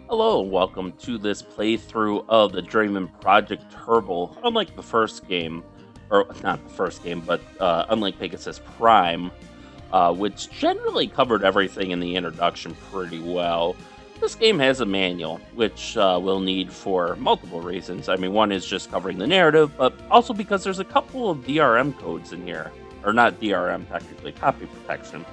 Hello, and welcome to this playthrough of the Journeyman Project Turbo. Unlike the first game, or not the first game, but unlike Pegasus Prime, which generally covered everything in the introduction pretty well, this game has a manual, which we'll need for multiple reasons. I mean, one is just covering the narrative, but also because there's a couple of DRM codes in here, or not DRM technically, copy protection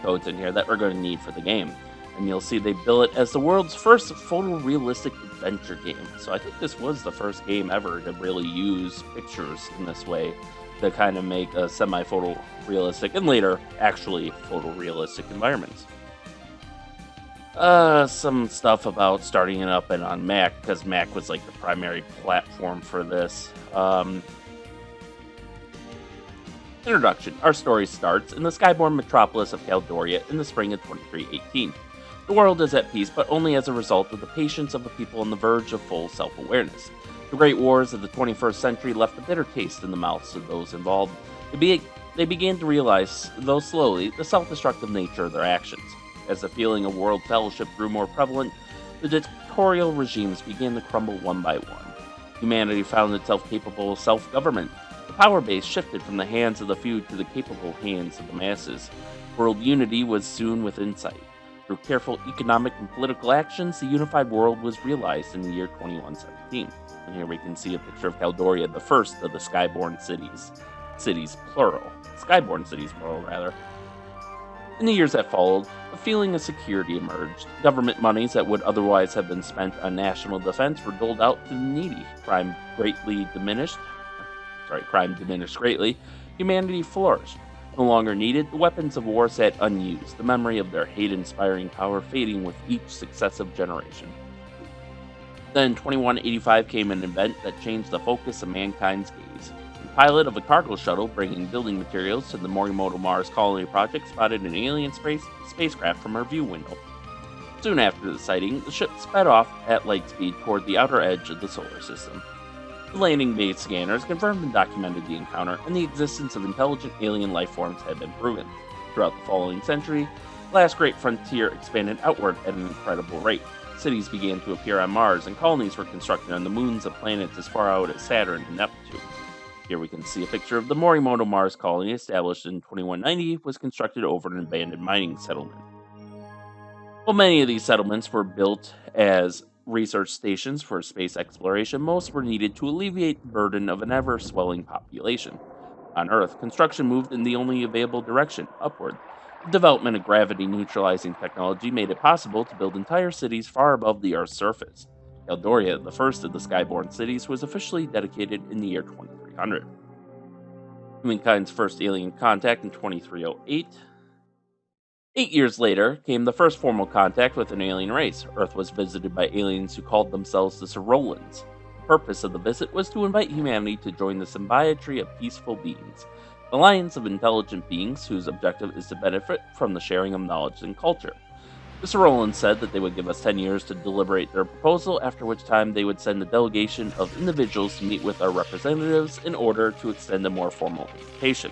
codes in here that we're going to need for the game. And you'll see they bill it as the world's first photorealistic adventure game. So I think this was the first game ever to really use pictures in this way to kind of make a semi-photorealistic and later actually photorealistic environments. Some stuff about starting it up and on Mac, because Mac was like the primary platform for this. Introduction. Our story starts in the skyborne metropolis of Caldoria in the spring of 2318. The world is at peace, but only as a result of the patience of the people on the verge of full self-awareness. The great wars of the 21st century left a bitter taste in the mouths of those involved. They began to realize, though slowly, the self-destructive nature of their actions. As the feeling of world fellowship grew more prevalent, the dictatorial regimes began to crumble one by one. Humanity found itself capable of self-government. The power base shifted from the hands of the few to the capable hands of the masses. World unity was soon within sight. Through careful economic and political actions, the unified world was realized in the year 2117. And here we can see a picture of Caldoria, the first of the Skyborn cities. Cities, plural. Skyborn cities, plural, rather. In the years that followed, a feeling of security emerged. Government monies that would otherwise have been spent on national defense were doled out to the needy. Crime diminished greatly. Humanity flourished. No longer needed, the weapons of war sat unused, the memory of their hate-inspiring power fading with each successive generation. Then, 2185 came an event that changed the focus of mankind's gaze. The pilot of a cargo shuttle bringing building materials to the Morimoto Mars colony project spotted an alien spacecraft from her view window. Soon after the sighting, the ship sped off at light speed toward the outer edge of the solar system. The landing base scanners confirmed and documented the encounter, and the existence of intelligent alien life forms had been proven. Throughout the following century, the last great frontier expanded outward at an incredible rate. Cities began to appear on Mars, and colonies were constructed on the moons of planets as far out as Saturn and Neptune. Here we can see a picture of the Morimoto Mars colony, established in 2190, was constructed over an abandoned mining settlement. While many of these settlements were built as research stations for space exploration, most were needed to alleviate the burden of an ever-swelling population. On Earth, construction moved in the only available direction, upward. The development of gravity-neutralizing technology made it possible to build entire cities far above the Earth's surface. Caldoria, the first of the Skyborn cities, was officially dedicated in the year 2300. Humankind's first alien contact in 2308. 8 years later came the first formal contact with an alien race. Earth was visited by aliens who called themselves the Sorolans. The purpose of the visit was to invite humanity to join the symbiotry of peaceful beings, an alliance of intelligent beings whose objective is to benefit from the sharing of knowledge and culture. The Sorolans said that they would give us 10 years to deliberate their proposal, after which time they would send a delegation of individuals to meet with our representatives in order to extend a more formal invitation.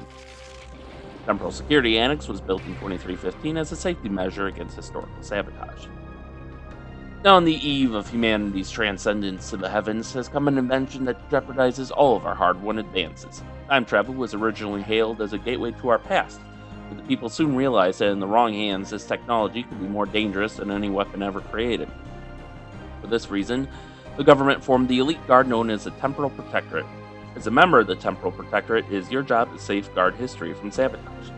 Temporal Security Annex was built in 2315 as a safety measure against historical sabotage. Now, on the eve of humanity's transcendence to the heavens has come an invention that jeopardizes all of our hard-won advances. Time travel was originally hailed as a gateway to our past, but the people soon realized that in the wrong hands, this technology could be more dangerous than any weapon ever created. For this reason, the government formed the elite guard known as the Temporal Protectorate. As a member of the Temporal Protectorate, it is your job to safeguard history from sabotage.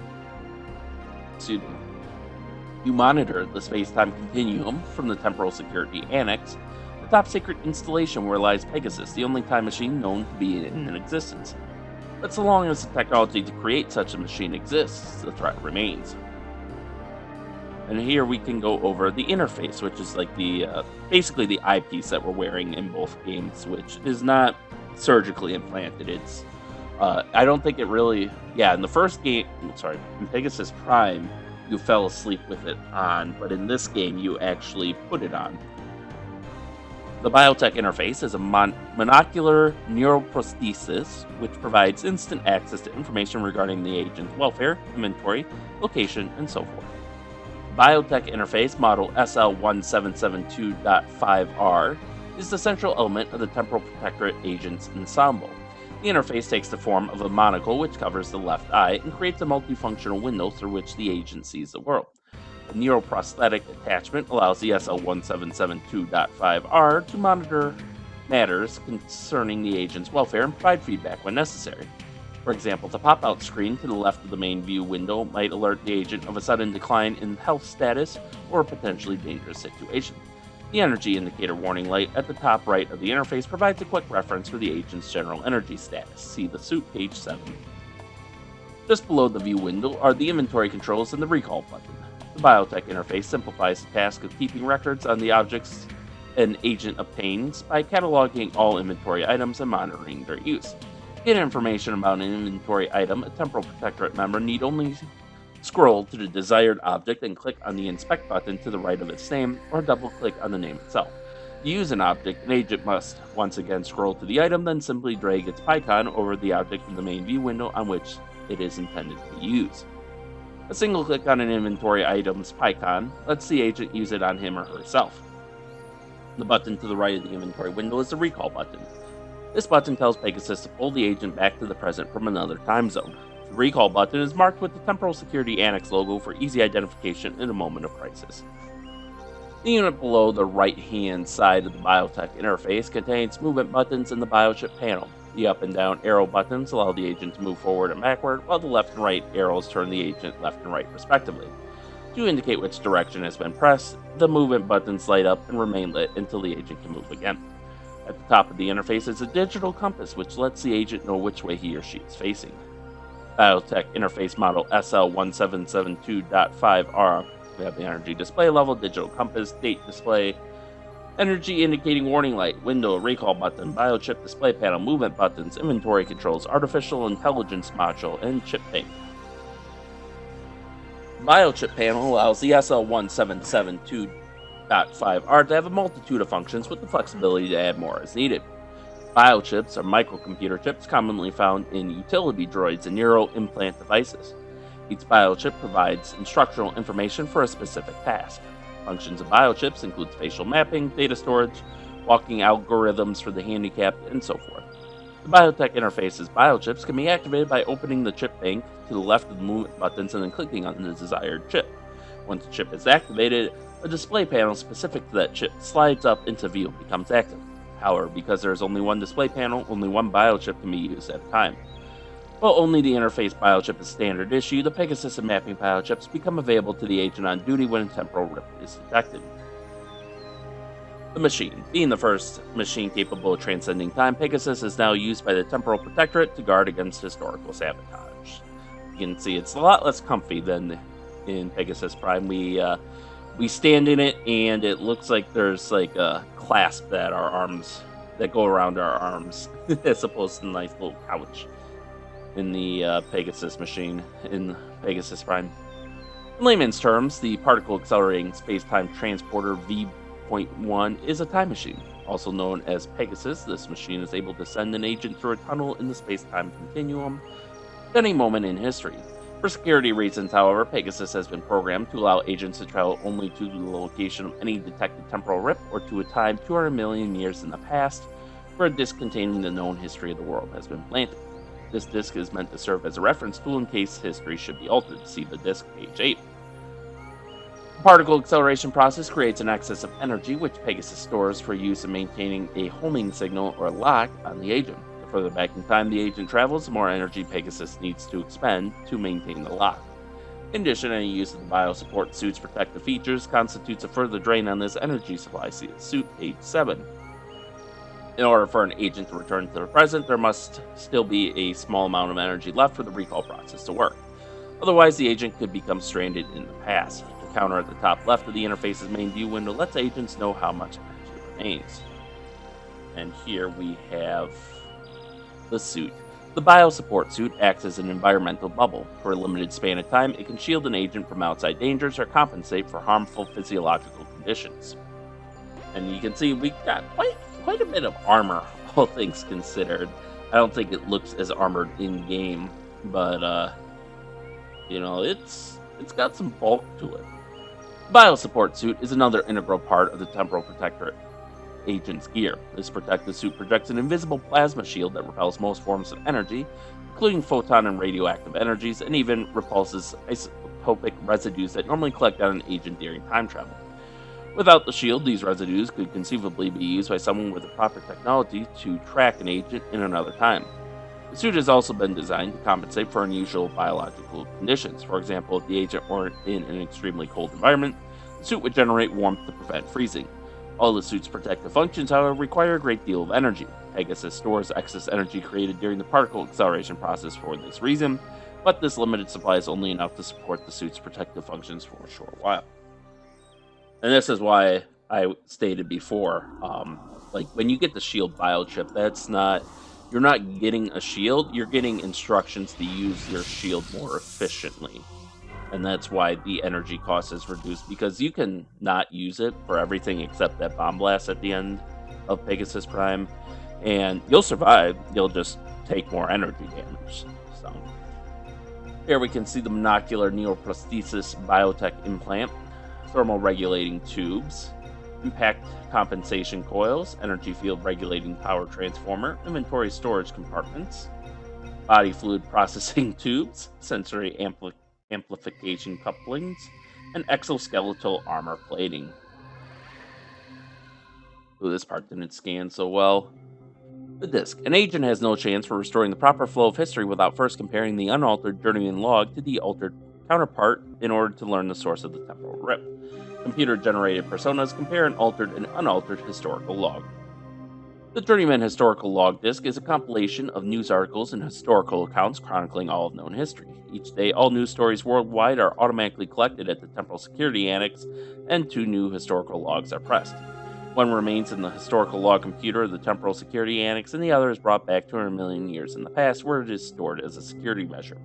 You monitor the space-time continuum from the Temporal Security Annex, the top-secret installation where lies Pegasus, the only time machine known to be in existence. But so long as the technology to create such a machine exists, the threat remains. And here we can go over the interface, which is like basically the eyepiece that we're wearing in both games, which is not surgically implanted. It's I don't think it really, in the first game, in Pegasus Prime, you fell asleep with it on, but in this game you actually put it on. The biotech interface is a monocular neuroprosthesis, which provides instant access to information regarding the agent's welfare, inventory, location, and so forth. Biotech interface model SL1772.5R is the central element of the Temporal Protectorate Agent's ensemble. The interface takes the form of a monocle which covers the left eye and creates a multifunctional window through which the agent sees the world. The neuroprosthetic attachment allows the SL1772.5R to monitor matters concerning the agent's welfare and provide feedback when necessary. For example, the pop-out screen to the left of the main view window might alert the agent of a sudden decline in health status or a potentially dangerous situation. The energy indicator warning light at the top right of the interface provides a quick reference for the agent's general energy status. See the suit page 7. Just below the view window are the inventory controls and the recall button. The biotech interface simplifies the task of keeping records on the objects an agent obtains by cataloging all inventory items and monitoring their use. To get information about an inventory item, a Temporal Protectorate member need only scroll to the desired object and click on the Inspect button to the right of its name, or double-click on the name itself. To use an object, an agent must once again scroll to the item, then simply drag its icon over the object in the main view window on which it is intended to use. A single click on an inventory item's icon lets the agent use it on him or herself. The button to the right of the inventory window is the Recall button. This button tells Pegasus to pull the agent back to the present from another time zone. The Recall button is marked with the Temporal Security Annex logo for easy identification in a moment of crisis. The unit below the right-hand side of the biotech interface contains movement buttons in the biochip panel. The up and down arrow buttons allow the agent to move forward and backward, while the left and right arrows turn the agent left and right respectively. To indicate which direction has been pressed, the movement buttons light up and remain lit until the agent can move again. At the top of the interface is a digital compass which lets the agent know which way he or she is facing. Biotech interface model SL1772.5R. We have the energy display level, digital compass, date display, energy indicating warning light, window, recall button, biochip display panel, movement buttons, inventory controls, artificial intelligence module, and chip bank. Biochip panel allows the SL1772.5R to have a multitude of functions with the flexibility to add more as needed. Biochips are microcomputer chips commonly found in utility droids and neural implant devices. Each biochip provides instructional information for a specific task. Functions of biochips include spatial mapping, data storage, walking algorithms for the handicapped, and so forth. The biotech interface's biochips can be activated by opening the chip bank to the left of the movement buttons and then clicking on the desired chip. Once the chip is activated, a display panel specific to that chip slides up into view and becomes active. However, because there is only one display panel, only one biochip can be used at a time. While only the interface biochip is standard issue, the Pegasus and mapping biochips become available to the agent on duty when a temporal rip is detected. The machine. Being the first machine capable of transcending time, Pegasus is now used by the Temporal Protectorate to guard against historical sabotage. You can see it's a lot less comfy than in Pegasus Prime. We stand in it, and it looks like there's like a clasp that our arms that go around our arms, as opposed to a nice little couch in the Pegasus machine in Pegasus Prime. In layman's terms, the particle accelerating space-time transporter V.1 is a time machine. Also known as Pegasus, this machine is able to send an agent through a tunnel in the space-time continuum at any moment in history. For security reasons, however, Pegasus has been programmed to allow agents to travel only to the location of any detected temporal rip or to a time 200 million years in the past, where a disk containing the known history of the world has been planted. This disk is meant to serve as a reference tool in case history should be altered. See the disk, page 8. The particle acceleration process creates an excess of energy which Pegasus stores for use in maintaining a homing signal or lock on the agent. The further back in time the agent travels, the more energy Pegasus needs to expend to maintain the lock. In addition, any use of the bio-support suit's protective features constitutes a further drain on this energy supply. See suit, page 7. In order for an agent to return to the present, there must still be a small amount of energy left for the recall process to work. Otherwise, the agent could become stranded in the past. The counter at the top left of the interface's main view window lets agents know how much energy remains. And here we have the suit. The bio-support suit acts as an environmental bubble. For a limited span of time, it can shield an agent from outside dangers or compensate for harmful physiological conditions. And you can see we got quite a bit of armor, all things considered. I don't think it looks as armored in-game, but, it's got some bulk to it. Biosupport suit is another integral part of the temporal protector agent's gear. This protective suit projects an invisible plasma shield that repels most forms of energy, including photon and radioactive energies, and even repulses isotopic residues that normally collect on an agent during time travel. Without the shield, these residues could conceivably be used by someone with the proper technology to track an agent in another time. The suit has also been designed to compensate for unusual biological conditions. For example, if the agent were in an extremely cold environment, the suit would generate warmth to prevent freezing. All the suit's protective functions, however, require a great deal of energy. Pegasus stores excess energy created during the particle acceleration process for this reason, but this limited supply is only enough to support the suit's protective functions for a short while. And this is why I stated before, like when you get the shield biochip, you're not getting a shield, you're getting instructions to use your shield more efficiently. And that's why the energy cost is reduced, because you can not use it for everything except that bomb blast at the end of Pegasus Prime, and you'll survive, you'll just take more energy damage. So here we can see the monocular neoprosthesis biotech implant, thermal regulating tubes, impact compensation coils, energy field regulating power transformer, inventory storage compartments, body fluid processing tubes, sensory amplification couplings, and exoskeletal armor plating. Ooh, this part didn't scan so well. The disc. An agent has no chance for restoring the proper flow of history without first comparing the unaltered Journeyman log to the altered counterpart in order to learn the source of the temporal rip. Computer-generated personas compare an altered and unaltered historical log. The Journeyman Historical Log Disc is a compilation of news articles and historical accounts chronicling all of known history. Each day, all news stories worldwide are automatically collected at the Temporal Security Annex, and 2 new historical logs are pressed. One remains in the historical log computer of the Temporal Security Annex, and the other is brought back 200 million years in the past, where it is stored as a security measure.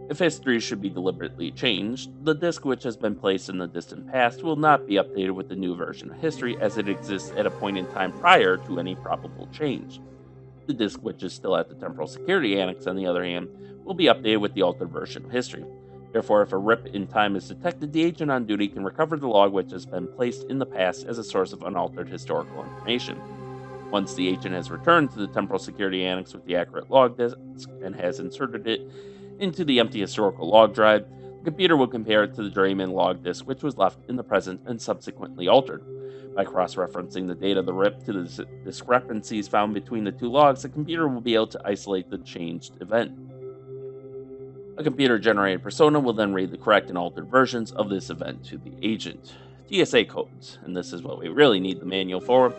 If history should be deliberately changed, the disk which has been placed in the distant past will not be updated with the new version of history, as it exists at a point in time prior to any probable change. The disk which is still at the Temporal Security Annex, on the other hand, will be updated with the altered version of history. Therefore, if a rip in time is detected, the agent on duty can recover the log which has been placed in the past as a source of unaltered historical information. Once the agent has returned to the Temporal Security Annex with the accurate log disk and has inserted it into the empty historical log drive, the computer will compare it to the Journeyman log disk which was left in the present and subsequently altered. By cross-referencing the data of the rip to the discrepancies found between the 2 logs, the computer will be able to isolate the changed event. A computer-generated persona will then read the correct and altered versions of this event to the agent. TSA codes, and this is what we really need the manual for.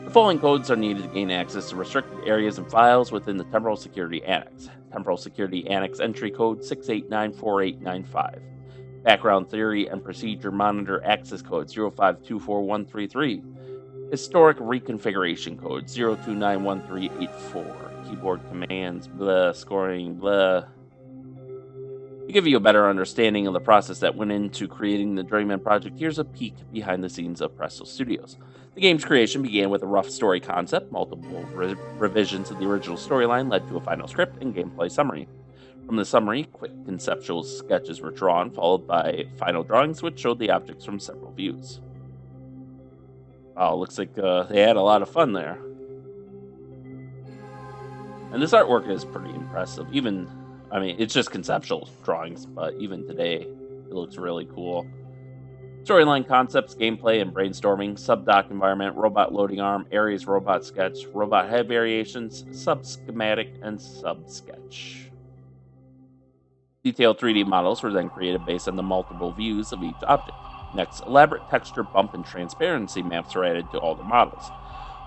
The following codes are needed to gain access to restricted areas and files within the Temporal Security Annex. Temporal Security Annex Entry Code 6894895. Background Theory and Procedure Monitor Access Code 0524133. Historic Reconfiguration Code 0291384. Keyboard commands, blah, scoring, blah. To give you a better understanding of the process that went into creating the Journeyman Project, here's a peek behind the scenes of Presto Studios. The game's creation began with a rough story concept. Multiple revisions of the original storyline led to a final script and gameplay summary. From the summary, quick conceptual sketches were drawn, followed by final drawings which showed the objects from several views. Wow, looks like they had a lot of fun there. And this artwork is pretty impressive. It's just conceptual drawings, but even today, it looks really cool. Storyline concepts, gameplay, and brainstorming, sub-dock environment, robot loading arm, Ares robot sketch, robot head variations, sub-schematic, and sub-sketch. Detailed 3D models were then created based on the multiple views of each object. Next, elaborate texture, bump, and transparency maps were added to all the models.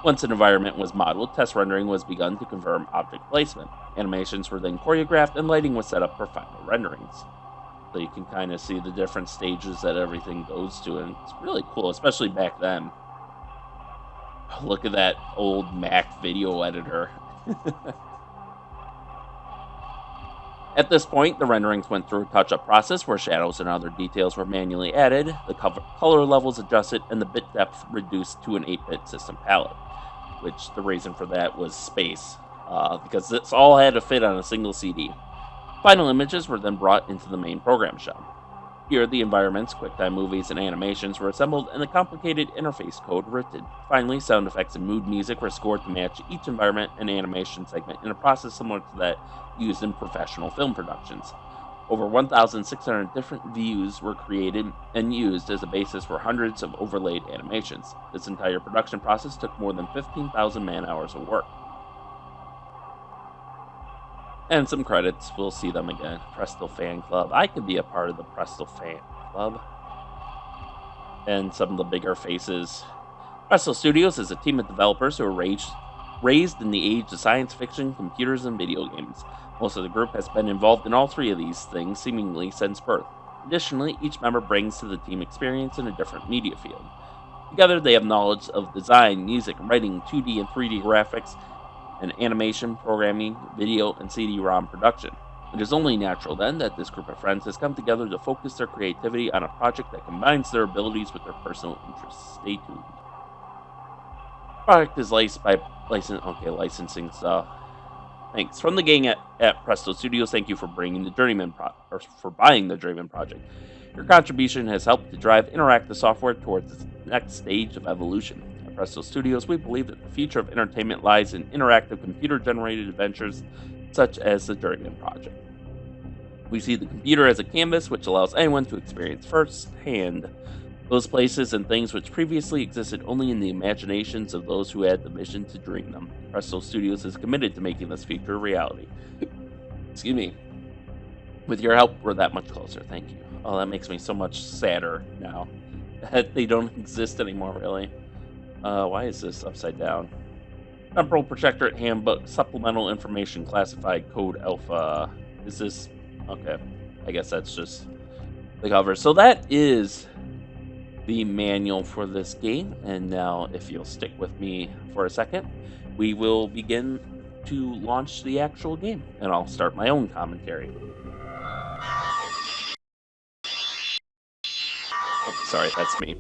Once an environment was modeled, test rendering was begun to confirm object placement. Animations were then choreographed, and lighting was set up for final renderings. So you can kind of see the different stages that everything goes to, and it's really cool, especially back then. Look at that old Mac video editor. At this point, the renderings went through a touch-up process where shadows and other details were manually added, the color levels adjusted, and the bit depth reduced to an 8-bit system palette. Which the reason for that was space, because this all had to fit on a single CD. Final images were then brought into the main program shell. Here, the environments, QuickTime movies, and animations were assembled and the complicated interface code written. Finally, sound effects and mood music were scored to match each environment and animation segment in a process similar to that used in professional film productions. Over 1,600 different views were created and used as a basis for hundreds of overlaid animations. This entire production process took more than 15,000 man hours of work. And some credits, we'll see them again. Presto Fan Club. I could be a part of the Presto Fan Club. And some of the bigger faces. Presto Studios is a team of developers who are raised in the age of science fiction, computers, and video games. Most of the group has been involved in all three of these things seemingly since birth. Additionally, each member brings to the team experience in a different media field. Together, they have knowledge of design, music, writing, 2D and 3D graphics, and animation, programming, video, and CD-ROM production. It is only natural, then, that this group of friends has come together to focus their creativity on a project that combines their abilities with their personal interests. Stay tuned. Product is licensing stuff. Thanks from the gang at Presto Studios. Thank you for bringing the for buying the Journeyman Project. Your contribution has helped to drive interactive software towards its next stage of evolution. At Presto Studios, we believe that the future of entertainment lies in interactive computer-generated adventures such as the Journeyman Project. We see the computer as a canvas which allows anyone to experience firsthand those places and things which previously existed only in the imaginations of those who had the vision to dream them. Presto Studios is committed to making this future a reality. Excuse me. With your help, we're that much closer. Thank you. Oh, that makes me so much sadder now that they don't exist anymore, really. Why is this upside down? Temporal Protectorate Handbook, Supplemental Information Classified Code Alpha. Is this... Okay. I guess that's just the cover. So that is the manual for this game, and now if you'll stick with me for a second, we will begin to launch the actual game, and I'll start my own commentary. Oh, sorry, that's me.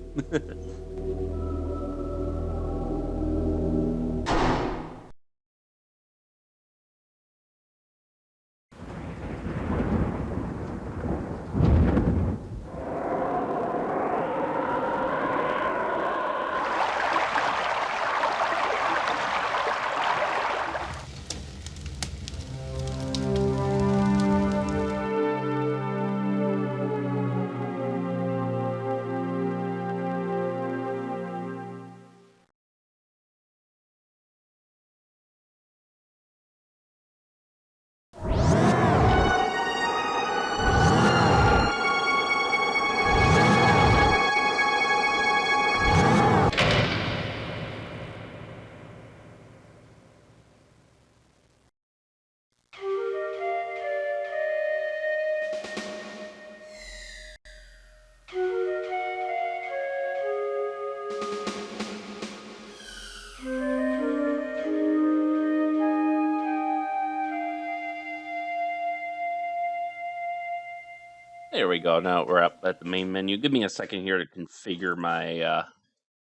There we go. Now we're up at the main menu. Give me a second here to configure my... yeah,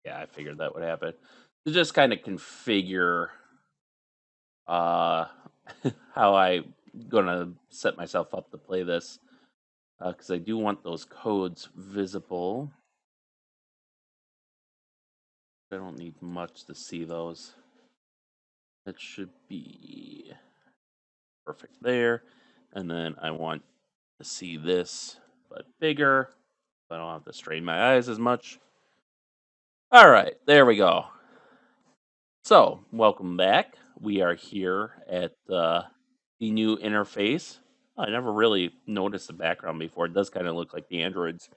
I figured that would happen. To just kind of configure uh, how I'm going to set myself up to play this. Because I do want those codes visible. I don't need much to see those. That should be perfect there. And then I want to see this, but bigger. I don't have to strain my eyes as much. All right, there we go. So, welcome back. We are here at the new interface. I never really noticed the background before. It does kind of look like the androids.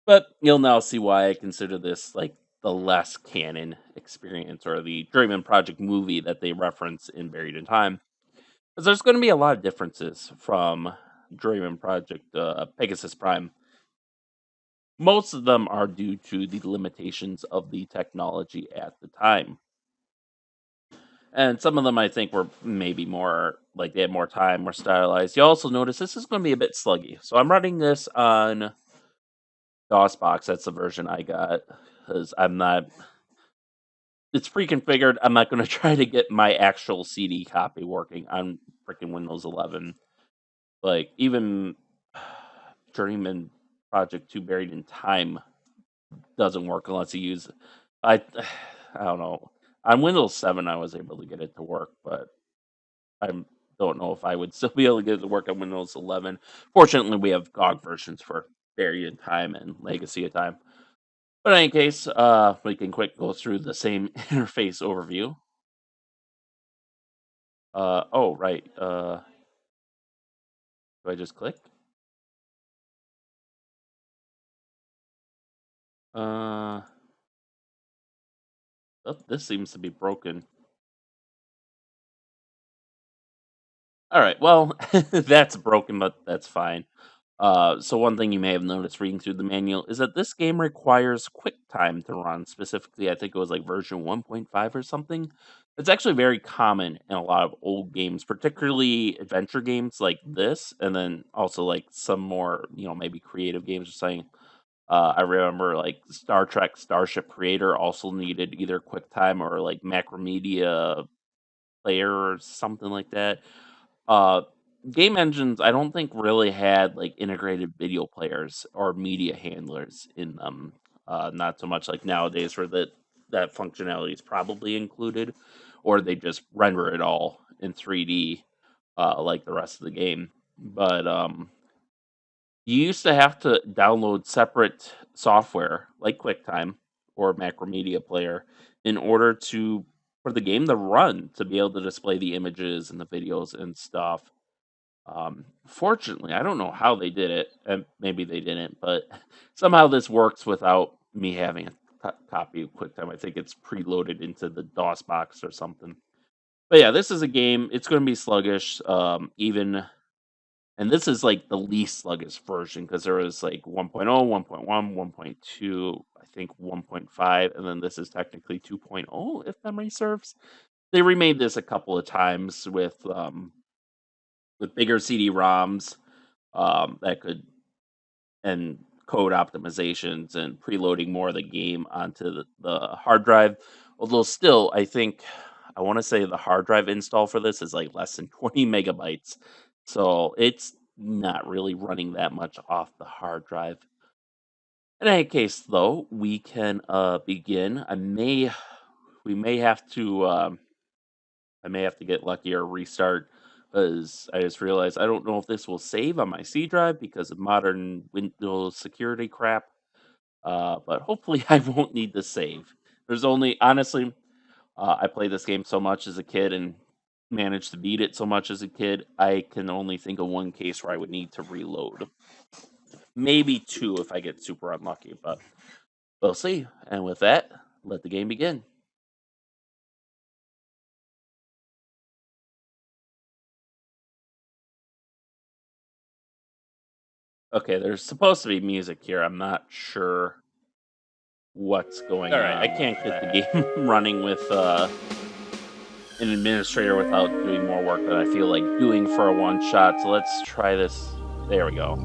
But you'll now see why I consider this like the less canon experience, or the Journeyman Project movie that they reference in Buried in Time. Because there's going to be a lot of differences from Journeyman Project Pegasus Prime. Most of them are due to the limitations of the technology at the time. And some of them I think were maybe more, like they had more time, more stylized. You also notice this is going to be a bit sluggy. So I'm running this on DOSBox. That's the version I got. Because I'm not... It's pre-configured. I'm not going to try to get my actual CD copy working on freaking Windows 11. Like, even Journeyman Project 2 Buried in Time doesn't work unless you use I I don't know. On Windows 7, I was able to get it to work, but I don't know if I would still be able to get it to work on Windows 11. Fortunately, we have GOG versions for Buried in Time and Legacy of Time. But in any case, we can quick go through the same interface overview. Oh, right. Do I just click? Uh, oh, this seems to be broken. All right, well, that's broken, but that's fine. So one thing you may have noticed reading through the manual is that this game requires QuickTime to run. Specifically, I think it was like version 1.5 or something. It's actually very common in a lot of old games, particularly adventure games like this, and then also like some more, maybe creative games or something. I remember like Star Trek Starship Creator also needed either QuickTime or like Macromedia Player or something like that. Uh, Game engines, I don't think really had like integrated video players or media handlers in them. Not so much like nowadays, where that functionality is probably included, or they just render it all in 3D, like the rest of the game. But you used to have to download separate software like QuickTime or Macromedia Player in order for the game to run, to be able to display the images and the videos and stuff. Fortunately, I don't know how they did it, and maybe they didn't, but somehow this works without me having a copy of QuickTime. I think it's preloaded into the DOS box or something. But yeah, this is a game. It's going to be sluggish. And this is like the least sluggish version because there was like 1.0, 1.1, 1.2, I think 1.5, and then this is technically 2.0 if memory serves. They remade this a couple of times with bigger CD-ROMs that could and code optimizations and preloading more of the game onto the hard drive. Although still, I want to say the hard drive install for this is like less than 20 megabytes, so it's not really running that much off the hard drive. In any case, though, we can begin. We may have to. I may have to get lucky or restart because I just realized I don't know if this will save on my C drive because of modern Windows security crap. But hopefully, I won't need to save. There's only honestly, I played this game so much as a kid and managed to beat it so much as a kid. I can only think of one case where I would need to reload. Maybe two if I get super unlucky, but we'll see. And with that, let the game begin. Okay, there's supposed to be music here. I'm not sure what's going on. All right, I can't get the game running with an administrator without doing more work that I feel like doing for a one shot. So let's try this. There we go.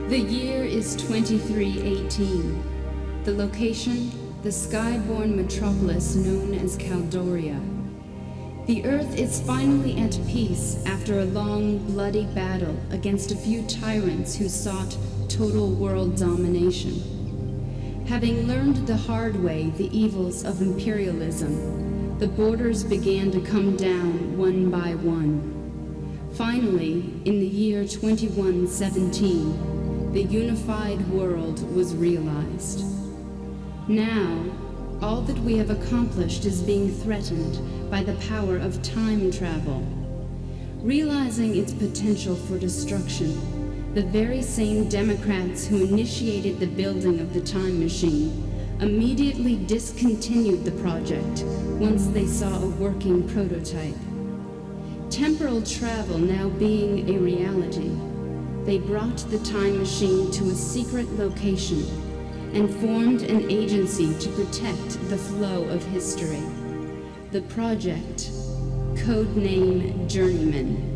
The year is 2318. The location, the skyborne metropolis known as Caldoria. The Earth is finally at peace after a long, bloody battle against a few tyrants who sought total world domination. Having learned the hard way the evils of imperialism, the borders began to come down one by one. Finally, in the year 2117, the unified world was realized. Now, all that we have accomplished is being threatened by the power of time travel. Realizing its potential for destruction, the very same Democrats who initiated the building of the time machine immediately discontinued the project once they saw a working prototype. Temporal travel now being a reality, they brought the time machine to a secret location and formed an agency to protect the flow of history. The project, codename Journeyman.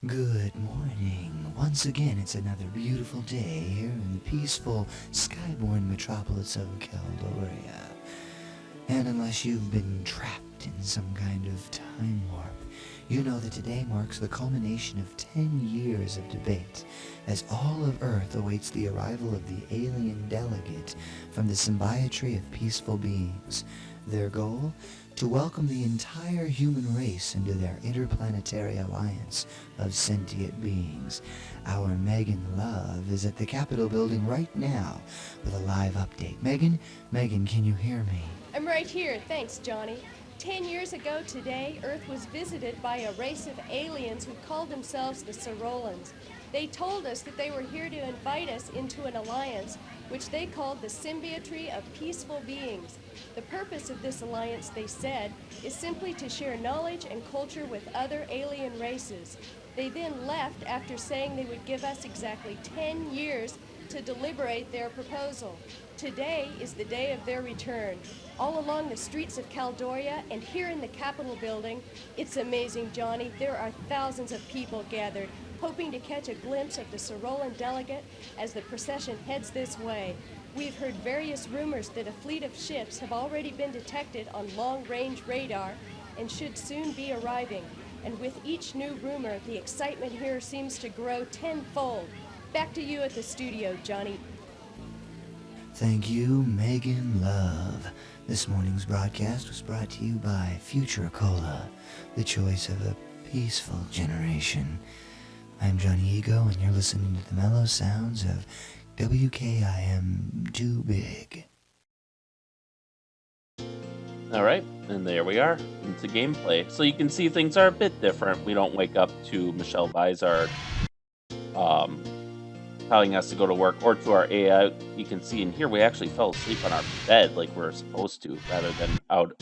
Good morning. Once again, it's another beautiful day here in the peaceful, skyborn metropolis of Caldoria. And unless you've been trapped in some kind of time warp, you know that today marks the culmination of 10 years of debate, as all of Earth awaits the arrival of the alien delegate from the symbiotry of peaceful beings. Their goal? To welcome the entire human race into their interplanetary alliance of sentient beings. Our Megan Love is at the Capitol building right now with a live update. Megan, can you hear me? I'm right here, thanks, Johnny. 10 years ago today, Earth was visited by a race of aliens who called themselves the Sorolans. They told us that they were here to invite us into an alliance, which they called the Symbiotry of Peaceful Beings. The purpose of this alliance, they said, is simply to share knowledge and culture with other alien races. They then left after saying they would give us exactly 10 years to deliberate their proposal. Today is the day of their return. All along the streets of Caldoria and here in the Capitol building, it's amazing, Johnny. There are thousands of people gathered, hoping to catch a glimpse of the Sorolan delegate as the procession heads this way. We've heard various rumors that a fleet of ships have already been detected on long-range radar and should soon be arriving. And with each new rumor, the excitement here seems to grow tenfold. Back to you at the studio, Johnny. Thank you, Megan Love. This morning's broadcast was brought to you by Future Cola, the choice of a peaceful generation. I'm Johnny Ego, and you're listening to the mellow sounds of WKIM Too Big. Alright, and there we are, into gameplay. So you can see things are a bit different. We don't wake up to Michelle Bizard telling us to go to work, or to our AI. You can see in here we actually fell asleep on our bed like we're supposed to, rather than out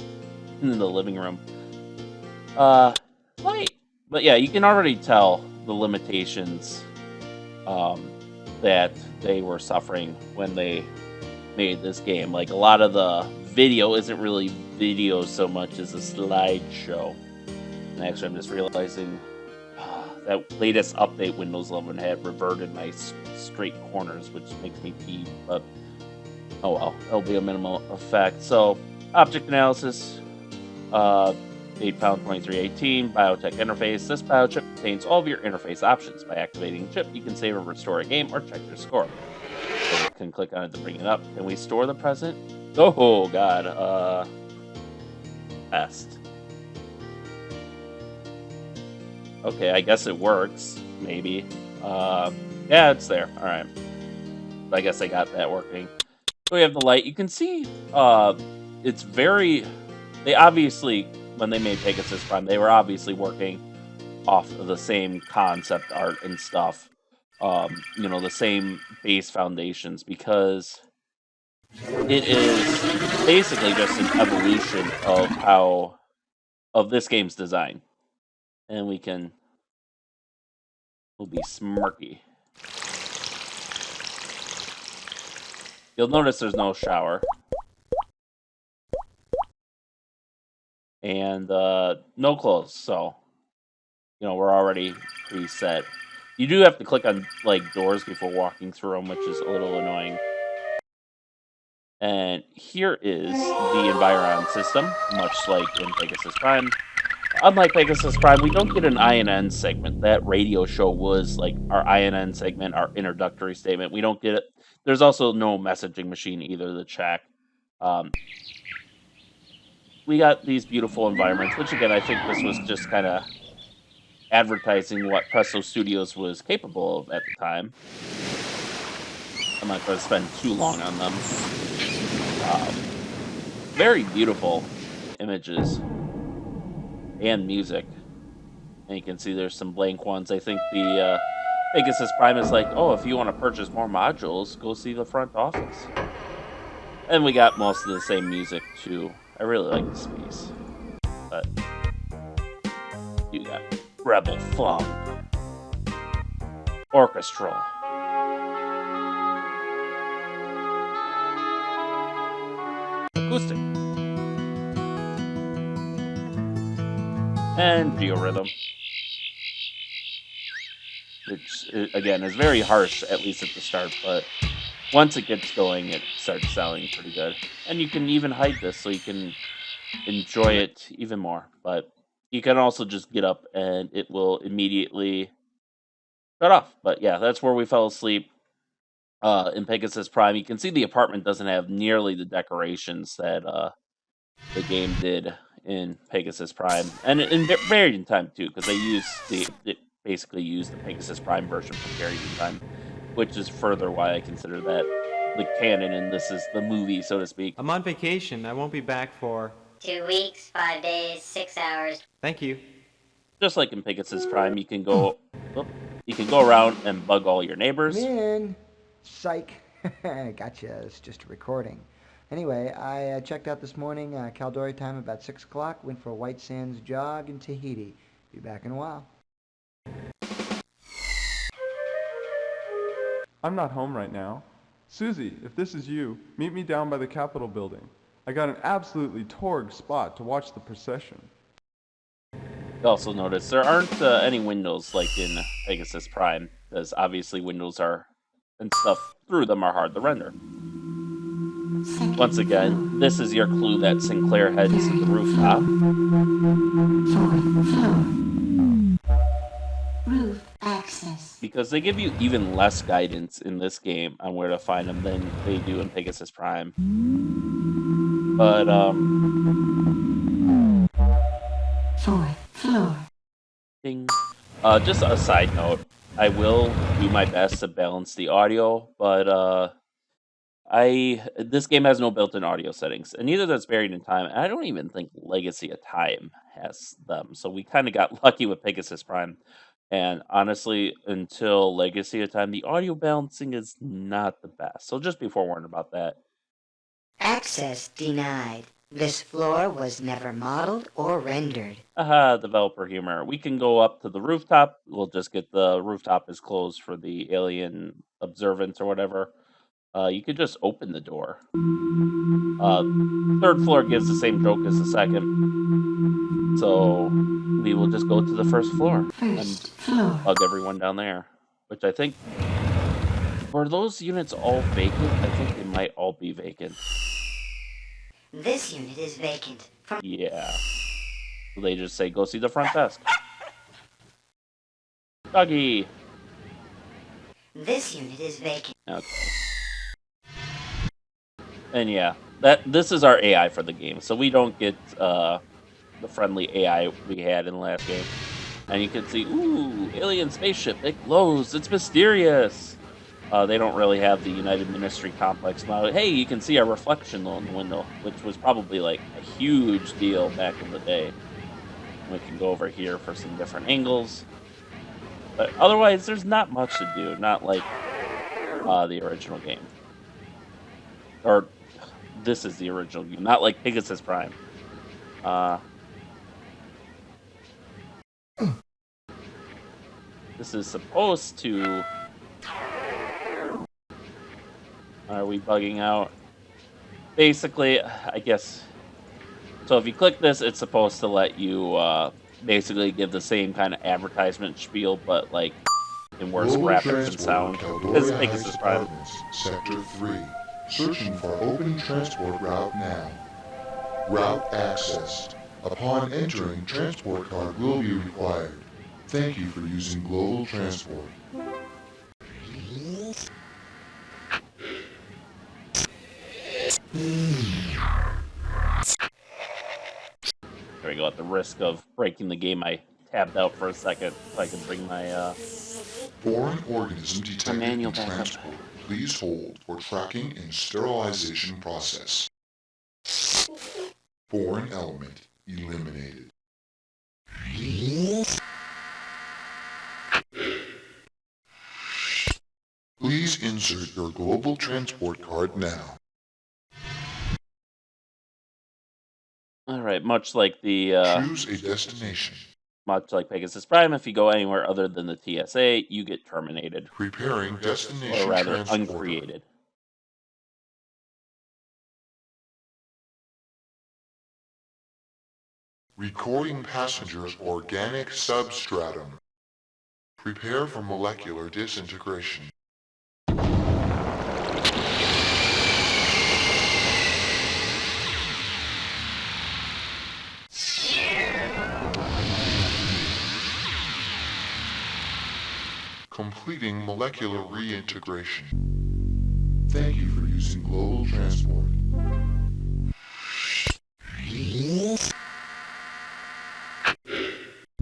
in the living room. But yeah, you can already tell the limitations that they were suffering when they made this game. Like, a lot of the video isn't really video so much as a slideshow. And actually, I'm just realizing that latest update, Windows 11, had reverted my straight corners, which makes me pee, but oh well, it'll be a minimal effect. So, object analysis, date found 2318, biotech interface. This biochip contains all of your interface options. By activating the chip, you can save or restore a game or check your score. So we can click on it to bring it up. Can we store the present? Oh god, best. Okay, I guess it works, maybe. Yeah, it's there. Alright. I guess I got that working. So we have the light. You can see it's very they obviously, when they made Pegasus Prime, they were obviously working off of the same concept art and stuff. The same base foundations, because it is basically just an evolution of this game's design. And we'll be smirky. You'll notice there's no shower. And no clothes, so we're already preset. You do have to click on doors before walking through them, which is a little annoying. And here is the Environ system, much like in Pegasus Prime. Unlike Pegasus Prime, we don't get an INN segment. That radio show was like our INN segment, our introductory statement. We don't get it. There's also no messaging machine either to check. We got these beautiful environments, which again, I think this was just kind of advertising what Presto Studios was capable of at the time. I'm not going to spend too long on them. Very beautiful images and music. And you can see there's some blank ones. I think the Pegasus Prime is like, oh, if you want to purchase more modules, go see the front office. And we got most of the same music too. I really like the space. But you got Rebel Funk, Orchestral, Acoustic, and Georhythm, which again is very harsh, at least at the start, but once it gets going, it starts sounding pretty good. And you can even hide this so you can enjoy it even more. But you can also just get up and it will immediately shut off. But yeah, that's where we fell asleep in Pegasus Prime. You can see the apartment doesn't have nearly the decorations that the game did in Pegasus Prime. And in Varied in Time too, because they basically used the Pegasus Prime version from Varied in Time, which is further why I consider that the canon and this is the movie, so to speak. I'm on vacation. I won't be back for 2 weeks, 5 days, 6 hours. Thank you. Just like in Pegasus Prime, you can go around and bug all your neighbors. Come in. Psych. Gotcha. It's just a recording. Anyway, I checked out this morning, Caldori time about 6 o'clock. Went for a White Sands jog in Tahiti. Be back in a while. I'm not home right now. Susie, if this is you, meet me down by the Capitol building. I got an absolutely torg spot to watch the procession. You also notice there aren't any windows like in Pegasus Prime, because obviously windows and stuff through them are hard to render. Once again, this is your clue that Sinclair heads to the rooftop. Roof access. Because they give you even less guidance in this game on where to find them than they do in Pegasus Prime. But, 4th floor. ding. Just a side note, I will do my best to balance the audio, but, this game has no built-in audio settings, and neither does Buried in Time, and I don't even think Legacy of Time has them, so we kind of got lucky with Pegasus Prime. And honestly, until Legacy of Time, the audio balancing is not the best. So just be forewarned about that. Access denied. This floor was never modeled or rendered. Aha, developer humor. We can go up to the rooftop. We'll just get the rooftop is closed for the alien observance or whatever. You could just open the door. Third floor gives the same joke as the second. So we will just go to the first floor and bug everyone down there. Which I think, were those units all vacant? I think they might all be vacant. This unit is vacant. Yeah. So they just say, go see the front desk. Doggy! This unit is vacant. Okay. And yeah, this is our AI for the game, so we don't get the friendly AI we had in the last game. And you can see, ooh, alien spaceship, it glows, it's mysterious. They don't really have the United Ministry complex model. Hey, you can see our reflection on the window, which was probably like a huge deal back in the day. We can go over here for some different angles. But otherwise, there's not much to do. Not like the original game. Or this is the original game, not like Pegasus Prime. This is supposed to... Are we bugging out? Basically, I guess... So if you click this, it's supposed to let you basically give the same kind of advertisement spiel, but like in worse graphics and sound. This is Pegasus Prime. Sector 3. Searching for open transport route now. Route accessed. Upon entering, transport card will be required. Thank you for using Global Transport. There we go. At the risk of breaking the game, I tabbed out for a second so I can bring my Foreign organism detected manual in back up. transport. Please hold for tracking and sterilization process. Foreign element eliminated. Please insert your global transport card now. All right, much like the Choose a destination. much like Pegasus Prime, if you go anywhere other than the TSA, you get terminated, Preparing destination or rather, transporter. uncreated. Recording passengers' organic substratum. Prepare for molecular disintegration. Completing molecular reintegration. Thank you for using Global Transport.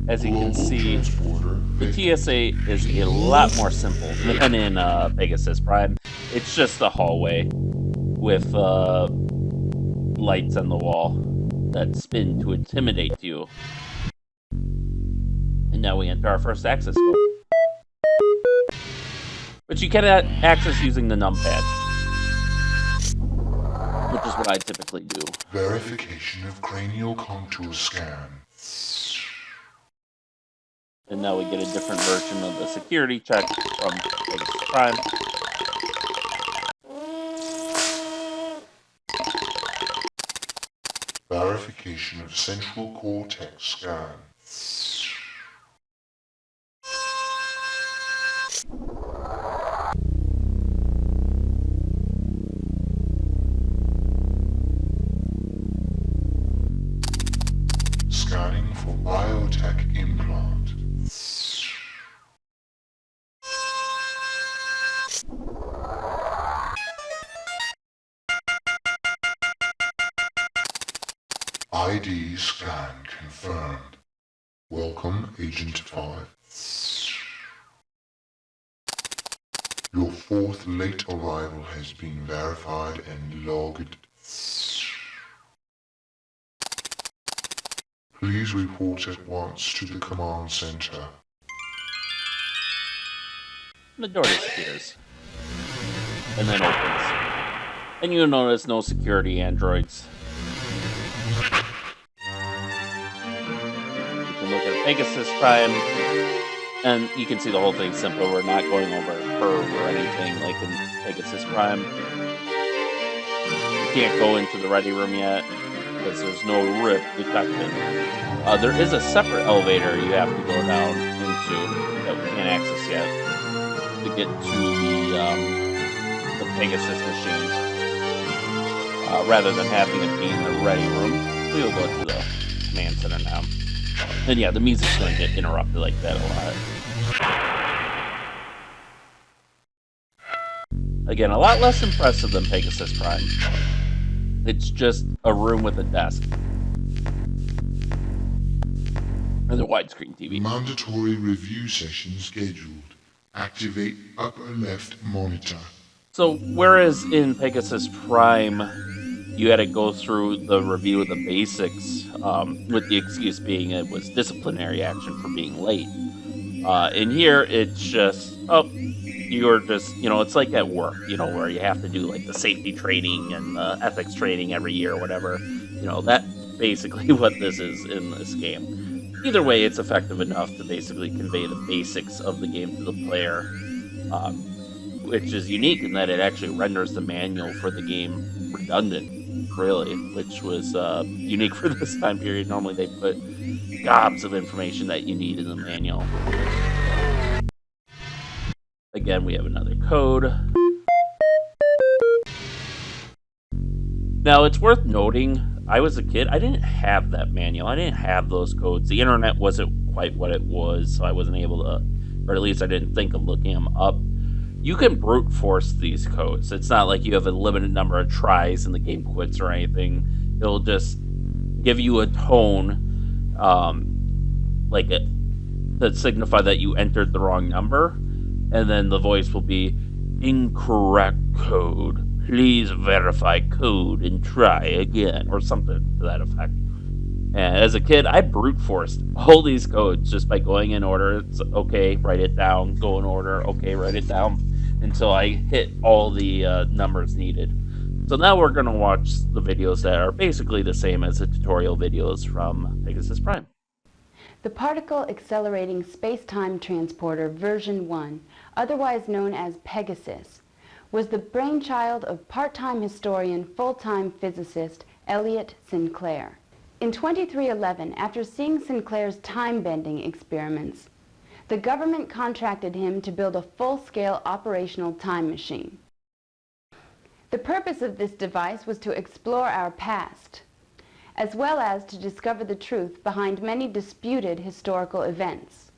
As you can Global see, Transporter the vacant. TSA is a lot more simple than in Pegasus Prime. It's just a hallway with lights on the wall that spin to intimidate you. And now we enter our first access code, which you cannot access using the numpad, which is what I typically do. Verification of cranial contour scan. And now we get a different version of the security check from Pegasus Prime. Verification of central cortex scan. Scanning for biotech implant. ID scan confirmed. Welcome, Agent 5. Your fourth late arrival has been verified and logged. Please report at once to the command center. The door disappears. And then opens. And you'll notice no security androids. You can look at Pegasus Prime, and you can see the whole thing's simple. We're not going over a curve or anything like in Pegasus Prime. You can't go into the ready room yet, because there's no rip detected. There is a separate elevator you have to go down into that we can't access yet to get to the Pegasus machine. Rather than having it be in the ready room, we'll go to the command center now. And yeah, the music's going to get interrupted like that a lot. Again, a lot less impressive than Pegasus Prime. It's just a room with a desk. And a widescreen TV. Mandatory review session scheduled. Activate upper left monitor. So, whereas in Pegasus Prime, you had to go through the review of the basics, with the excuse being it was disciplinary action for being late. In here, it's just, oh, you're just, it's like at work, where you have to do like the safety training and the ethics training every year or whatever. That basically what this is in this game. Either way, it's effective enough to basically convey the basics of the game to the player, um, which is unique in that it actually renders the manual for the game redundant, really, which was unique for this time period. Normally, they put gobs of information that you need in the manual. Again, we have another code. Now, it's worth noting, I was a kid, I didn't have that manual. I didn't have those codes. The internet wasn't quite what it was, so I wasn't able to, or at least I didn't think of looking them up. You can brute force these codes. It's not like you have a limited number of tries and the game quits or anything. It'll just give you a tone, that signify that you entered the wrong number, and then the voice will be, incorrect code. Please verify code and try again, or something to that effect. And as a kid, I brute forced all these codes just by going in order. It's okay, write it down, go in order, okay, write it down, until I hit all the numbers needed. So now we're going to watch the videos that are basically the same as the tutorial videos from Pegasus Prime. The Particle Accelerating Space-Time Transporter version 1, otherwise known as Pegasus, was the brainchild of part-time historian, full-time physicist Elliot Sinclair. In 2311, after seeing Sinclair's time-bending experiments, the government contracted him to build a full-scale operational time machine. The purpose of this device was to explore our past, as well as to discover the truth behind many disputed historical events.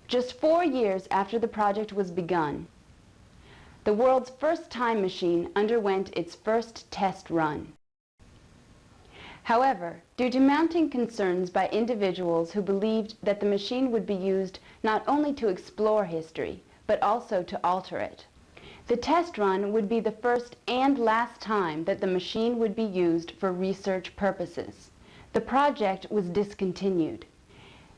Just 4 years after the project was begun, the world's first time machine underwent its first test run. However, due to mounting concerns by individuals who believed that the machine would be used not only to explore history, but also to alter it, the test run would be the first and last time that the machine would be used for research purposes. The project was discontinued,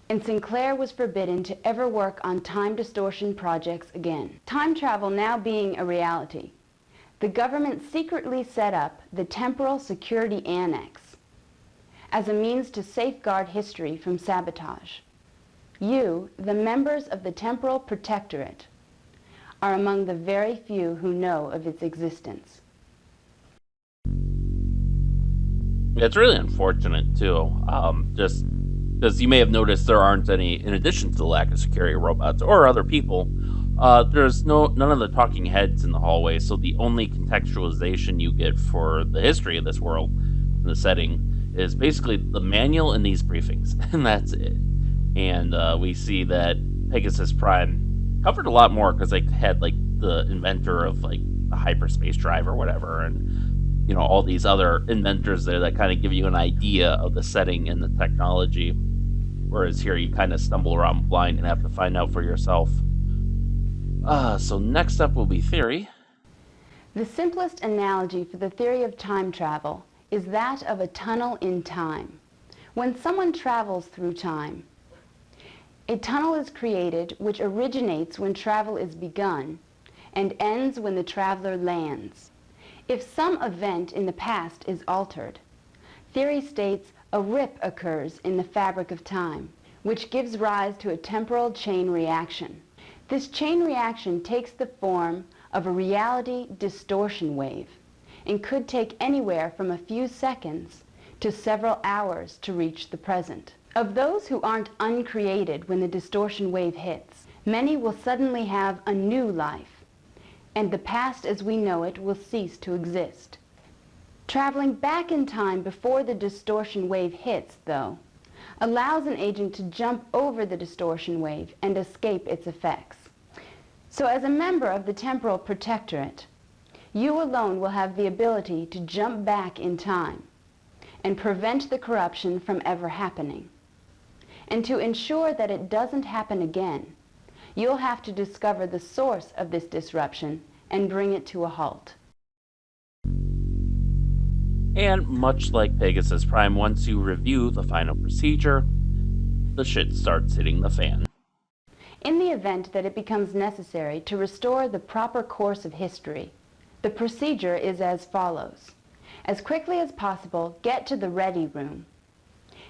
and Sinclair was forbidden to ever work on time distortion projects again. Time travel now being a reality, the government secretly set up the Temporal Security Annex as a means to safeguard history from sabotage. You, the members of the Temporal Protectorate, are among the very few who know of its existence. It's really unfortunate, too. Just because you may have noticed there aren't any, in addition to the lack of security robots or other people, there's none of the talking heads in the hallway, so the only contextualization you get for the history of this world and the setting is basically the manual and these briefings, and that's it. And we see that Pegasus Prime covered a lot more because they had like the inventor of like the hyperspace drive or whatever, and all these other inventors there that kind of give you an idea of the setting and the technology, whereas here you kind of stumble around blind and have to find out for yourself. So next up will be theory. The simplest analogy for the theory of time travel is that of a tunnel in time. When someone travels through time, a tunnel is created which originates when travel is begun and ends when the traveler lands. If some event in the past is altered, theory states a rip occurs in the fabric of time, which gives rise to a temporal chain reaction. This chain reaction takes the form of a reality distortion wave and could take anywhere from a few seconds to several hours to reach the present. Of those who aren't uncreated when the distortion wave hits, many will suddenly have a new life, and the past as we know it will cease to exist. Traveling back in time before the distortion wave hits, though, allows an agent to jump over the distortion wave and escape its effects. So as a member of the Temporal Protectorate, you alone will have the ability to jump back in time and prevent the corruption from ever happening. And to ensure that it doesn't happen again, you'll have to discover the source of this disruption and bring it to a halt. And much like Pegasus Prime, once you review the final procedure, the shit starts hitting the fan. In the event that it becomes necessary to restore the proper course of history, the procedure is as follows. As quickly as possible, get to the ready room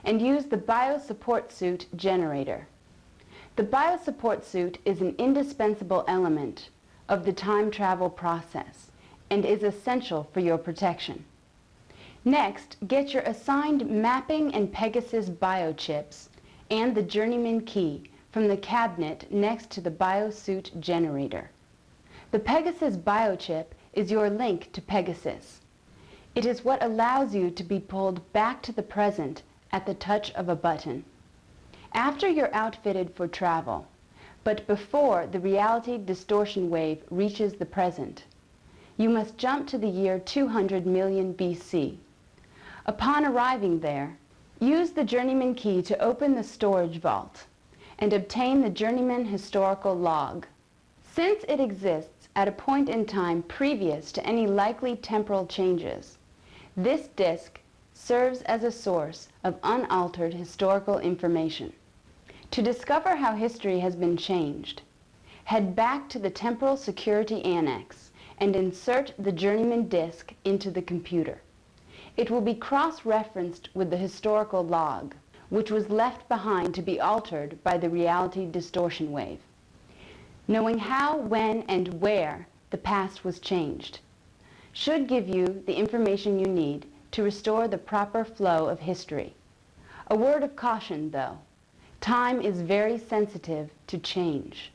and use the biosupport suit generator. The biosupport suit is an indispensable element of the time travel process and is essential for your protection. Next, get your assigned mapping and Pegasus biochips and the Journeyman key from the cabinet next to the biosuit generator. The Pegasus biochip is your link to Pegasus. It is what allows you to be pulled back to the present at the touch of a button. After you're outfitted for travel, but before the reality distortion wave reaches the present, you must jump to the year 200 million BC. Upon arriving there, use the Journeyman key to open the storage vault and obtain the Journeyman historical log. Since it exists at a point in time previous to any likely temporal changes, this disk serves as a source of unaltered historical information. To discover how history has been changed, head back to the Temporal Security Annex and insert the Journeyman disk into the computer. It will be cross-referenced with the historical log, which was left behind to be altered by the reality distortion wave. Knowing how, when, and where the past was changed should give you the information you need to restore the proper flow of history. A word of caution, though. Time is very sensitive to change.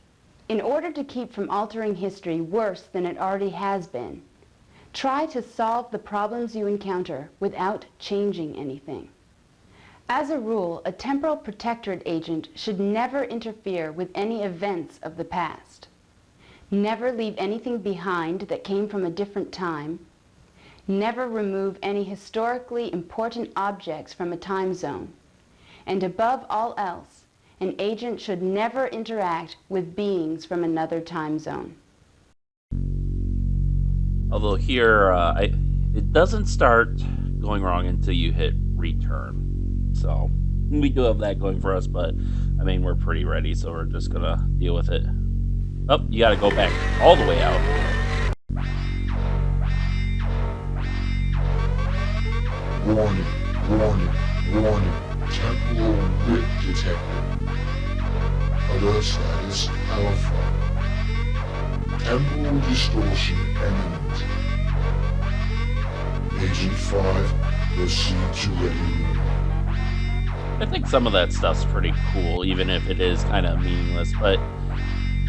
In order to keep from altering history worse than it already has been, try to solve the problems you encounter without changing anything. As a rule, a temporal protectorate agent should never interfere with any events of the past. Never leave anything behind that came from a different time. Never remove any historically important objects from a time zone. And above all else, an agent should never interact with beings from another time zone. Although here, it doesn't start going wrong until you hit return. So, we do have that going for us, but, I mean, we're pretty ready, so we're just gonna deal with it. Oh, you gotta go back all the way out. Warning, warning, warning. Temporal bit detected. Alert status Alpha. Temporal distortion imminent. Agent 5, proceed to ready room. I think some of that stuff's pretty cool, even if it is kind of meaningless, but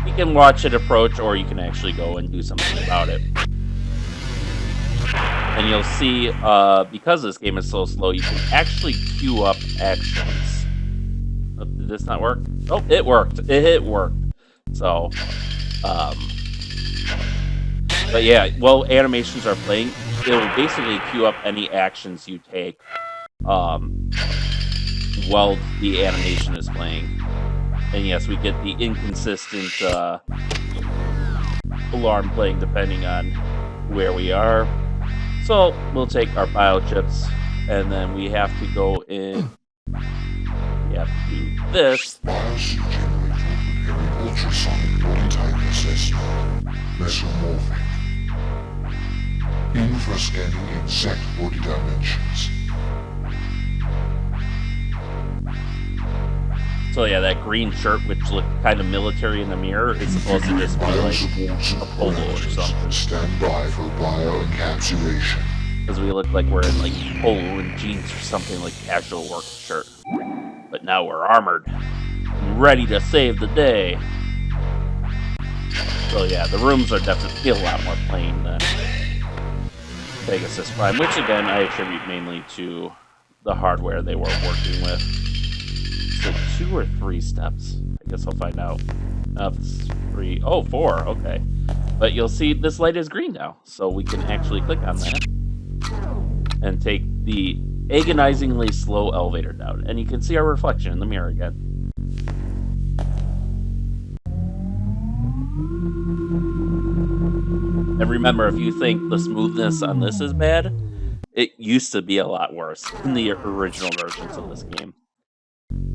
you can watch it approach, or you can actually go and do something about it. And you'll see, because this game is so slow, you can actually queue up actions. Oh, did this not work? Oh, it worked. It worked. So, but yeah, while animations are playing, it will basically queue up any actions you take, while the animation is playing. And yes, we get the inconsistent, alarm playing depending on where we are. So, we'll take our biochips, and then we have to go in. We have to do this. Biosuit generator preparing ultrasonic body type assessment. Mesomorphic. Infra scanning exact body dimensions. So yeah, that green shirt, which looked kind of military in the mirror, is supposed to just be like a polo or something. Stand by for bioencapsulation. Because we look like we're in like polo and jeans or something, like casual work shirt. But now we're armored and ready to save the day. So yeah, the rooms are definitely a lot more plain than Pegasus Prime, which again I attribute mainly to the hardware they were working with. So 2 or 3 steps? I guess I'll find out. 3. Oh, 4. Okay. But you'll see this light is green now, so we can actually click on that and take the agonizingly slow elevator down. And you can see our reflection in the mirror again. And remember, if you think the smoothness on this is bad, it used to be a lot worse in the original versions of this game.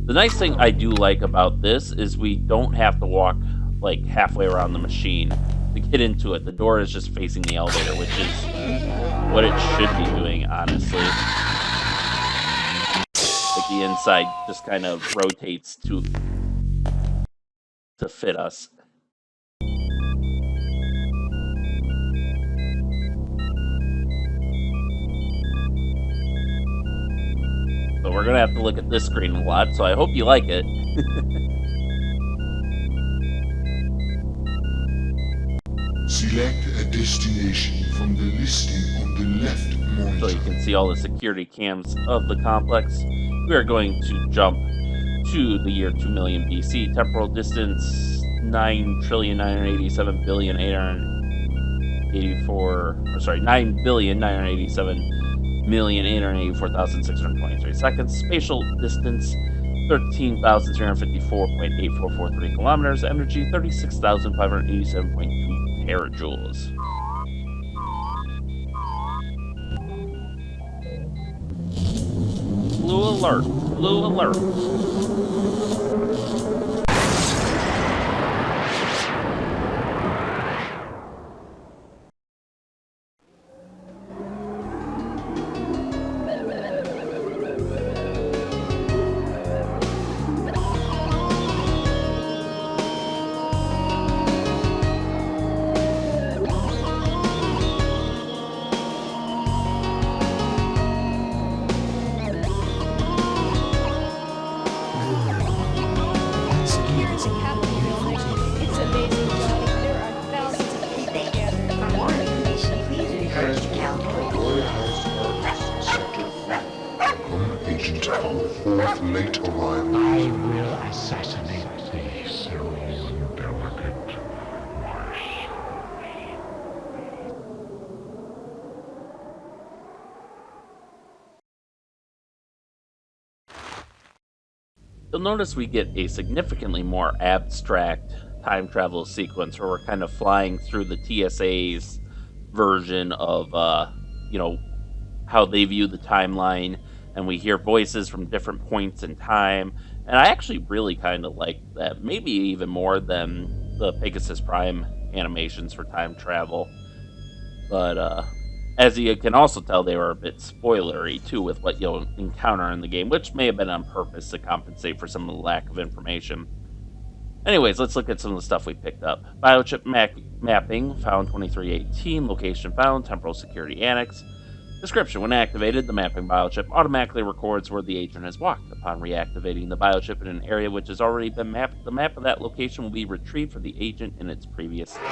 The nice thing I do like about this is we don't have to walk like halfway around the machine to get into it. The door is just facing the elevator, which is what it should be doing, honestly. Like the inside just kind of rotates to fit us. So we're gonna have to look at this screen a lot, so I hope you like it. Select a destination from the listing on the left monitor. So you can see all the security cams of the complex. We are going to jump to the year 2 million BC. Temporal distance 9,987,884,623 seconds. Spatial distance 13,354.8443 kilometers. Energy 36,587.2 terajoules. Blue alert! Blue alert! Here at the Capitol building, it's amazing, Johnny. There are thousands of people gathered. For more information, please refer to Caldor. Caldor has departed Sector 4. Become agent of the fourth late arrival. I will assassinate thee, so delicate, my You'll notice we get a significantly more abstract time travel sequence where we're kind of flying through the TSA's version of, how they view the timeline, and we hear voices from different points in time. And I actually really kind of like that, maybe even more than the Pegasus Prime animations for time travel. But as you can also tell, they were a bit spoilery too with what you'll encounter in the game, which may have been on purpose to compensate for some of the lack of information. Anyways, let's look at some of the stuff we picked up. Biochip mapping, found 2318, location found, temporal security annex. Description: when activated, the mapping biochip automatically records where the agent has walked. Upon reactivating the biochip in an area which has already been mapped, the map of that location will be retrieved for the agent in its previous state.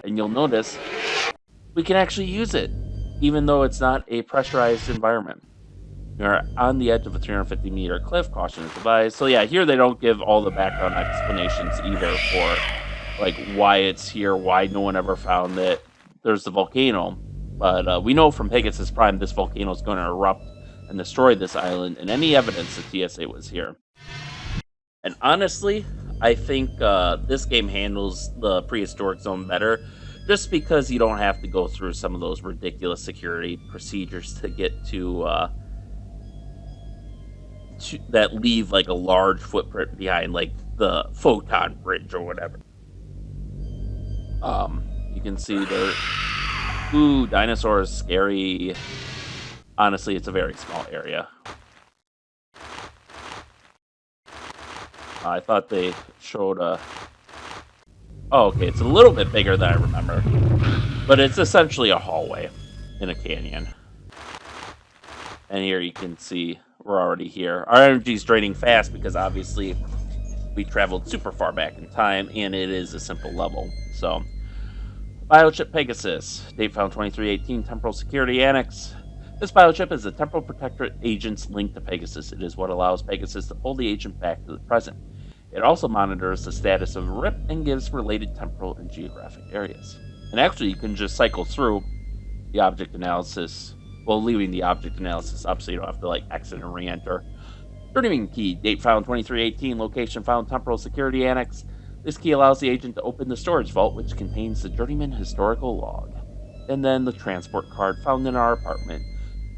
And you'll notice we can actually use it, even though it's not a pressurized environment. We are on the edge of a 350-meter cliff, caution is advised. So yeah, here they don't give all the background explanations either for like why it's here, why no one ever found it. There's the volcano. But we know from Pegasus Prime this volcano is going to erupt and destroy this island, and any evidence that TSA was here. And honestly, I think this game handles the prehistoric zone better, just because you don't have to go through some of those ridiculous security procedures to get to that leave like a large footprint behind, like the photon bridge or whatever. You can see there. Ooh, dinosaurs, scary. Honestly, it's a very small area. I thought they showed a... Oh, okay, it's a little bit bigger than I remember. But it's essentially a hallway in a canyon. And here you can see we're already here. Our energy's draining fast because obviously we traveled super far back in time, and it is a simple level. So... Biochip Pegasus, date found 2318, temporal security annex. This biochip is the temporal protector agent's link to Pegasus. It is what allows Pegasus to pull the agent back to the present. It also monitors the status of a RIP and gives related temporal and geographic areas. And actually, you can just cycle through the object analysis, while leaving the object analysis up so you don't have to like exit and re-enter. Journeyman key, date found 2318, location found, temporal security annex. This key allows the agent to open the storage vault, which contains the Journeyman historical log. And then the transport card found in our apartment.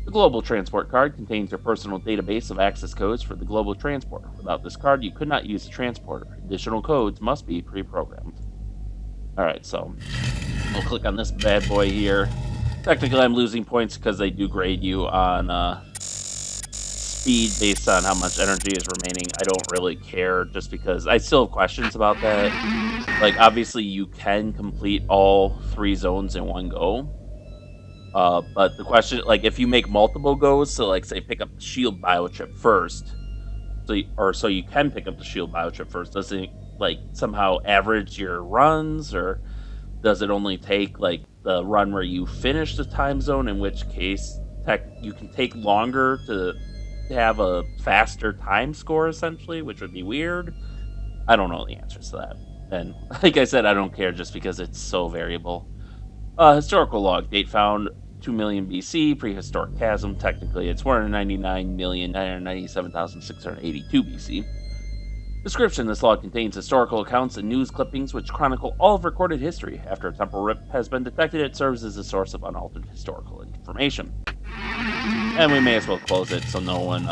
The global transport card contains your personal database of access codes for the global transporter. Without this card, you could not use the transporter. Additional codes must be pre-programmed. Alright, so we'll click on this bad boy here. Technically, I'm losing points because they do grade you on speed based on how much energy is remaining. I don't really care, just because I still have questions about that. Like, obviously, you can complete all 3 zones in one go. But the question, like, if you make multiple goes, so like, say, pick up the shield biochip first, so you can pick up the shield biochip first, does it like somehow average your runs, or does it only take like the run where you finish the time zone? In which case, you can take longer to have a faster time score, essentially, which would be weird. I don't know the answers to that, and like I said, I don't care just because it's so variable. Historical log date found 2 million BC, prehistoric chasm. Technically, it's 499,997,682 BC. Description: this log contains historical accounts and news clippings which chronicle all of recorded history. After a temporal rip has been detected, it serves as a source of unaltered historical information. And we may as well close it so no one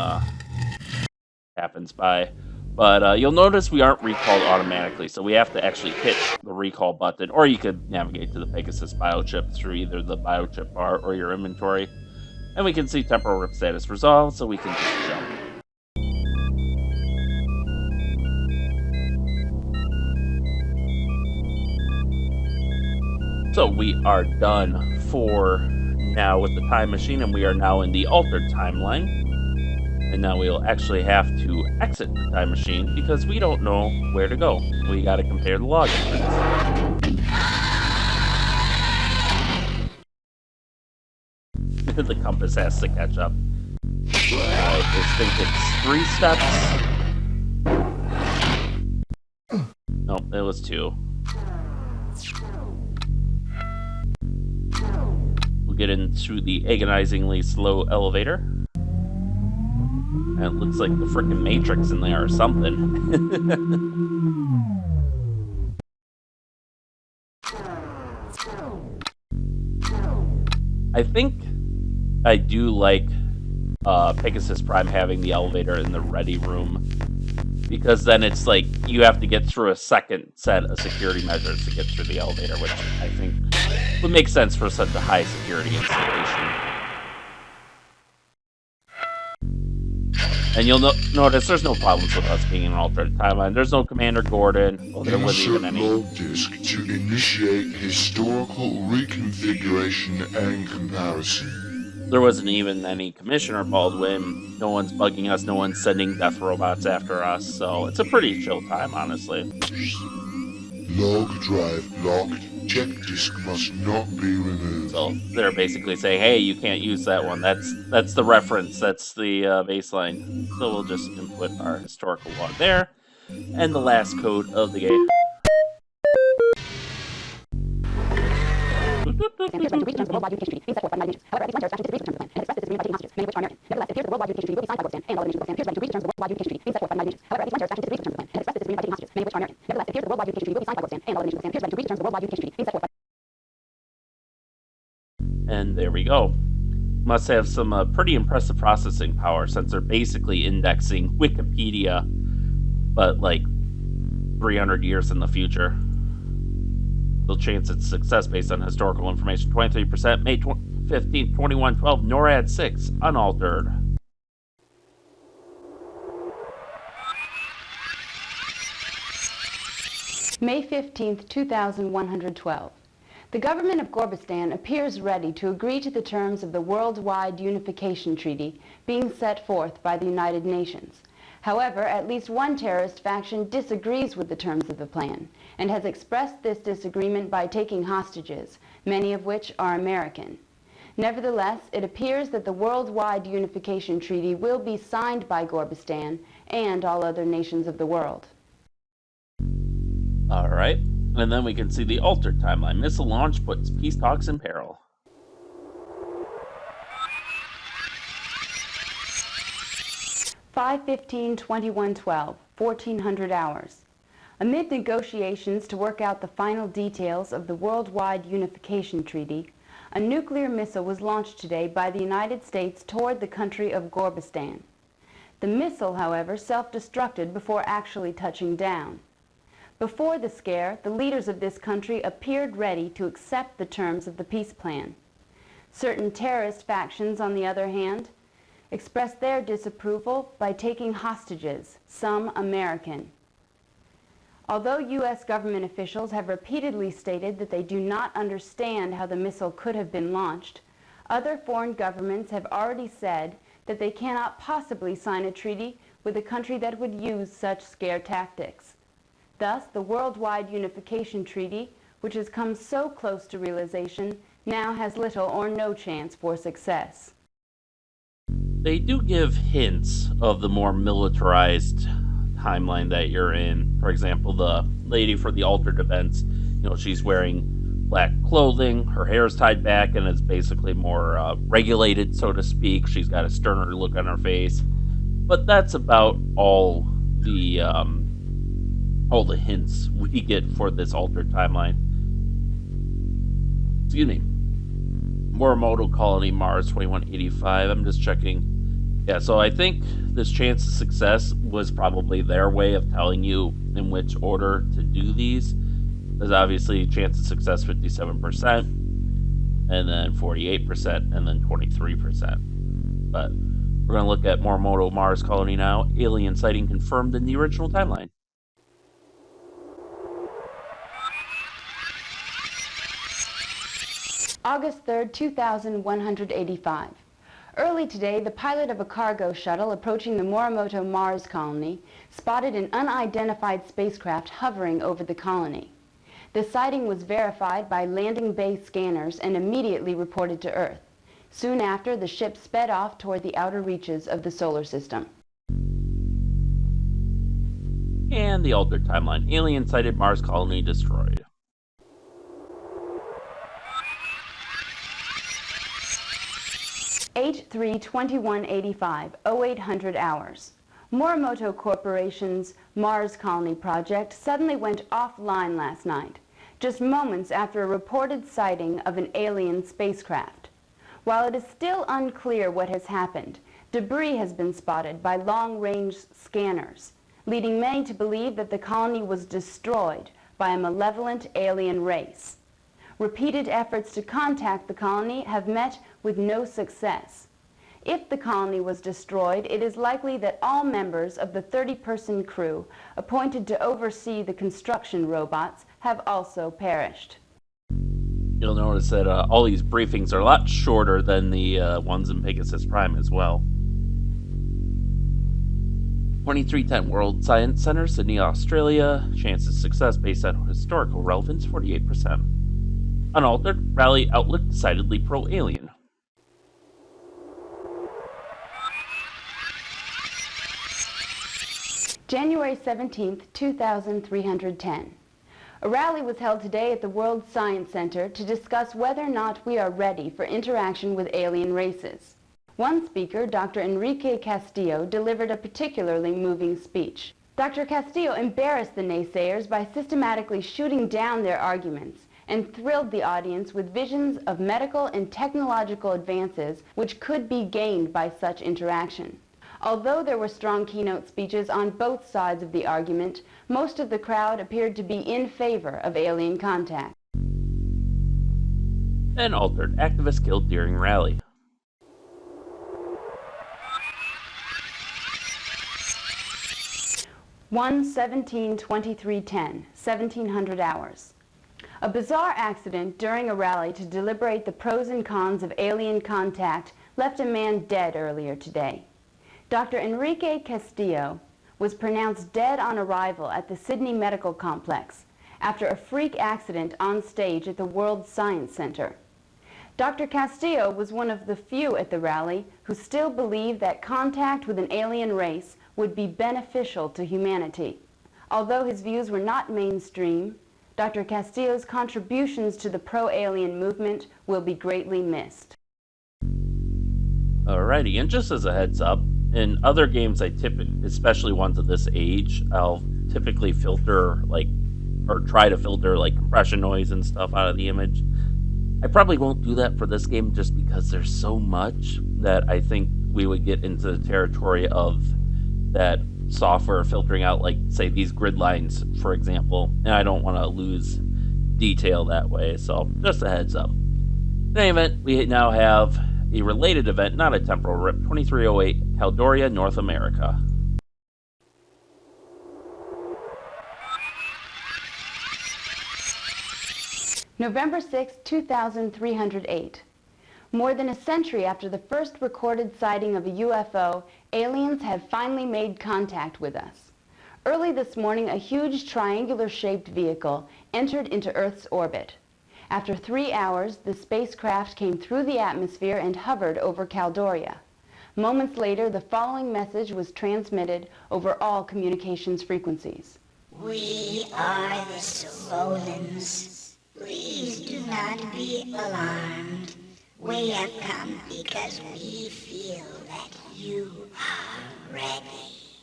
happens by. But you'll notice we aren't recalled automatically, so we have to actually hit the recall button, or you could navigate to the Pegasus biochip through either the biochip bar or your inventory. And we can see temporal rip status resolved, so we can just jump. So we are done for now with the time machine, and we are now in the altered timeline. And now we'll actually have to exit the time machine because we don't know where to go. We gotta compare the log entries. The compass has to catch up. I just think it's 3 steps. Nope, it was 2. We'll get in through the agonizingly slow elevator. And it looks like the frickin' Matrix in there or something. I think I do like Pegasus Prime having the elevator in the ready room, because then it's like you have to get through a second set of security measures to get through the elevator, which I think would make sense for such a high security installation. And you'll notice there's no problems with us being in an alternate timeline. There's no Commander Gordon. Well, there wasn't even any. Log disk to initiate historical reconfiguration and comparison. There wasn't even any Commissioner Baldwin. No one's bugging us. No one's sending death robots after us. So it's a pretty chill time, honestly. Log drive locked. Check disk must not be removed. So they're basically saying, hey, you can't use that one. That's the reference. That's the baseline. So we'll just input our historical log there. And the last code of the game. And there we go. Must have some pretty impressive processing power, since they're basically indexing Wikipedia, but like 300 years in the future. They'll chance its success based on historical information. 23%, May 15th, 2112, NORAD 6, unaltered. May 15th, 2112. The government of Gorbistan appears ready to agree to the terms of the Worldwide Unification Treaty being set forth by the United Nations. However, at least one terrorist faction disagrees with the terms of the plan and has expressed this disagreement by taking hostages, many of which are American. Nevertheless, it appears that the Worldwide Unification Treaty will be signed by Gorbistan and all other nations of the world. All right. And then we can see the altered timeline. Missile launch puts peace talks in peril. (5:15, 2112), 1400 hours. Amid negotiations to work out the final details of the Worldwide Unification Treaty, a nuclear missile was launched today by the United States toward the country of Gorbistan. The missile, however, self-destructed before actually touching down. Before the scare, the leaders of this country appeared ready to accept the terms of the peace plan. Certain terrorist factions, on the other hand, expressed their disapproval by taking hostages, some American. Although U.S. government officials have repeatedly stated that they do not understand how the missile could have been launched, other foreign governments have already said that they cannot possibly sign a treaty with a country that would use such scare tactics. Thus, the Worldwide Unification Treaty, which has come so close to realization, now has little or no chance for success. They do give hints of the more militarized timeline that you're in. For example, the lady for the altered events, she's wearing black clothing, her hair is tied back, and it's basically more regulated, so to speak. She's got a sterner look on her face. But that's about all the hints we get for this altered timeline. Excuse me. Morimoto Colony Mars 2185. I'm just checking. Yeah, so I think this chance of success was probably their way of telling you in which order to do these. There's obviously chance of success 57%, and then 48%, and then 23%. But we're going to look at Morimoto Mars Colony now. Alien sighting confirmed in the original timeline. August 3rd, 2185. Early today, the pilot of a cargo shuttle approaching the Morimoto Mars colony spotted an unidentified spacecraft hovering over the colony. The sighting was verified by landing bay scanners and immediately reported to Earth. Soon after, the ship sped off toward the outer reaches of the solar system. And the altered timeline. Alien sighted Mars colony destroyed. H3-2185, 0800 hours. Morimoto Corporation's Mars Colony project suddenly went offline last night, just moments after a reported sighting of an alien spacecraft. While it is still unclear what has happened, debris has been spotted by long-range scanners, leading many to believe that the colony was destroyed by a malevolent alien race. Repeated efforts to contact the colony have met with no success. If the colony was destroyed, it is likely that all members of the 30-person crew appointed to oversee the construction robots have also perished. You'll notice that all these briefings are a lot shorter than the ones in Pegasus Prime as well. 2310 World Science Center, Sydney, Australia. Chance of success based on historical relevance, 48%. Unaltered, rally outlook decidedly pro-alien. January 17th, 2310. A rally was held today at the World Science Center to discuss whether or not we are ready for interaction with alien races. One speaker, Dr. Enrique Castillo, delivered a particularly moving speech. Dr. Castillo embarrassed the naysayers by systematically shooting down their arguments and thrilled the audience with visions of medical and technological advances which could be gained by such interaction. Although there were strong keynote speeches on both sides of the argument, most of the crowd appeared to be in favor of alien contact. An altered activist killed during rally. One 17-23-10, 1700 hours. A bizarre accident during a rally to deliberate the pros and cons of alien contact left a man dead earlier today. Dr. Enrique Castillo was pronounced dead on arrival at the Sydney Medical Complex after a freak accident on stage at the World Science Center. Dr. Castillo was one of the few at the rally who still believed that contact with an alien race would be beneficial to humanity. Although his views were not mainstream, Dr. Castillo's contributions to the pro-alien movement will be greatly missed. Alrighty, and just as a heads up, in other games I typically, especially ones of this age, I'll typically filter like or try to filter like compression noise and stuff out of the image. I probably won't do that for this game just because there's so much that I think we would get into the territory of that software filtering out, like, say, these grid lines, for example, and I don't want to lose detail that way, so just a heads up. In any event, we now have a related event, not a temporal rip, 2308 Caldoria, North America. November 6, 2308. More than a century after the first recorded sighting of a UFO, aliens have finally made contact with us. Early this morning, a huge triangular-shaped vehicle entered into Earth's orbit. After 3 hours, the spacecraft came through the atmosphere and hovered over Caldoria. Moments later, the following message was transmitted over all communications frequencies. We are the Sololans. Please do not be alarmed. We have come because we feel that you are ready.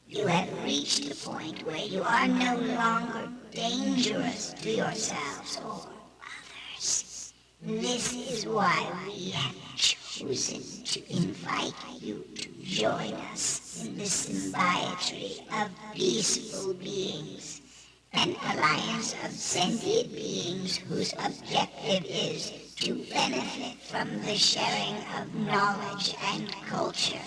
You have reached the point where you are no longer dangerous to yourselves or others. This is why we have chosen to invite you to join us in the symbiotry of peaceful beings, an alliance of sentient beings whose objective is to benefit from the sharing of knowledge and culture.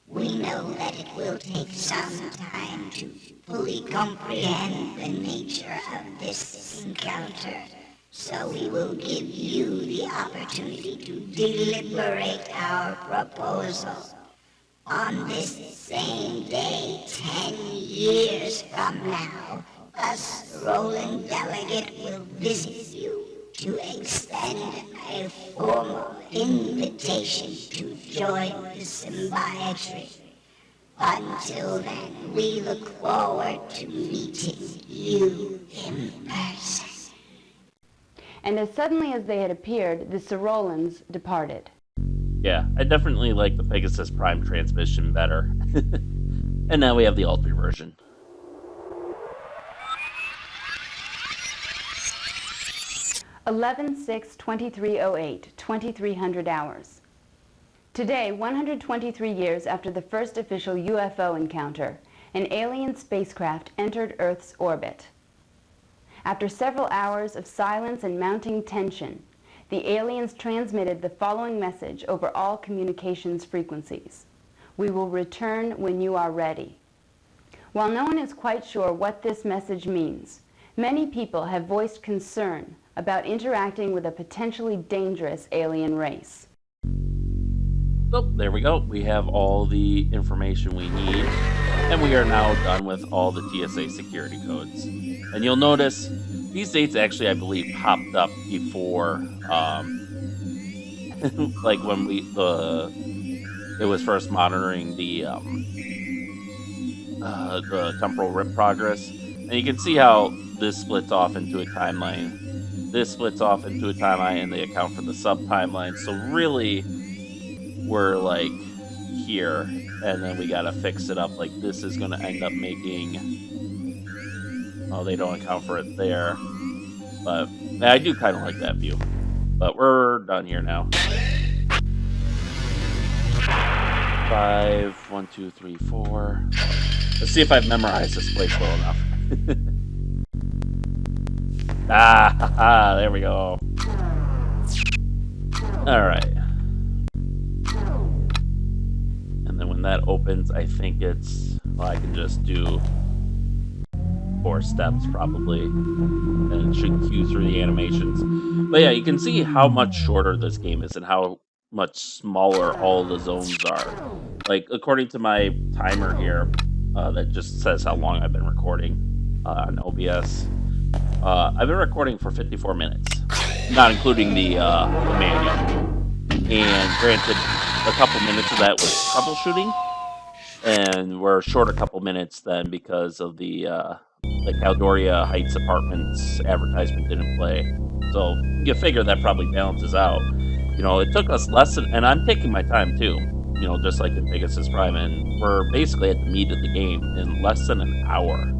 We know that it will take some time to fully comprehend the nature of this encounter, so we will give you the opportunity to deliberate our proposal. On this same day, 10 years from now, us Roland Delegate will visit you to extend a formal invitation to join the symbiotry. Until then, we look forward to meeting you in person. And as suddenly as they had appeared, the Sorolans departed. Yeah, I definitely like the Pegasus Prime transmission better. And now we have the altered version. (11/6/2308), 2300 hours. Today, 123 years after the first official UFO encounter, an alien spacecraft entered Earth's orbit. After several hours of silence and mounting tension, the aliens transmitted the following message over all communications frequencies. We will return when you are ready. While no one is quite sure what this message means, many people have voiced concern about interacting with a potentially dangerous alien race. So, there we go. We have all the information we need, and we are now done with all the TSA security codes. And you'll notice these dates actually, I believe, popped up before, like when it was first monitoring the temporal rip progress. And you can see how this splits off into a timeline. This splits off into a timeline, and they account for the sub-timeline. So really, we're like here, and then we gotta fix it up. Like this is gonna end up making... Oh, they don't account for it there. But I do kind of like that view. But we're done here now. 5, 1, 2, 3, 4. Let's see if I've memorized this place well enough. There we go. Alright. And then when that opens, I think it's... Well, I can just do 4 steps, probably. And it should cue through the animations. But yeah, you can see how much shorter this game is and how much smaller all the zones are. Like, according to my timer here, that just says how long I've been recording on OBS. I've been recording for 54 minutes, not including the manual. And granted, a couple minutes of that was troubleshooting, and we're short a couple minutes then because of the Caldoria Heights Apartments advertisement didn't play. So you figure that probably balances out. You know, it took us less than, and I'm taking my time too. just like in Pegasus Prime, and we're basically at the meat of the game in less than an hour.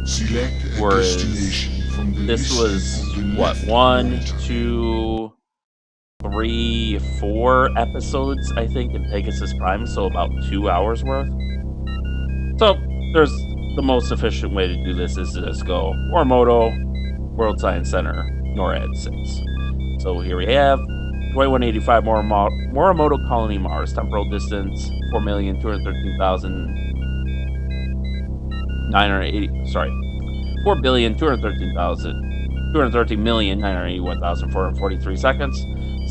Select a Whereas destination from the this listing was, on the what, left 1, monitor. 2, 3, 4 episodes, I think, in Pegasus Prime, so about 2 hours worth. So, there's the most efficient way to do this is to just go Morimoto, World Science Center, NORAD 6. So here we have 2185 Morimoto Colony Mars, temporal distance 4,213,980. Sorry, 4,213,981,443 seconds.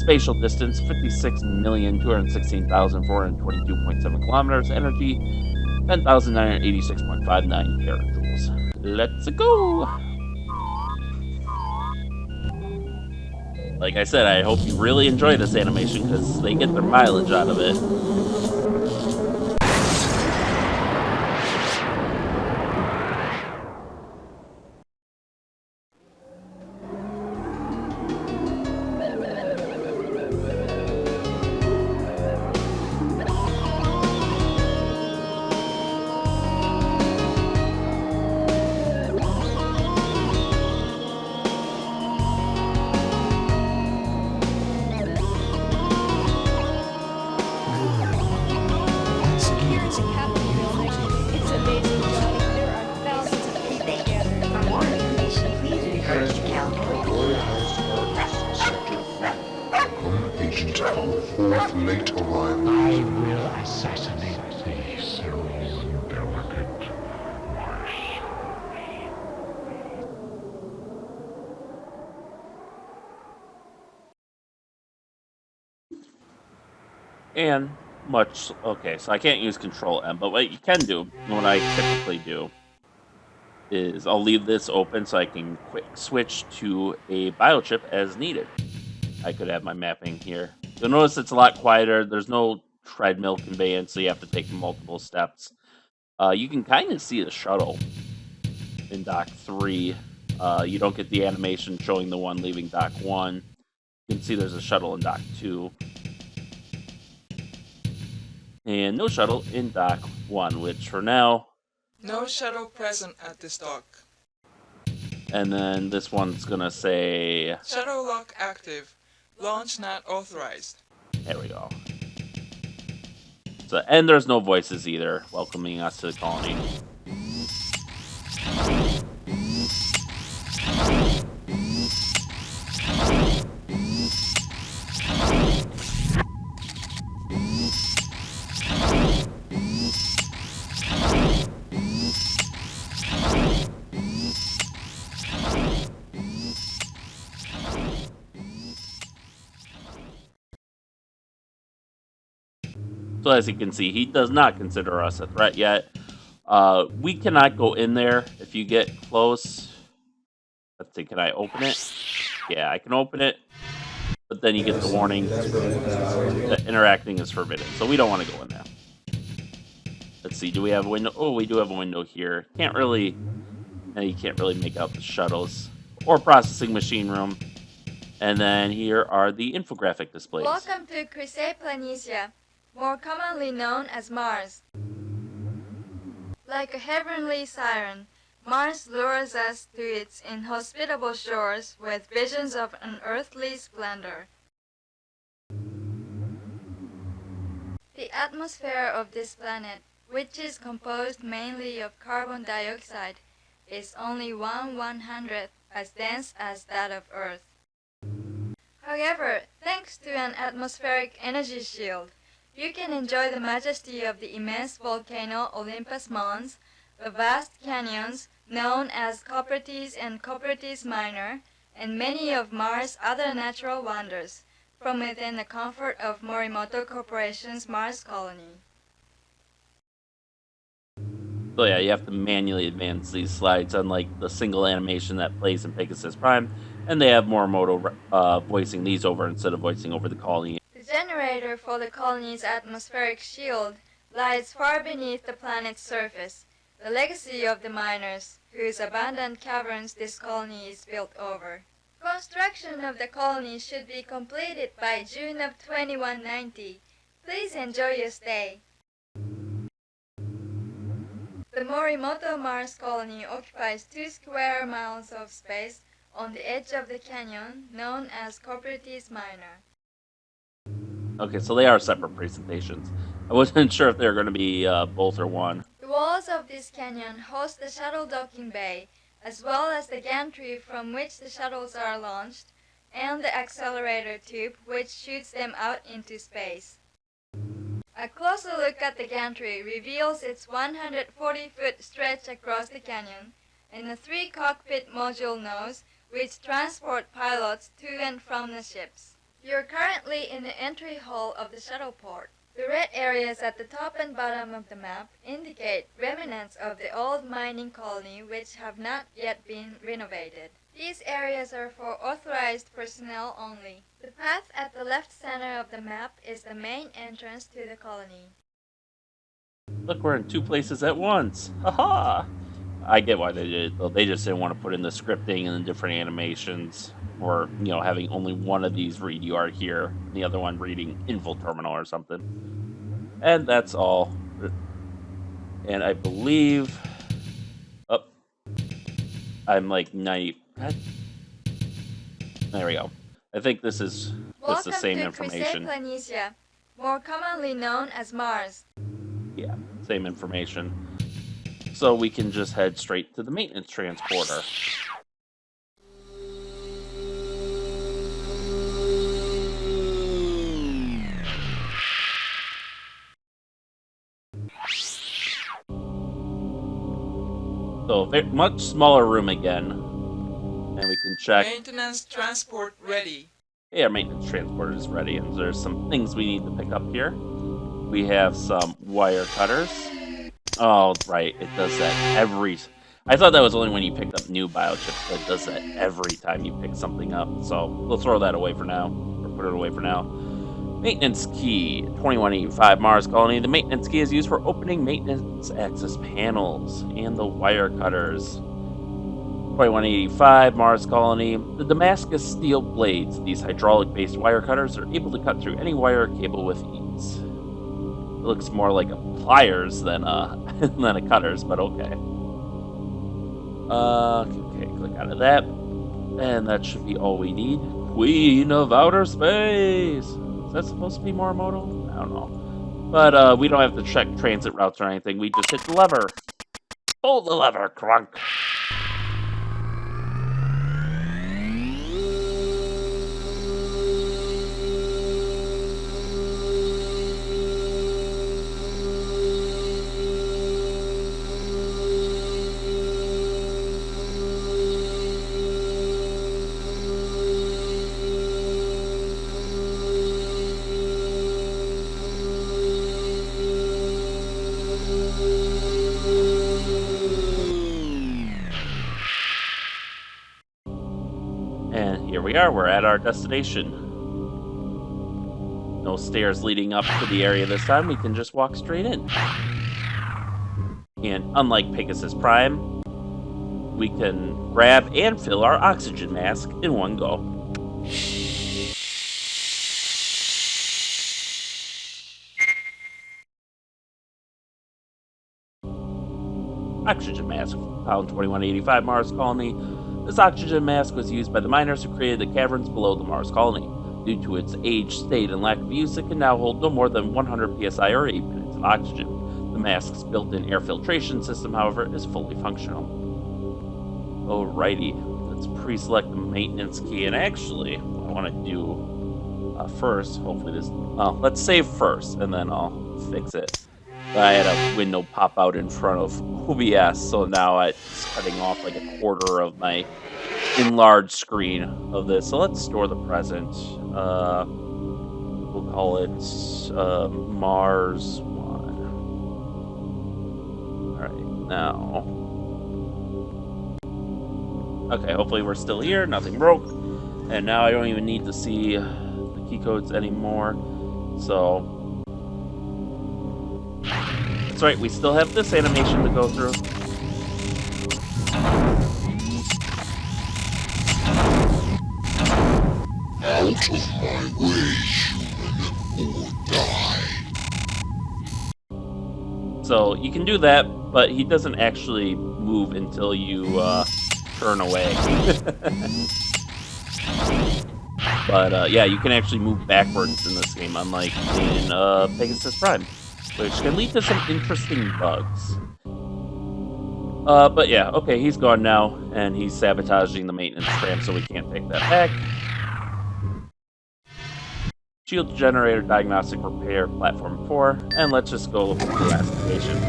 Spatial distance 56,216,422.7 kilometers. Energy 10,986.59 terajoules. Let's go! Like I said, I hope you really enjoy this animation because they get their mileage out of it. Once again, it's another beautiful day. It's amazing, Johnny. There are thousands of people gathered. For more information, please refer to Caldor. Caldor has departments. Sector 3. Welcome, Agent Our fourth late arrival. I will assassinate the cerulean delicate Mars. And okay, so I can't use Control M, but what you can do, and what I typically do, is I'll leave this open so I can quick switch to a biochip as needed. I could have my mapping here. You'll notice it's a lot quieter. There's no treadmill conveyance, so you have to take multiple steps. You can kind of see the shuttle in Dock 3. You don't get the animation showing the one leaving Dock 1. You can see there's a shuttle in Dock 2. And no shuttle in Dock 1, which for now... No shuttle present at this dock. And then this one's gonna say... Shuttle lock active. Launch not authorized. There we go. So, and there's no voices either, welcoming us to the colony. So as you can see, he does not consider us a threat yet. We cannot go in there if you get close. Let's see, can I open it? Yeah, I can open it. But then you get the warning that interacting is forbidden. So we don't want to go in there. Let's see, do we have a window? Oh, we do have a window here. You can't really make out the shuttles. Or processing machine room. And then here are the infographic displays. Welcome to Chrysae Planitia, more commonly known as Mars. Like a heavenly siren, Mars lures us to its inhospitable shores with visions of unearthly splendor. The atmosphere of this planet, which is composed mainly of carbon dioxide, is only 1/100th as dense as that of Earth. However, thanks to an atmospheric energy shield, you can enjoy the majesty of the immense volcano Olympus Mons, the vast canyons known as Copertis and Copertis Minor, and many of Mars' other natural wonders, from within the comfort of Morimoto Corporation's Mars colony. So yeah, you have to manually advance these slides, unlike the single animation that plays in Pegasus Prime, and they have Morimoto voicing these over instead of voicing over the colony. The generator for the colony's atmospheric shield lies far beneath the planet's surface, the legacy of the miners, whose abandoned caverns this colony is built over. Construction of the colony should be completed by June of 2190. Please enjoy your stay. The Morimoto Mars colony occupies 2 square miles of space on the edge of the canyon, known as Copertis Minor. Okay, so they are separate presentations. I wasn't sure if they were going to be both or one. The walls of this canyon host the shuttle docking bay, as well as the gantry from which the shuttles are launched, and the accelerator tube which shoots them out into space. A closer look at the gantry reveals its 140-foot stretch across the canyon, and a 3-cockpit module nose which transport pilots to and from the ships. You're currently in the entry hall of the shuttle port. The red areas at the top and bottom of the map indicate remnants of the old mining colony which have not yet been renovated. These areas are for authorized personnel only. The path at the left center of the map is the main entrance to the colony. Look, we're in 2 places at once. Haha! I get why they did it, though. They just didn't want to put in the scripting and the different animations, or, having only one of these read UART here, and the other one reading info terminal or something. And that's all. And I believe... Oh. I'm like 90... There we go. I think this is the same information. Welcome to Chrysaplanesia, more commonly known as Mars. Yeah, same information. So we can just head straight to the maintenance transporter. So, very much smaller room again. And we can check. Maintenance transport ready. Yeah, our maintenance transporter is ready. And there's some things we need to pick up here. We have some wire cutters. Oh, right. It does that every... I thought that was only when you picked up new biochips, but it does that every time you pick something up. So, we'll throw that away for now. Or put it away for now. Maintenance key. 2185 Mars Colony. The maintenance key is used for opening maintenance access panels and the wire cutters. 2185 Mars Colony. The Damascus steel blades. These hydraulic-based wire cutters are able to cut through any wire cable with ease. It looks more like a pliers than a cutters, but okay. Okay, click out of that. And that should be all we need. Queen of Outer Space! Is that supposed to be Morimoto? I don't know. But we don't have to check transit routes or anything. We just hit the lever. Pull the lever, crunk. Here we are, we're at our destination. No stairs leading up to the area this time, we can just walk straight in. And unlike Pegasus Prime, we can grab and fill our oxygen mask in one go. Oxygen mask, found 2185 Mars Colony. This oxygen mask was used by the miners who created the caverns below the Mars colony. Due to its age, state, and lack of use, it can now hold no more than 100 psi or 8 minutes of oxygen. The mask's built-in air filtration system, however, is fully functional. Alrighty, let's pre-select the maintenance key, and actually, what I want to do first, hopefully this... Well, let's save first, and then I'll fix it. I had a window pop out in front of OBS, so now it's cutting off like a quarter of my enlarged screen of this. So let's store the present. We'll call it Mars 1. Alright, now... Okay, hopefully we're still here, nothing broke. And now I don't even need to see the key codes anymore. So... That's right, we still have this animation to go through. Out of my way, human, or die. So you can do that, but he doesn't actually move until you turn away. But yeah, you can actually move backwards in this game, unlike in Pegasus Prime, which can lead to some interesting bugs. But yeah, okay, he's gone now, and he's sabotaging the maintenance tram, so we can't take that back. Shield generator diagnostic repair platform 4, and let's just go to the last station.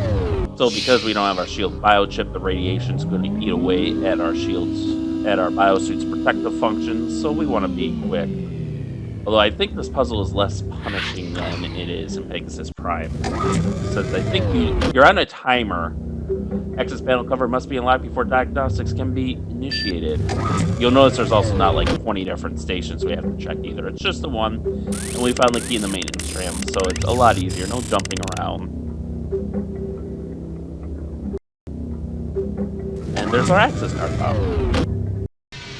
So because we don't have our shield biochip, the radiation's going to eat away at our shields, at our biosuit's protective functions, so we want to be quick. Although I think this puzzle is less punishing than it is in Pegasus Prime, since I think you're on a timer. Access panel cover must be unlocked before diagnostics can be initiated. You'll notice there's also not like 20 different stations we have to check either. It's just the one, and we found the key in the maintenance tram, so it's a lot easier. No jumping around. And there's our access card file.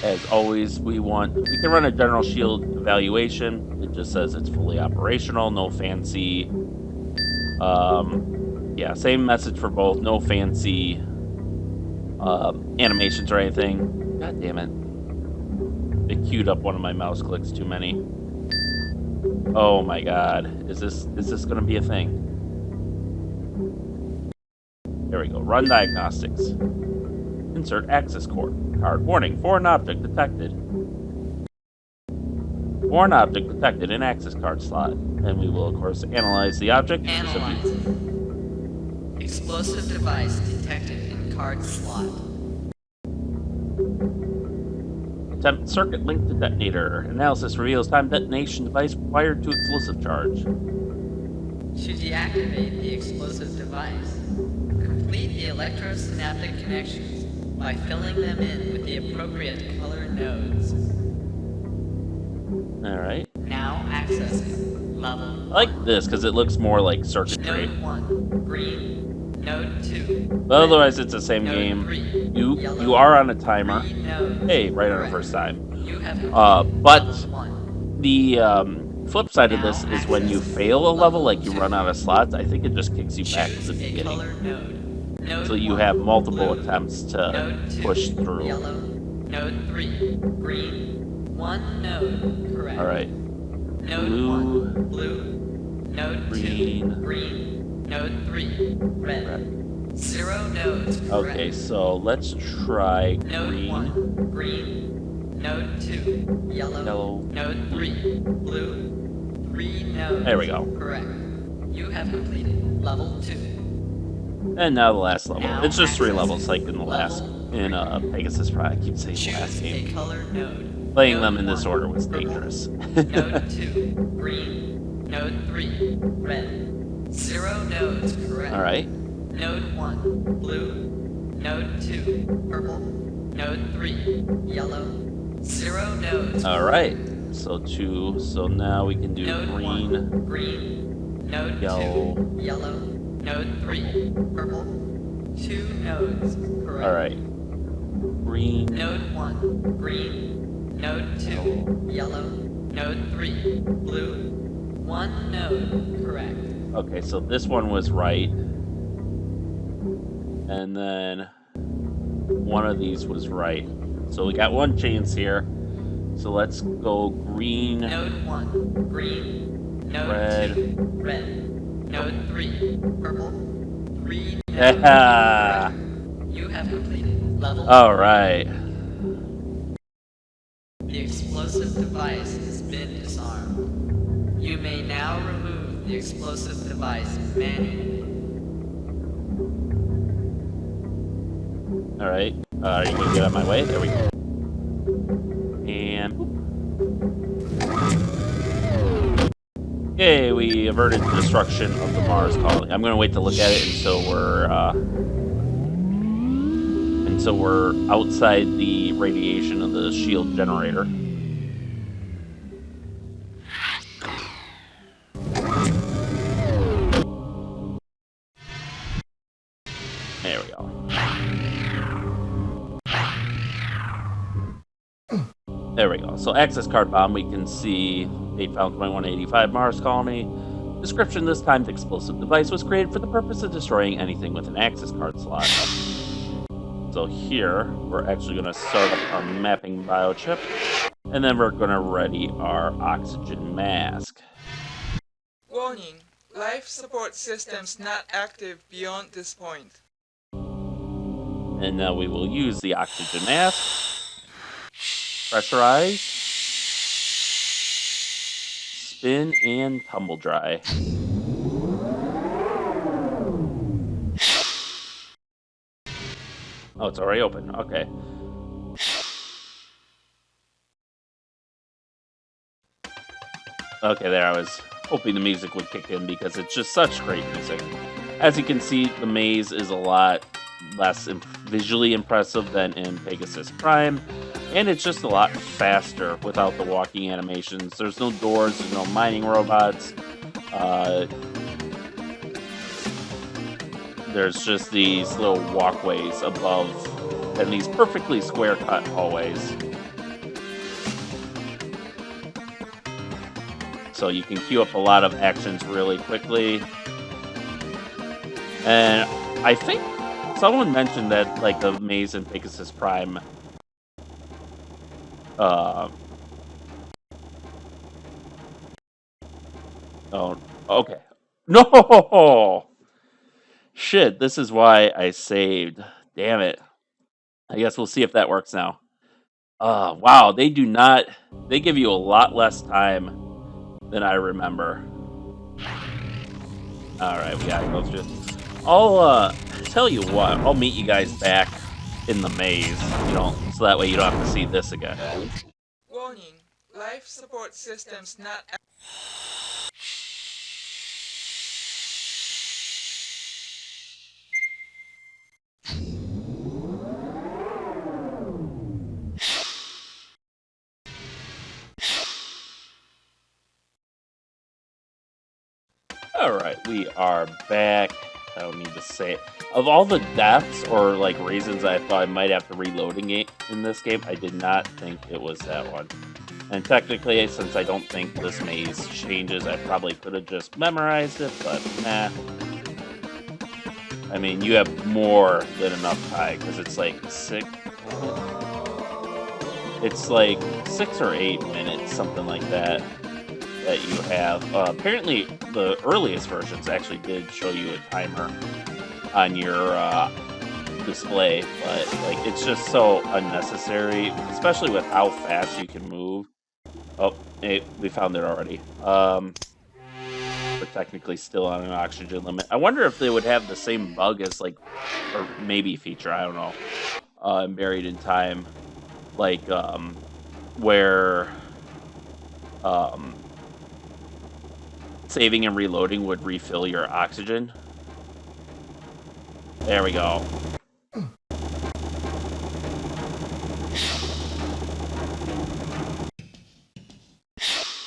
As always, we can run a general shield evaluation. It just says it's fully operational, no fancy. Yeah, same message for both. No fancy animations or anything. God damn it. It queued up one of my mouse clicks too many. Oh my god. Is this gonna be a thing? There we go. Run diagnostics. Insert access card. Warning. Foreign object detected. Foreign object detected in access card slot. And we will, of course, analyze the object. Explosive device detected in card slot. Attempt circuit link to detonator. Analysis reveals time detonation device wired to explosive charge. To deactivate the explosive device, complete the electrosynaptic connections by filling them in with the appropriate color nodes. Alright. Now accessing level. I like this because it looks more like circuitry. Node 1, green. Node 2. But otherwise, it's the same Node game. 3, You yellow, are on a timer. Hey, right on the first time. But the flip side of this is when you fail a level, like you run out of slots, I think it just kicks you back to the beginning. So you have multiple attempts to push through. Yellow. Node 3, green. 1 node, correct. Alright. Node Blue. 1, blue. Node 2, green. Node 3, red. 0 nodes, correct. Okay, so let's try Node green. 1, green. Node 2, yellow. Node 3, blue. 3 nodes. There we go. Correct. You have completed level 2. And now the last level. Now It's just 3 accessing levels, like in the last, in Pegasus Prime. I keep saying the last Choose a game. color node. Playing Node them in this 1, order was purple. dangerous. Node 2, green. Node 3, red. 0 nodes, correct. Alright. Node 1, blue. Node 2, purple. Node 3, yellow. 0 nodes. Alright. So 2. So now we can do Node green. 1, green. Node Yellow. 2, yellow. Node 3, purple. 2 nodes, correct. Alright. Green. Node 1, green. Node 2, yellow. Node 3, blue. 1 node, correct. Okay, so this one was right. And then one of these was right. So we got one chance here. So let's go green. Node 1, green. Node Red. 2, red. Node 3, purple. 3 nodes, Yeah. correct. You have completed level. Alright. The explosive device has been disarmed. You may now remove the explosive device manually. Alright. Are you gonna get out of my way? There we go. And... Yay, we averted the destruction of the Mars colony. I'm gonna wait to look at it until we're outside the radiation of the shield generator. There we go. There we go. So access card bomb, we can see date found 2185 Mars colony. Description: this timed explosive device was created for the purpose of destroying anything with an access card slot. So here, we're actually going to start up our mapping biochip, and then we're going to ready our oxygen mask. Warning, life support systems not active beyond this point. And now we will use the oxygen mask. Pressurize. Spin and tumble dry. Oh, it's already open. Okay. Okay, there. I was hoping the music would kick in because it's just such great music. As you can see, the maze is a lot less visually impressive than in Pegasus Prime, and it's just a lot faster without the walking animations. There's no doors, there's no mining robots. There's just these little walkways above and these perfectly square-cut hallways. So you can queue up a lot of actions really quickly. And I think someone mentioned that, like, the maze in Pegasus Prime oh, okay. No! Shit, this is why I saved. Damn it. I guess we'll see if that works now. Wow, they do not... They give you a lot less time than I remember. Alright, we gotta go through. I'll, tell you what, I'll meet you guys back in the maze, so that way you don't have to see this again. Warning, life support systems not active. Alright, we are back. I don't need to say it. Of all the deaths or, like, reasons I thought I might have to reloading it in this game, I did not think it was that one. And technically, since I don't think this maze changes, I probably could have just memorized it, but nah. I mean, you have more than enough time, because it's like 6... It's like 6 or 8 minutes, something like that you have. Apparently, the earliest versions actually did show you a timer on your display, but like it's just so unnecessary, especially with how fast you can move. Oh, hey, we found it already. We're technically still on an oxygen limit. I wonder if they would have the same bug as, like, or maybe feature, I don't know, in Buried in Time, like, where, saving and reloading would refill your oxygen. There we go.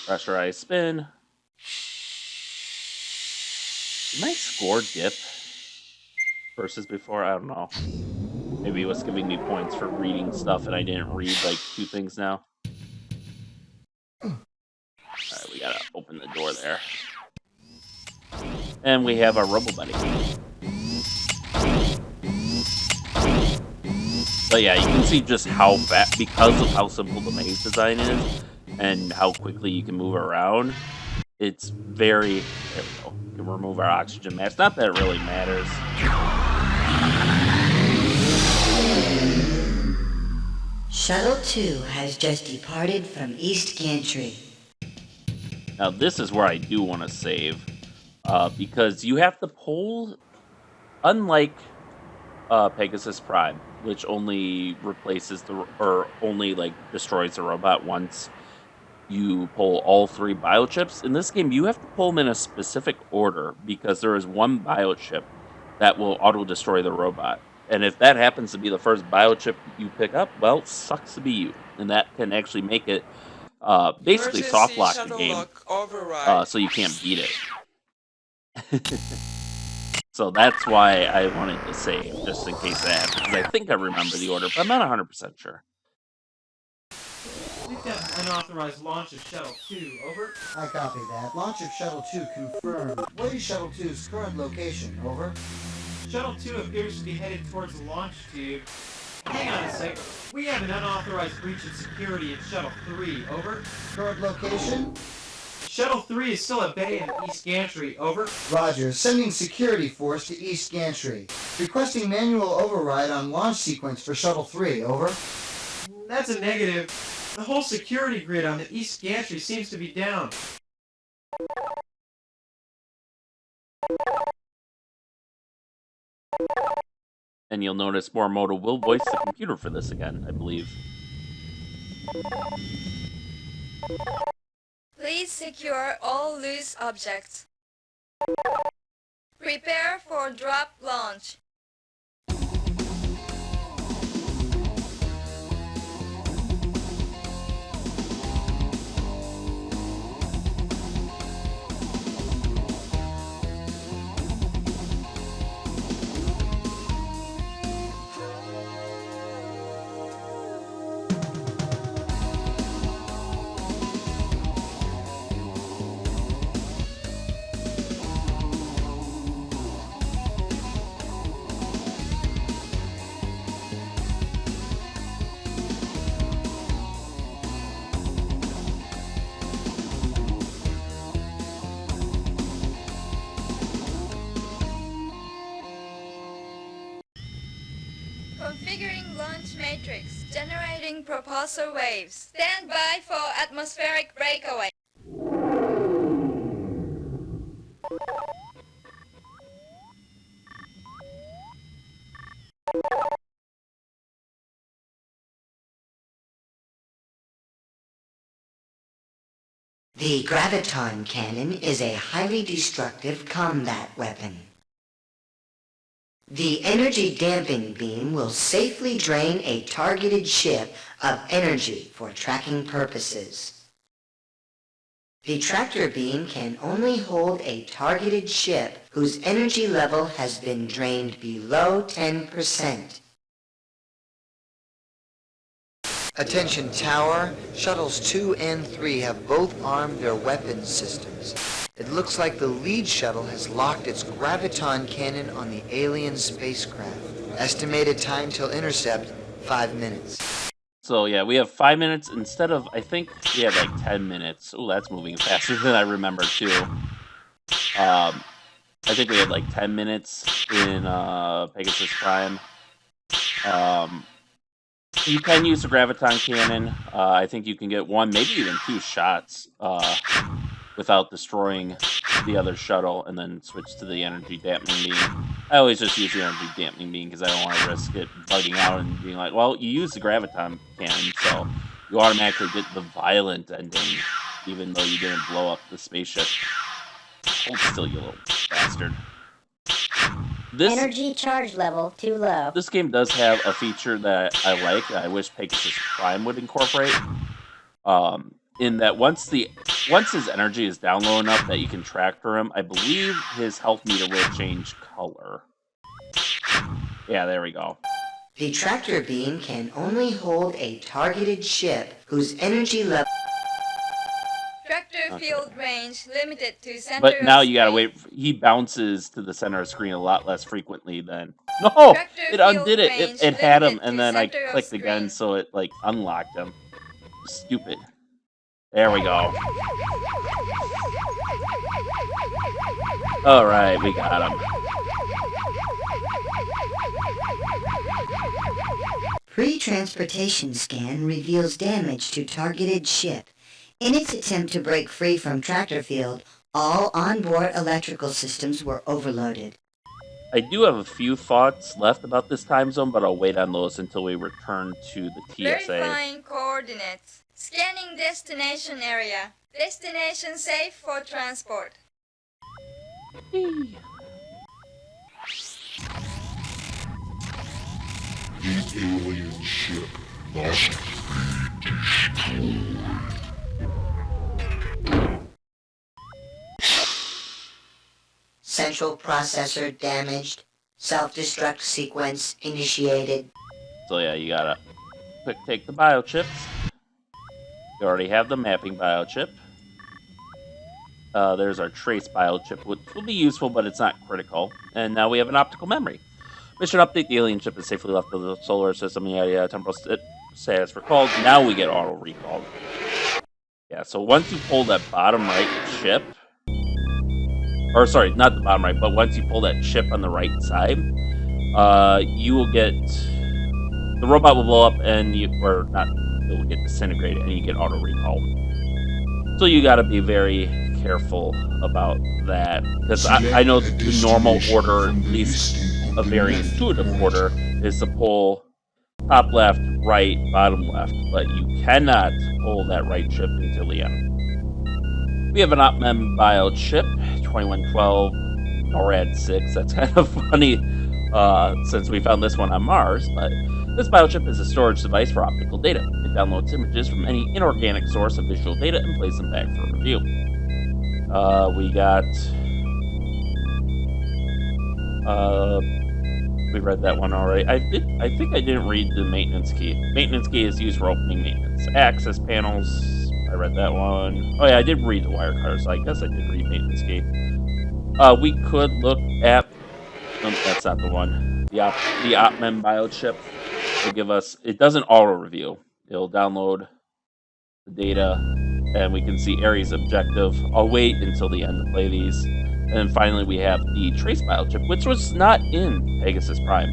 Pressurized spin. Did my score dip versus before? I don't know. Maybe it was giving me points for reading stuff and I didn't read, like, 2 things now. Alright, we gotta open the door there. And we have our Robo Buddy. But yeah, you can see just how fast, because of how simple the maze design is, and how quickly you can move around, it's very... There we go. We can remove our oxygen mask. Not that it really matters. Shuttle 2 has just departed from East Gantry. Now this is where I do want to save, because you have to pull, unlike Pegasus Prime, which only replaces or only, like, destroys the robot once you pull all 3 biochips. In this game, you have to pull them in a specific order, because there is one biochip that will auto-destroy the robot. And if that happens to be the first biochip you pick up, well, sucks to be you. And that can actually make it basically soft lock the game, so you can't beat it. So that's why I wanted to save, just in case that happens. Because I think I remember the order, but I'm not 100% sure. We've got an unauthorized launch of Shuttle 2, over. I copy that. Launch of Shuttle 2 confirmed. What is Shuttle 2's current location? Over. Shuttle 2 appears to be headed towards the launch tube. Hang on a sec. We have an unauthorized breach of security in Shuttle 3, over. Current location? Shuttle 3 is still at bay in East Gantry, over. Roger. Sending security force to East Gantry. Requesting manual override on launch sequence for Shuttle 3, over. That's a negative. The whole security grid on the East Gantry seems to be down. And you'll notice Morimoto will voice the computer for this again, I believe. Please secure all loose objects. Prepare for drop launch. Configuring launch matrix, generating propulsor waves. Stand by for atmospheric breakaway. The graviton cannon is a highly destructive combat weapon. The energy damping beam will safely drain a targeted ship of energy for tracking purposes. The tractor beam can only hold a targeted ship whose energy level has been drained below 10%. Attention tower, shuttles 2 and 3 have both armed their weapons systems. It looks like the lead shuttle has locked its graviton cannon on the alien spacecraft. Estimated time till intercept, 5 minutes. So yeah, we have 5 minutes instead of, I think we had like 10 minutes. Oh, that's moving faster than I remember too. I think we had like 10 minutes in Pegasus Prime. You can use the graviton cannon. I think you can get one, maybe even 2 shots without destroying the other shuttle, and then switch to the energy dampening beam. I always just use the energy dampening beam because I don't want to risk it bugging out and being like, well, you use the graviton cannon, so you automatically get the violent ending, even though you didn't blow up the spaceship. Hold still, you little bastard. Energy charge level too low. This game does have a feature that I like, that I wish Pegasus Prime would incorporate. In that once his energy is down low enough that you can tractor him, I believe his health meter will change color. Yeah, there we go. The tractor beam can only hold a targeted ship whose energy level... Tractor field range limited to center But now of you gotta screen. wait. He bounces to the center of screen a lot less frequently than... No! Tractor It undid field it. range It had him, limited and to then I center of clicked again, screen. so it, like, unlocked him. Stupid. There we go. Alright, we got him. Pre-transportation scan reveals damage to targeted ship. In its attempt to break free from tractor field, all onboard electrical systems were overloaded. I do have a few thoughts left about this time zone, but I'll wait on those until we return to the TSA. Verifying coordinates. Scanning destination area. Destination safe for transport. The alien ship must be destroyed. Central processor damaged. Self-destruct sequence initiated. So yeah, you gotta quick take the biochips. We already have the mapping biochip. There's our trace biochip, which will be useful, but it's not critical. And now we have an optical memory. Mission update: the alien ship is safely left of the solar system. Yada. Temporal status recalled. Now we get auto recalled. Yeah. So once you pull that bottom right chip, or sorry, not the bottom right, but once you pull that chip on the right side, you will get the robot will blow up, and it will get disintegrated, and you get auto recall. So you got to be very careful about that, because I know the normal order, at least a very intuitive order, is to pull top left, right, bottom left, but you cannot pull that right chip until the end. We have an OpMem bio chip, 2112 NORAD 6. That's kind of funny since we found this one on Mars, but this biochip is a storage device for optical data. It downloads images from any inorganic source of visual data and plays them back for review. We read that one already. I think I didn't read the maintenance key. Maintenance key is used for opening maintenance. Access panels. I read that one. Oh yeah, I did read the wire cutter, so I guess I did read maintenance key. We could look at. Oh, that's not the one. The OpMem biochip will give us. It doesn't auto review. It'll download the data, and we can see Ares objective. I'll wait until the end to play these. And then finally, we have the trace biochip, which was not in Pegasus Prime.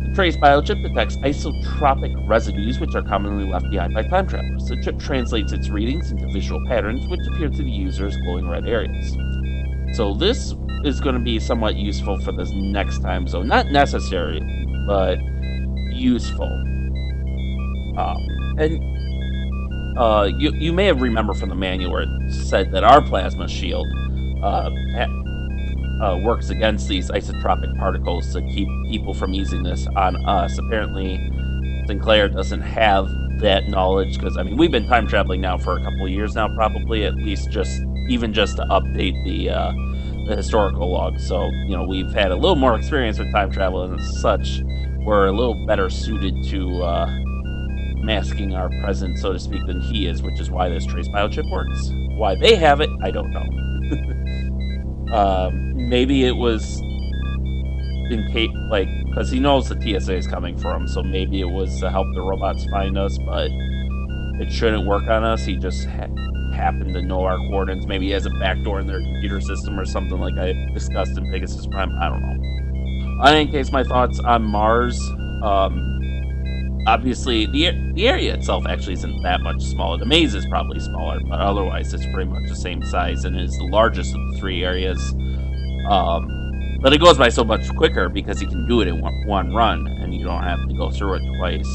The trace biochip detects isotropic residues, which are commonly left behind by time travelers. The chip translates its readings into visual patterns, which appear to the user as glowing red areas. So this is going to be somewhat useful for this next time zone. Not necessary, but useful. You may have remembered from the manual where it said that our plasma shield works against these isotropic particles to keep people from using this on us. Apparently, Sinclair doesn't have that knowledge, because, I mean, we've been time traveling now for a couple of years now, probably, at least just to update the historical log. So, you know, we've had a little more experience with time travel and such. We're a little better suited to masking our presence, so to speak, than he is, which is why this trace biochip works. Why they have it, I don't know. Maybe it was in case, like, because he knows the TSA is coming for him, so maybe it was to help the robots find us, but it shouldn't work on us. He just happened to know our coordinates. Maybe he has a backdoor in their computer system or something, like I discussed in Pegasus Prime. I don't know. In any case, my thoughts on Mars. Obviously, the area itself actually isn't that much smaller. The maze is probably smaller, but otherwise it's pretty much the same size and is the largest of the three areas. But it goes by so much quicker because you can do it in one run, and you don't have to go through it twice.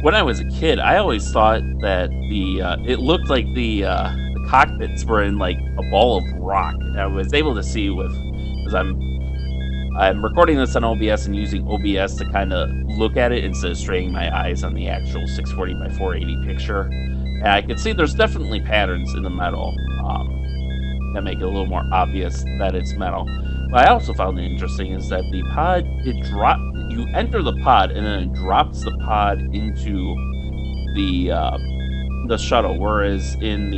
When I was a kid, I always thought that it looked like the cockpits were in like a ball of rock. And I was able to see because I'm recording this on OBS and using OBS to kind of look at it instead of straining my eyes on the actual 640 by 480 picture. And I can see there's definitely patterns in the metal that make it a little more obvious that it's metal. What I also found interesting is that the pod, you enter the pod and then it drops the pod into the shuttle, whereas in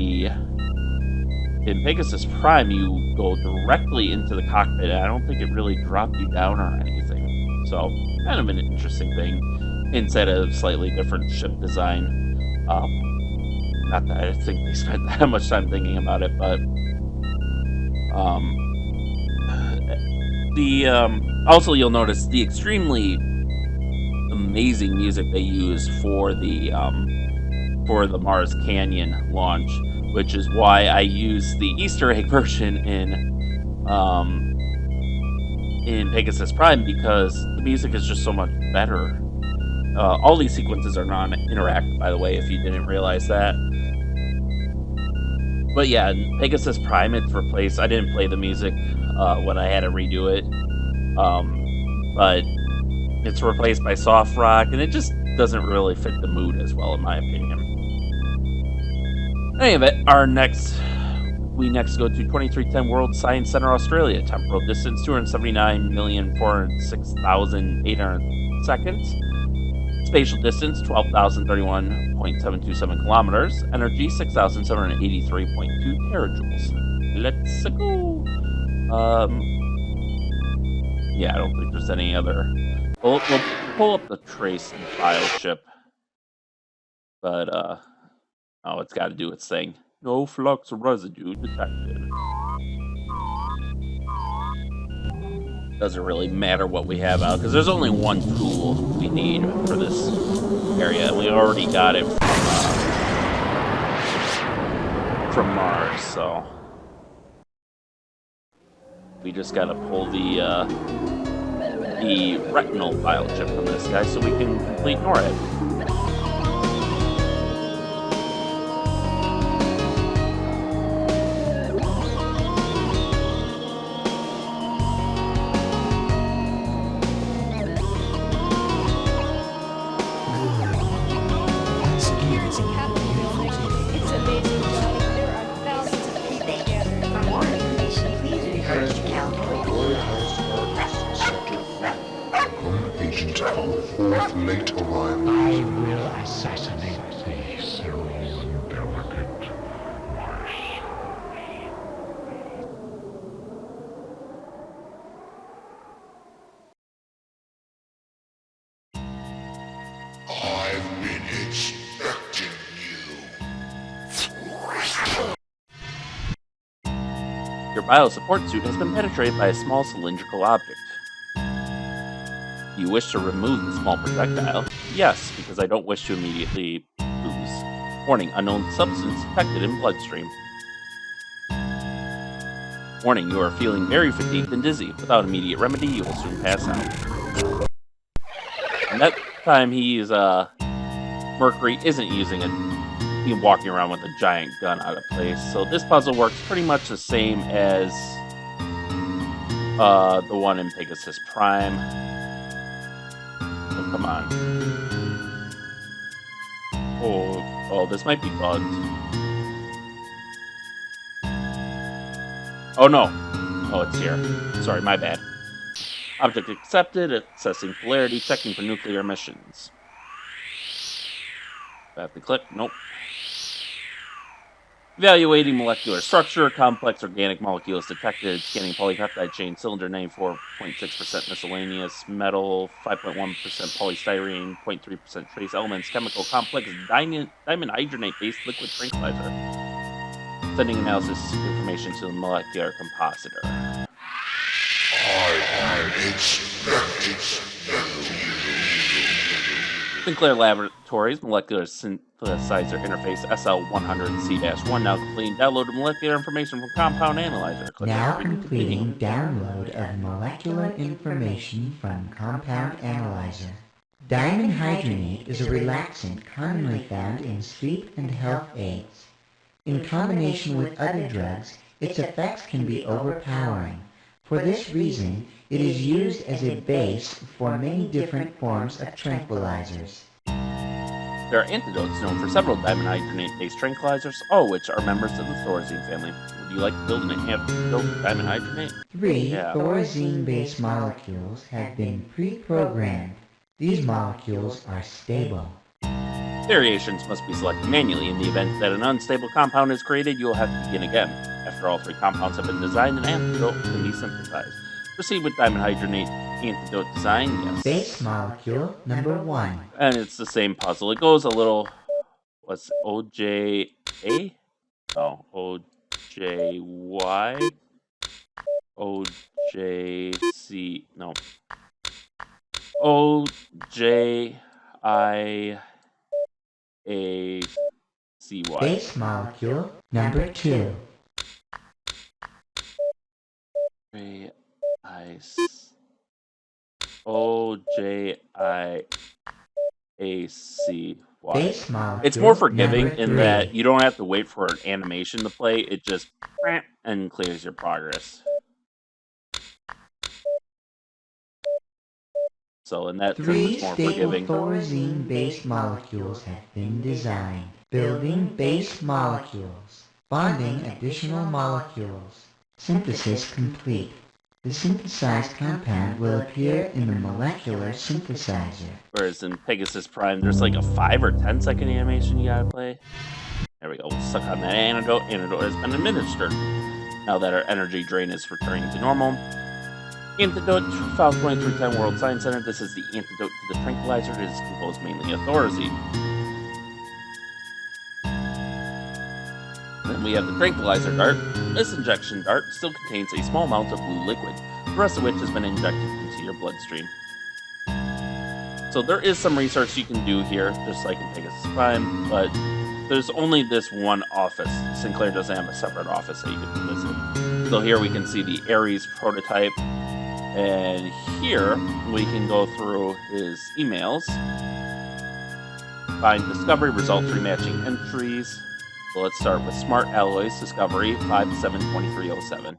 Pegasus Prime, you go directly into the cockpit, and I don't think it really dropped you down or anything. So, kind of an interesting thing, instead of slightly different ship design. Not that I think they spent that much time thinking about it, but also you'll notice the extremely amazing music they use for the Mars Canyon launch, which is why I use the Easter egg version in Pegasus Prime, because the music is just so much better. All these sequences are non-interactive, by the way, if you didn't realize that. But yeah, in Pegasus Prime, it's replaced. I didn't play the music when I had to redo it, but it's replaced by soft rock, and it just doesn't really fit the mood as well, in my opinion. In any event, we next go to 2310 World Science Center, Australia. Temporal distance 279,406,800 seconds. Spatial distance 12,031.727 kilometers. Energy 6,783.2 terajoules. Let's go. Yeah, I don't think there's any other. We'll pull up the trace file ship, but oh, it's got to do its thing. No flux residue detected. Doesn't really matter what we have out, because there's only one tool we need for this area, and we already got it from Mars, so we just got to pull the retinal file chip from this guy so we can complete NORAD. Late arrival. I will assassinate thee, Cerulean Delicate, my I've been expecting Your bio-support suit has been penetrated by a small cylindrical object. Do you wish to remove the small projectile? Yes, because I don't wish to immediately lose. Warning, unknown substance detected in bloodstream. Warning, you are feeling very fatigued and dizzy. Without immediate remedy, you will soon pass out. And that time he's, Mercury isn't using walking around with a giant gun out of place. So this puzzle works pretty much the same as the one in Pegasus Prime. Oh, come on. Oh, this might be bugged. Oh no. Oh, it's here. Sorry, my bad. Object accepted, assessing polarity, checking for nuclear emissions. Do I have to click? Nope. Evaluating molecular structure, complex organic molecules detected, scanning polypeptide chain, cylinder 94.6% miscellaneous, metal 5.1% polystyrene, 0.3% trace elements, chemical complex, diamond hydronate-based liquid tranquilizer. Sending analysis information to the molecular compositor. I expected Sinclair Laboratories Molecular Synthesizer Interface SL100C-1 now completing download of molecular information from Compound Analyzer. Click now completing download of molecular information from Compound Analyzer. Diamond hydronate is a relaxant commonly found in sleep and health aids. In combination with other drugs, its effects can be overpowering. For this reason, it is used as a base for many different forms of tranquilizers. There are antidotes known for several diamond hydronate-based tranquilizers, all of which are members of the Thorazine family. Would you like to build an antidote for diamond hydronate? 3 Thorazine-based molecules have been pre-programmed. These molecules are stable. Variations must be selected manually. In the event that an unstable compound is created, you will have to begin again. After all 3 compounds have been designed, an antidote can be synthesized. Proceed with diamond hydronate antidote design, yes. Base molecule number 1. And it's the same puzzle. It goes a little... What's OJA? No, OJY? OJC... No. OJIACY. Base molecule number 2. OJIACY. Base molecule It's more forgiving number in 3. that you don't have to wait for an animation to play. It just and clears your progress. So in that 3 it's more stable forgiving. Thorazine-based molecules have been designed. Building base molecules. Bonding additional molecules. Synthesis complete. The synthesized compound will appear in the molecular synthesizer. Whereas in Pegasus Prime, there's like a 5 or 10 second animation you gotta play. There we go. We'll suck on that antidote. Antidote has been administered. Now that our energy drain is returning to normal. Antidote, file 2310 World Science Center. This is the antidote to the tranquilizer. It is composed mainly of thorazine. Then we have the tranquilizer dart. This injection dart still contains a small amount of blue liquid, the rest of which has been injected into your bloodstream. So there is some research you can do here, just like in Pegasus Prime, but there's only this one office. Sinclair doesn't have a separate office that you can visit. So here we can see the Ares prototype, and here we can go through his emails, find discovery results, rematching entries. So let's start with Smart Alloys Discovery 572307.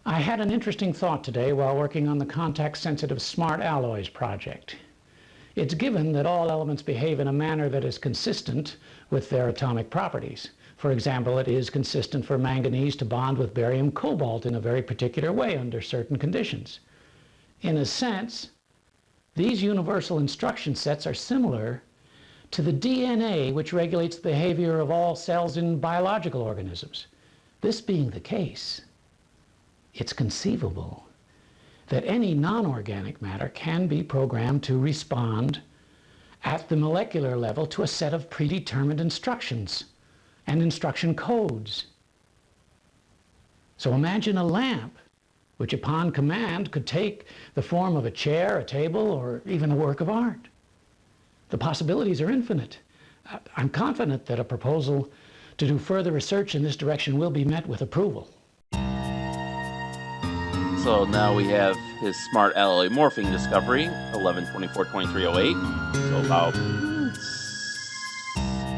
I had an interesting thought today while working on the contact-sensitive Smart Alloys project. It's given that all elements behave in a manner that is consistent with their atomic properties. For example, it is consistent for manganese to bond with barium cobalt in a very particular way under certain conditions. In a sense, these universal instruction sets are similar to the DNA which regulates the behavior of all cells in biological organisms. This being the case, it's conceivable that any non-organic matter can be programmed to respond at the molecular level to a set of predetermined instructions and instruction codes. So imagine a lamp which upon command could take the form of a chair, a table, or even a work of art. The possibilities are infinite. I'm confident that a proposal to do further research in this direction will be met with approval. So now we have his Smart Alloy Morphing Discovery, 11/24/2308. So about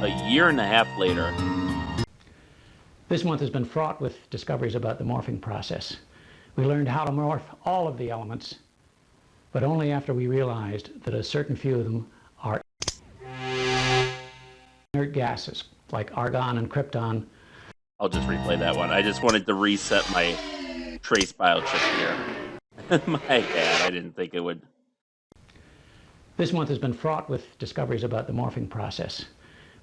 a year and a half later. This month has been fraught with discoveries about the morphing process. We learned how to morph all of the elements, but only after we realized that a certain few of them are inert gases, like argon and krypton. I'll just replay that one. I just wanted to reset my trace biochip here. My bad, I didn't think it would. This month has been fraught with discoveries about the morphing process.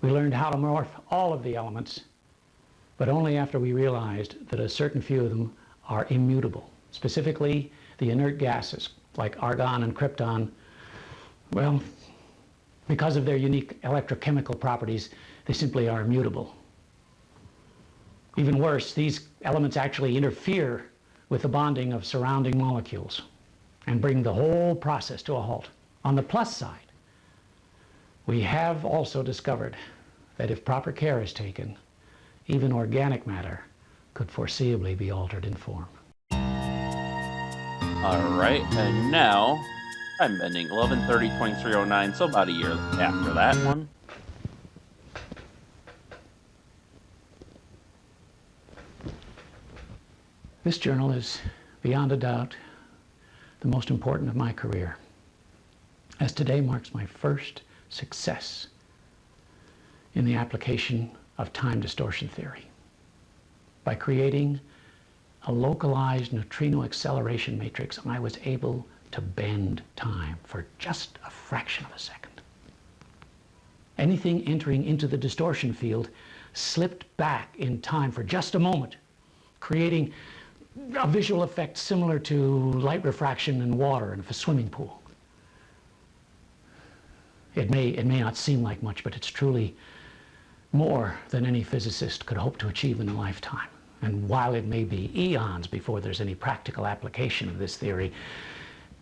We learned how to morph all of the elements, but only after we realized that a certain few of them are immutable. Specifically, the inert gases, like argon and krypton, well, because of their unique electrochemical properties, they simply are immutable. Even worse, these elements actually interfere with the bonding of surrounding molecules and bring the whole process to a halt. On the plus side, we have also discovered that if proper care is taken, even organic matter could foreseeably be altered in form. All right, and now I'm bending 11/30/2309, so about a year after that one. This journal is, beyond a doubt, the most important of my career, as today marks my first success in the application of time distortion theory by creating a localized neutrino acceleration matrix. I was able to bend time for just a fraction of a second. Anything entering into the distortion field slipped back in time for just a moment, creating a visual effect similar to light refraction in water in a swimming pool. It may not seem like much, but it's truly more than any physicist could hope to achieve in a lifetime. And while it may be eons before there's any practical application of this theory,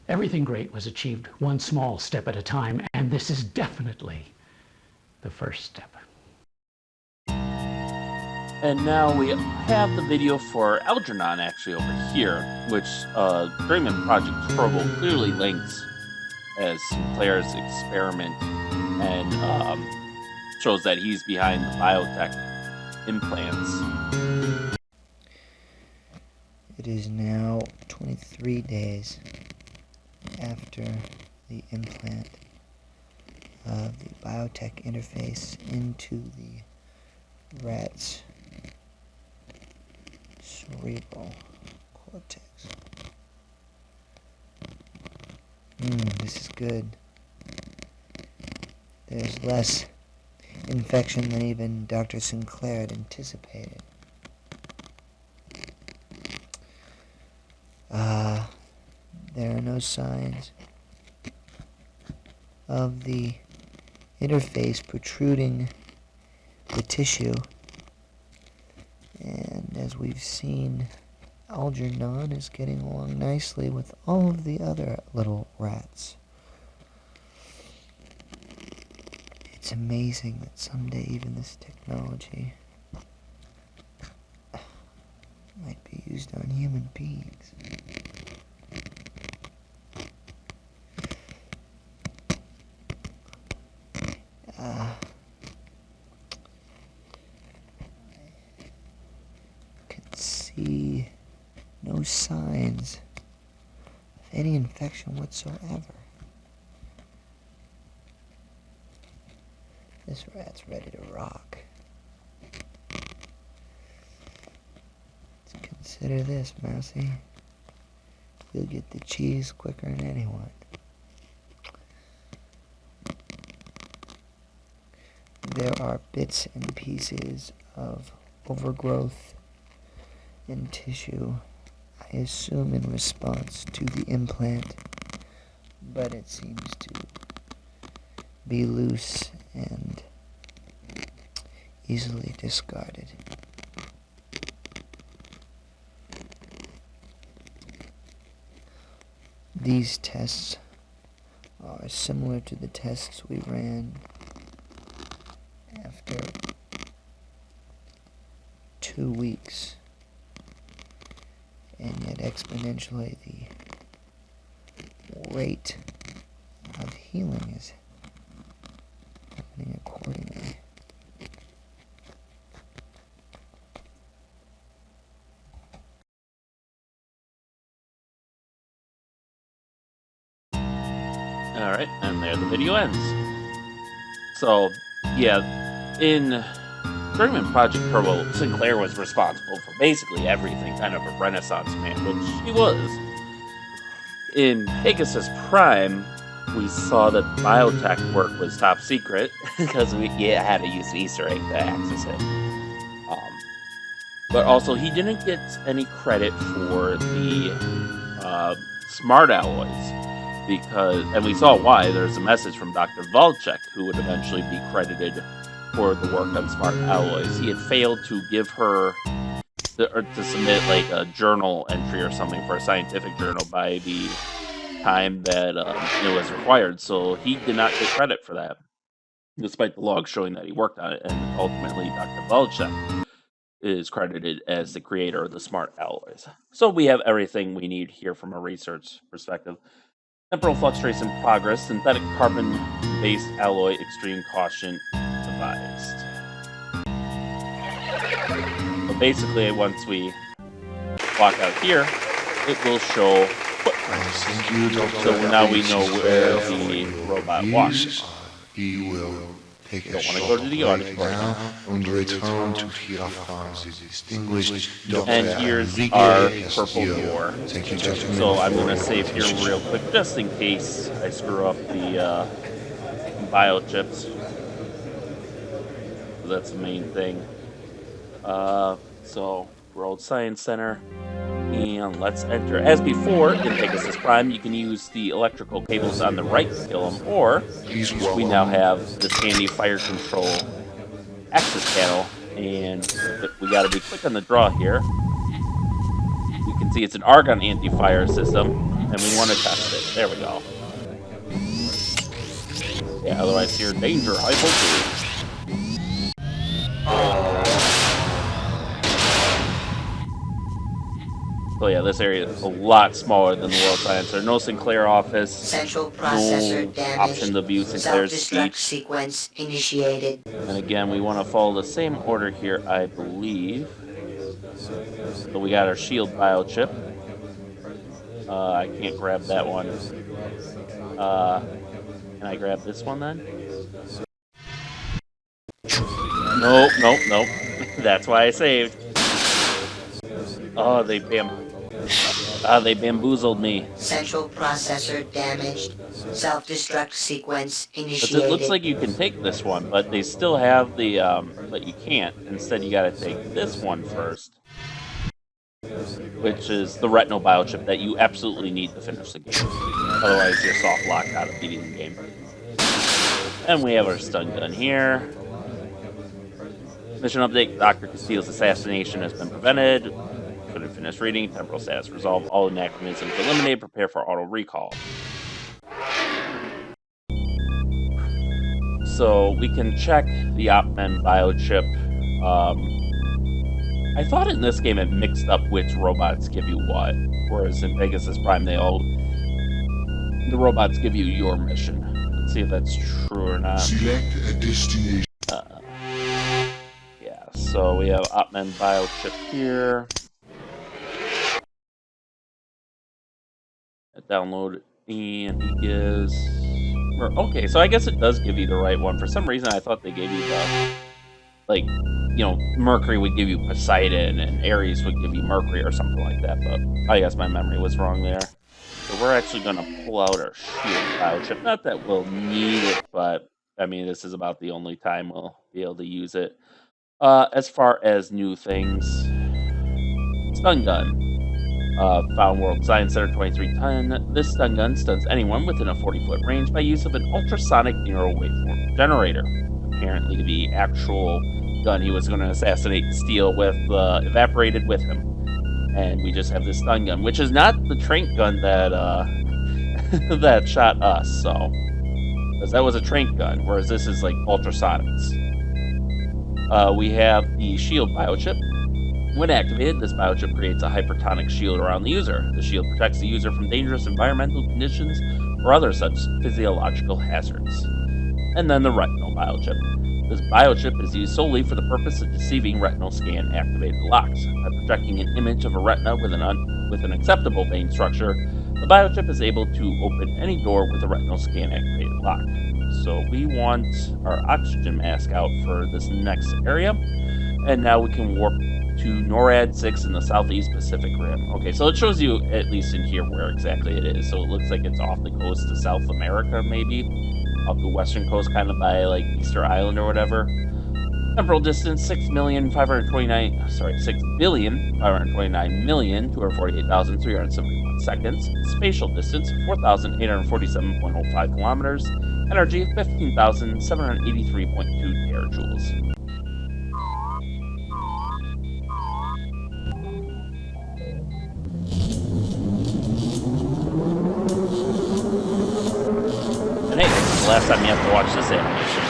everything great was achieved one small step at a time, and this is definitely the first step. And now we have the video for Algernon actually over here, which Journeyman Project Turbo clearly links as Sinclair's experiment and shows that he's behind the biotech implants. It is now 23 days after the implant of the biotech interface into the rat's cerebral cortex. This is good. There's less infection than even Dr. Sinclair had anticipated. There are no signs of the interface protruding the tissue. And as we've seen, Algernon is getting along nicely with all of the other little rats. It's amazing that someday even this technology might be used on human beings. See no signs of any infection whatsoever. This rat's ready to rock. Let's consider this, Mousy. You'll get the cheese quicker than anyone. There are bits and pieces of overgrowth in tissue, I assume in response to the implant, but it seems to be loose and easily discarded. These tests are similar to the tests we ran after 2 weeks. And yet exponentially the rate of healing is happening accordingly. Alright, and there the video ends. So, yeah, in Journeyman Project Turbo, Sinclair was responsible for basically everything, kind of a renaissance man, which he was. In Pegasus Prime, we saw that biotech work was top secret, because we had to use the Easter egg to access it. But also, he didn't get any credit for the smart alloys, and we saw why. There's a message from Dr. Volchek, who would eventually be credited for the work on smart alloys. He had failed to give her to submit like a journal entry or something for a scientific journal by the time that it was required, so he did not get credit for that, despite the logs showing that he worked on it. And ultimately, Dr. Volchek is credited as the creator of the smart alloys. So we have everything we need here from a research perspective. Temporal flux trace in progress. Synthetic carbon-based alloy. Extreme caution advised. So basically, once we walk out here, it will show footprints. So now we know where the robot walks. He will take Don't want to go to the auditorium. and return to Tira France, distinguished And here's our purple door. Thank you, gentlemen. So I'm going to save here real quick, just in case I screw up the biochips. So that's the main thing. So, World Science Center. And let's enter. As before, in Pegasus Prime, you can use the electrical cables on the right to kill them, or we now have this handy fire control access panel, and we gotta be quick on the draw here. You can see it's an argon anti-fire system, and we want to test it. There we go. Yeah, otherwise you're in danger. High voltage. So yeah, this area is a lot smaller than the World Science Center. No Sinclair office. Central processor no damage. option to view Sinclair's Self-destruct speech. sequence initiated. And again, we want to follow the same order here, I believe. So we got our shield biochip. I can't grab that one. Can I grab this one then? Nope. That's why I saved. Oh, they bam. They bamboozled me. Central processor damaged. Self-destruct sequence Because it looks initiated. like you can take this one, but they still have the, but you can't. Instead, you gotta take this one first, which is the retinal biochip that you absolutely need to finish the game. Otherwise, you're soft locked out of beating the game. And we have our stun gun here. Mission update, Dr. Castillo's assassination has been prevented. Couldn't finish reading. Temporal status resolved. All anachronisms eliminated. Prepare for auto recall. So we can check the Opmen biochip. I thought in this game it mixed up which robots give you what, whereas in Pegasus Prime the robots give you your mission. Let's see if that's true or not. Select a destination. Yeah, so we have Opmen biochip here. Download, and he gives. Okay, so I guess it does give you the right one. For some reason, I thought they gave you the, like, Mercury would give you Poseidon, and Ares would give you Mercury or something like that. But I guess my memory was wrong there. So we're actually going to pull out our shield biochip. Not that we'll need it, but I mean, this is about the only time we'll be able to use it. As far as new things, stun gun. Found World Science Center 2310. This stun gun stuns anyone within a 40-foot range by use of an ultrasonic neural waveform generator. Apparently, the actual gun he was going to assassinate Steele with evaporated with him, and we just have this stun gun, which is not the trank gun that that shot us. So, because that was a trank gun, whereas this is like ultrasonics. We have the shield biochip. When activated, this biochip creates a hypertonic shield around the user. The shield protects the user from dangerous environmental conditions or other such physiological hazards. And then the retinal biochip. This biochip is used solely for the purpose of deceiving retinal scan activated locks. By projecting an image of a retina with an acceptable vein structure, the biochip is able to open any door with a retinal scan activated lock. So we want our oxygen mask out for this next area, and now we can warp to NORAD 6 in the Southeast Pacific Rim. Okay, so it shows you, at least in here, where exactly it is. So it looks like it's off the coast of South America, maybe. Off the western coast, kind of by, like, Easter Island or whatever. Temporal distance, 6,529,248,371 seconds. Spatial distance, 4,847.05 kilometers. Energy, 15,783.2 terajoules. And hey, this is the last time you have to watch this animation.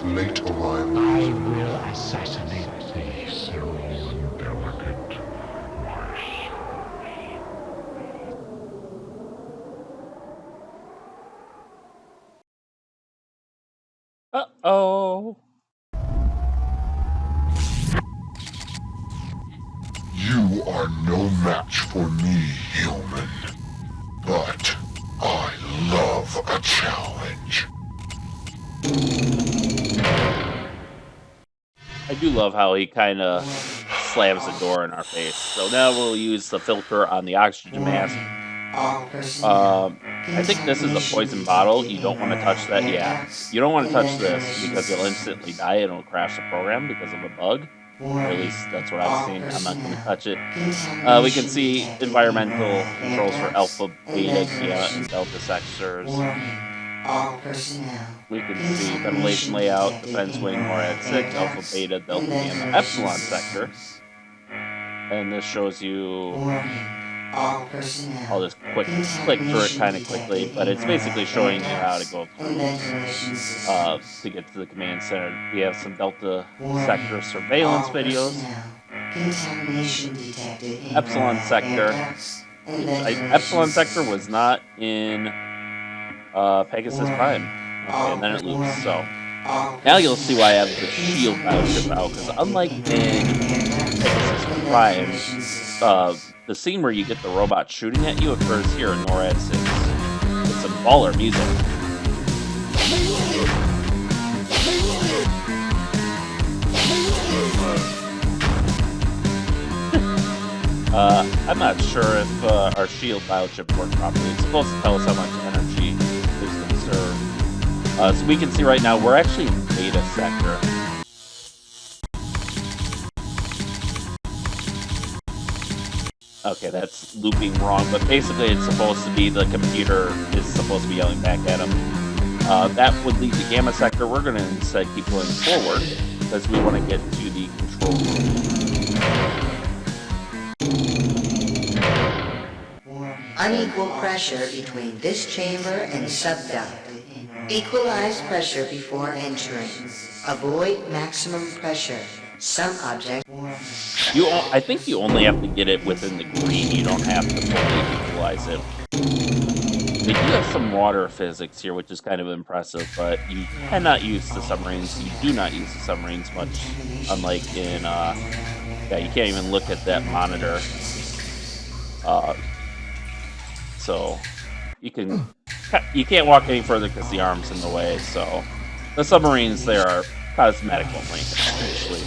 Late arrival. I will assassinate thee, Cerulean Delicate, my Uh-oh. You are no match for me, human. But I love a challenge. I do love how he kind of slams the door in our face. So now we'll use the filter on the oxygen mask. I think this is a poison bottle. You don't want to touch that. Yeah, you don't want to touch this because you'll instantly die and it'll crash the program because of a bug. Or at least that's what I've seen. I'm not going to touch it. We can see environmental controls for alpha, beta, gamma, and delta sectors. All personnel. We can see ventilation layout, defense wing, NORAD 6, alpha, beta, delta, gamma, epsilon sector. And this shows you All personnel. I'll just click through it kind of quickly, but it's basically showing you how to go through to get to the command center. We have some Delta Sector surveillance videos. Contamination detected in Epsilon Sector. Epsilon Sector was not in Pegasus Prime. Okay, and then it loops. So now you'll see why I have the shield biochip out, because unlike in Pegasus Prime, the scene where you get the robot shooting at you occurs here in NORAD 6. It's some baller music. I'm not sure if our shield biochip worked properly. It's supposed to tell us how much energy is conserved. So we can see right now we're actually in beta sector. Okay, that's looping wrong, but basically it's supposed to be the computer is supposed to be yelling back at him. That would lead to gamma sector. We're going to instead keep going forward because we want to get to the control room. Unequal pressure between this chamber and subduct. Equalize pressure before entering. Avoid maximum pressure. Some object. I think you only have to get it within the green. You don't have to fully equalize it. They do have some water physics here, which is kind of impressive, but you cannot use the submarines. You do not use the submarines much, unlike in, yeah, you can't even look at that monitor. So you can't walk any further because the arm's in the way. So the submarines, they are cosmetic only, essentially.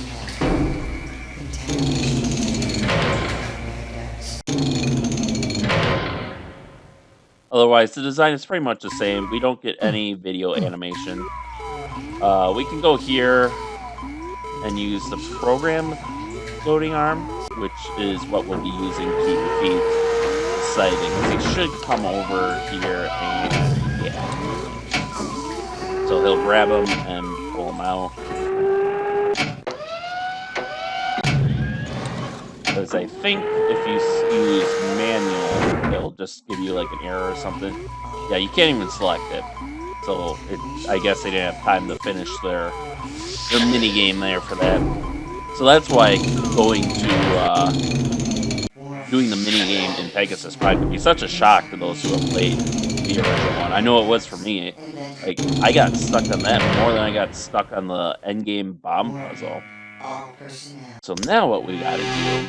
Otherwise, the design is pretty much the same. We don't get any video animation. We can go here and use the program loading arm, which is what we'll be using to defeat the sightings. He should come over here and, yeah. So he'll grab him and pull him out. Because I think if you use manual, it'll just give you like an error or something. Yeah, you can't even select it. So I guess they didn't have time to finish their mini game there for that. So that's why going to doing the mini game in Pegasus Prime could be such a shock to those who have played the original one. I know it was for me. Like, I got stuck on that more than I got stuck on the endgame bomb puzzle. So now what we gotta do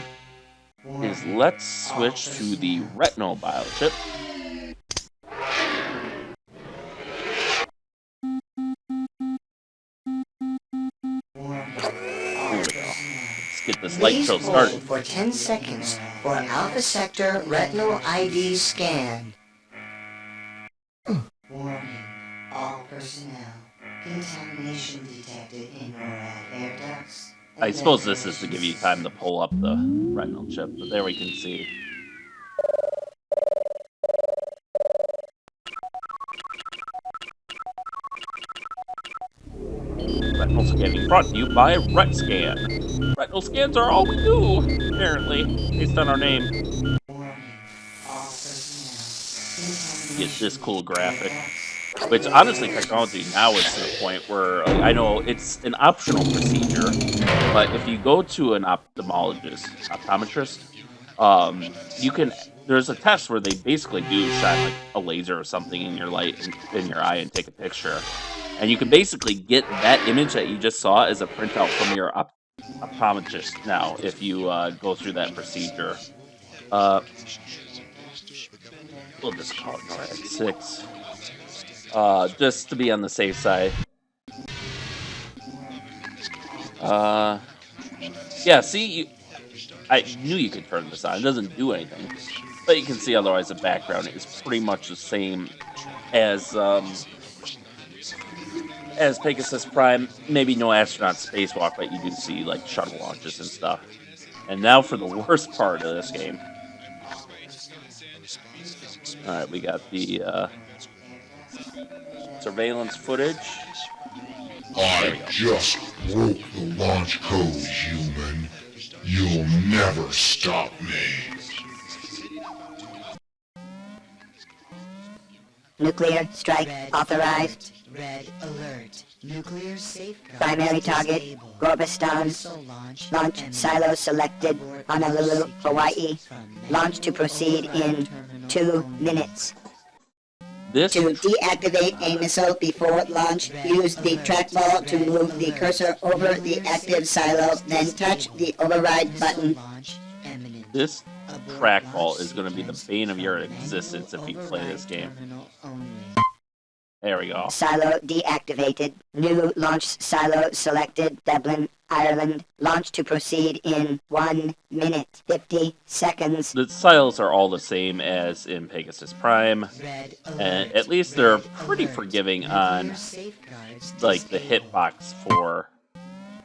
is let's switch to the retinal biochip. Let's get this light show started. For 10 seconds for Alpha Sector Retinal ID scan. Warning. All personnel. Contamination detected in NORAD air ducts. I suppose this is to give you time to pull up the retinal chip, but there we can see. Retinal scanning brought to you by RetScan. Retinal scans are all we do, apparently, based on our name. Get this cool graphic. Which, honestly, technology now is to the point where, I know it's an optional procedure, but if you go to an optometrist, you can, there's a test where they basically do shine like a laser or something in your in your eye and take a picture. And you can basically get that image that you just saw as a printout from your optometrist now, if you go through that procedure. We'll just call it NORAD 6. Just to be on the safe side. Yeah, see, I knew you could turn this on. It doesn't do anything. But you can see otherwise the background is pretty much the same as Pegasus Prime. Maybe no astronaut spacewalk, but you do see like shuttle launches and stuff. And now for the worst part of this game. Alright, we got the surveillance footage. I just broke the launch code, human. You'll never stop me. Nuclear strike authorized. Red alert. Nuclear safeguards Primary target, disabled. Gorbistan. Missile launch Launch silo selected, Honolulu, Hawaii. Launch to proceed in 2 minutes. This To deactivate a missile before launch, use the trackball to move the cursor over the active silo, then touch the override button. This trackball is going to be the bane of your existence if you play this game. There we go. Silo deactivated. New launch silo selected. Dublin, Ireland. Launch to proceed in 1 minute, 50 seconds. The silos are all the same as in Pegasus Prime, and at least they're pretty forgiving on like the hitbox for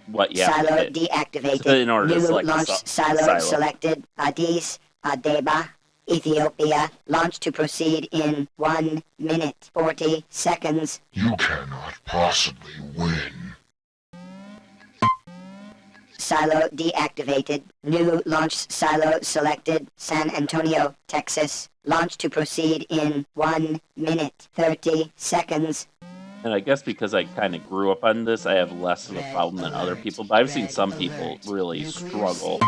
what you have to Silo hit deactivated. in order to New select launch the silo selected. Addis Ababa, Ethiopia. Launch to proceed in 1 minute, 40 seconds. You cannot possibly win. Silo deactivated. New launch silo selected. San Antonio, Texas. Launch to proceed in 1 minute, 30 seconds. And I guess because I kind of grew up on this, I have less of a problem than other people. But I've seen some people really struggle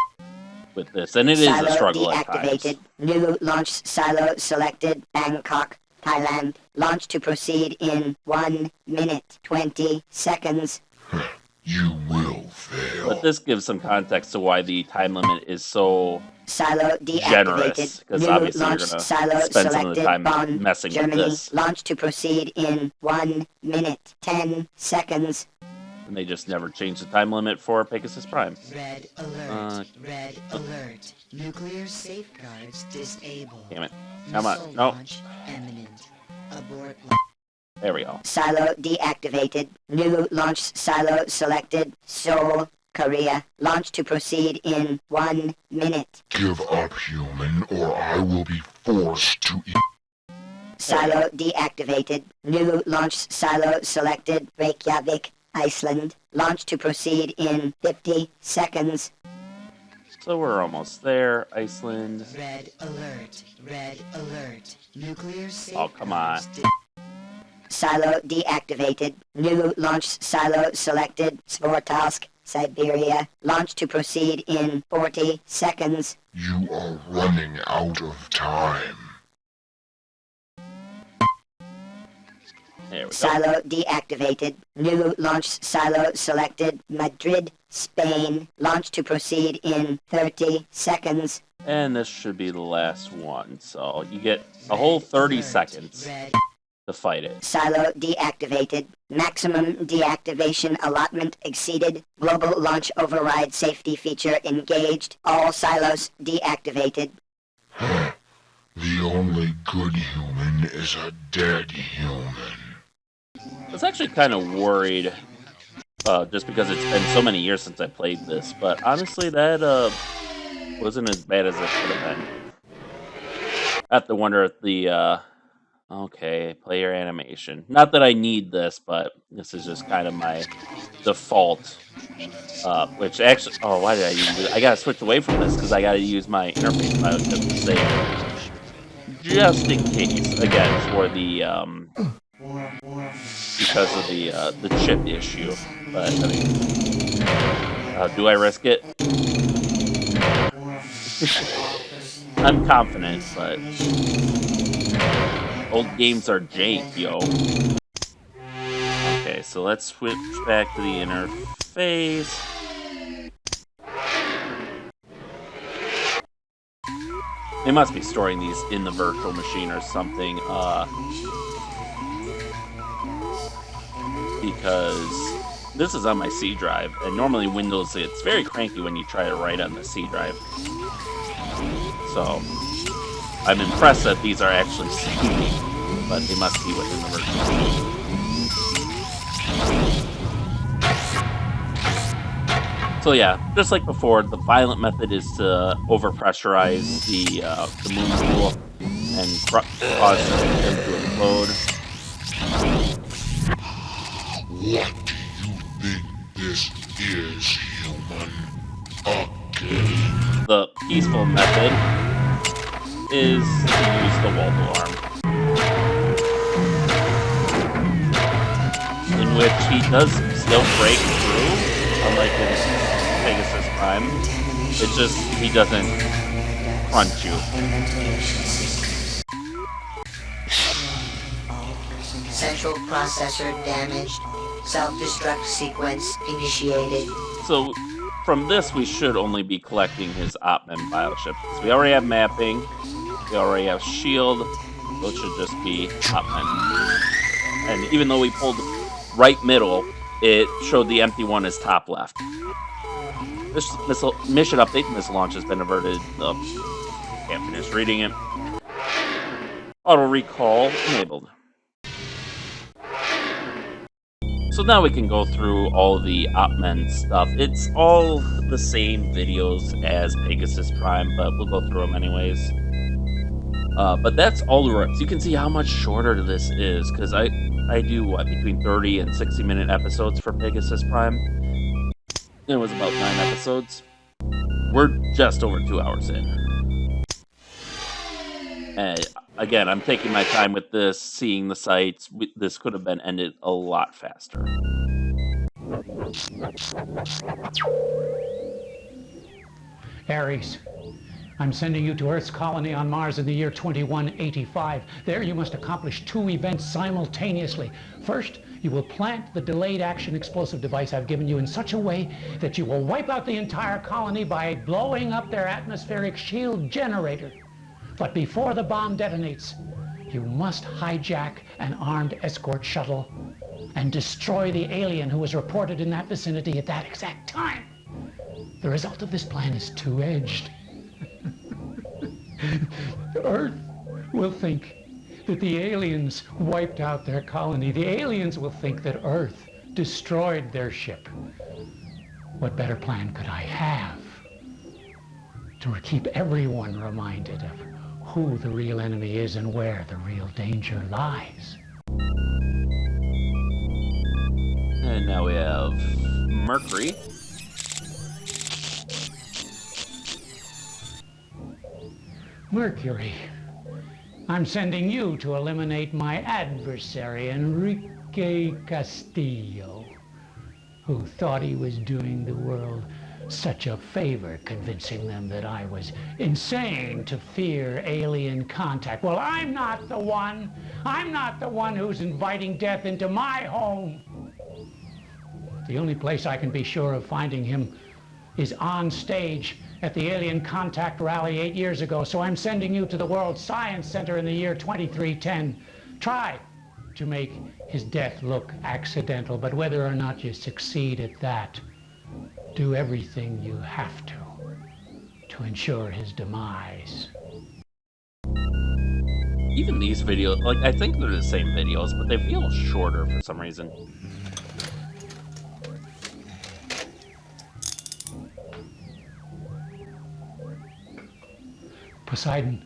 with this, and it is a struggle at times. New launch silo selected. Bangkok, Thailand. Launch to proceed in 1 minute, 20 seconds. You will fail. But this gives some context to why the time limit is so Silo generous, because New obviously you're launch going to silo spend some of the selected. time Bonn, messing Germany. with this. Launch to proceed in 1 minute, 10 seconds. And they just never change the time limit for Pegasus Prime. Red alert. Red alert. Nuclear safeguards disabled. Damn it. Come on. Missile No. launch imminent. Abort. There we go. Silo deactivated. New launch silo selected. Seoul, Korea. Launch to proceed in 1 minute. Give up, human, or I will be forced to eat. Silo deactivated. New launch silo selected. Reykjavik, Iceland. Launch to proceed in 50 seconds. So we're almost there. Iceland. Red alert. Red alert. Nuclear safeguards. Oh, come on. Silo deactivated. New launch silo selected. Svortovsk, Siberia. Launch to proceed in 40 seconds. You are running out of time. There we go. Silo deactivated. New launch silo selected. Madrid, Spain. Launch to proceed in 30 seconds. And this should be the last one. So you get a whole 30 seconds to fight it. Silo deactivated. Maximum deactivation allotment exceeded. Global launch override safety feature engaged. All silos deactivated. The only good human is a dead human. I was actually kind of worried, just because it's been so many years since I played this, but honestly that wasn't as bad as it could have been. I have to wonder if the, okay, player animation. Not that I need this, but this is just kind of my default, which actually, oh, why did I use it? I gotta switch away from this, because I gotta use my interface file just to save. Just in case, again, for the, because of the chip issue. But I mean, do I risk it? I'm confident, but old games are jank, yo. Okay, so let's switch back to the interface. They must be storing these in the virtual machine or something, because this is on my C drive, and normally Windows, it's very cranky when you try to write on the C drive. So, I'm impressed that these are actually speedy, but they must be within the virtual machine. So yeah, just like before, the violent method is to overpressurize the moon pool and cause them to implode. What do you think this is, human? A game? The peaceful method is to use the wall alarm. in which he does still break through, unlike in Pegasus Prime. It's just he doesn't crunch you. Central processor damaged. Self-destruct sequence initiated. So from this, we should only be collecting his Opman biochip. Because we already have mapping, we already have shield, so it should just be Opman. And even though we pulled right middle, it showed the empty one as top left. This mission update, missile launch has been averted. Can't finish reading it. Auto recall enabled. So now we can go through all the Opmen stuff. It's all the same videos as Pegasus Prime, but we'll go through them anyways. But that's all the routes. You can see how much shorter this is, because I do, what, between 30 and 60-minute episodes for Pegasus Prime. It was about 9 episodes. We're just over 2 hours in. And again, I'm taking my time with this, seeing the sights. This could have been ended a lot faster. Ares, I'm sending you to Earth's colony on Mars in the year 2185. There you must accomplish 2 events simultaneously. First, you will plant the delayed action explosive device I've given you in such a way that you will wipe out the entire colony by blowing up their atmospheric shield generator. But before the bomb detonates, you must hijack an armed escort shuttle and destroy the alien who was reported in that vicinity at that exact time. The result of this plan is two-edged. Earth will think that the aliens wiped out their colony. The aliens will think that Earth destroyed their ship. What better plan could I have to keep everyone reminded of who the real enemy is and where the real danger lies? And now we have Mercury. Mercury, I'm sending you to eliminate my adversary, Enrique Castillo, who thought he was doing the world such a favor, convincing them that I was insane to fear alien contact. Well, I'm not the one. I'm not the one who's inviting death into my home. The only place I can be sure of finding him is on stage at the Alien Contact Rally 8 years ago, so I'm sending you to the World Science Center in the year 2310. Try to make his death look accidental, but whether or not you succeed at that, do everything you have to ensure his demise. Even these videos, like, I think they're the same videos, but they feel shorter for some reason. Poseidon,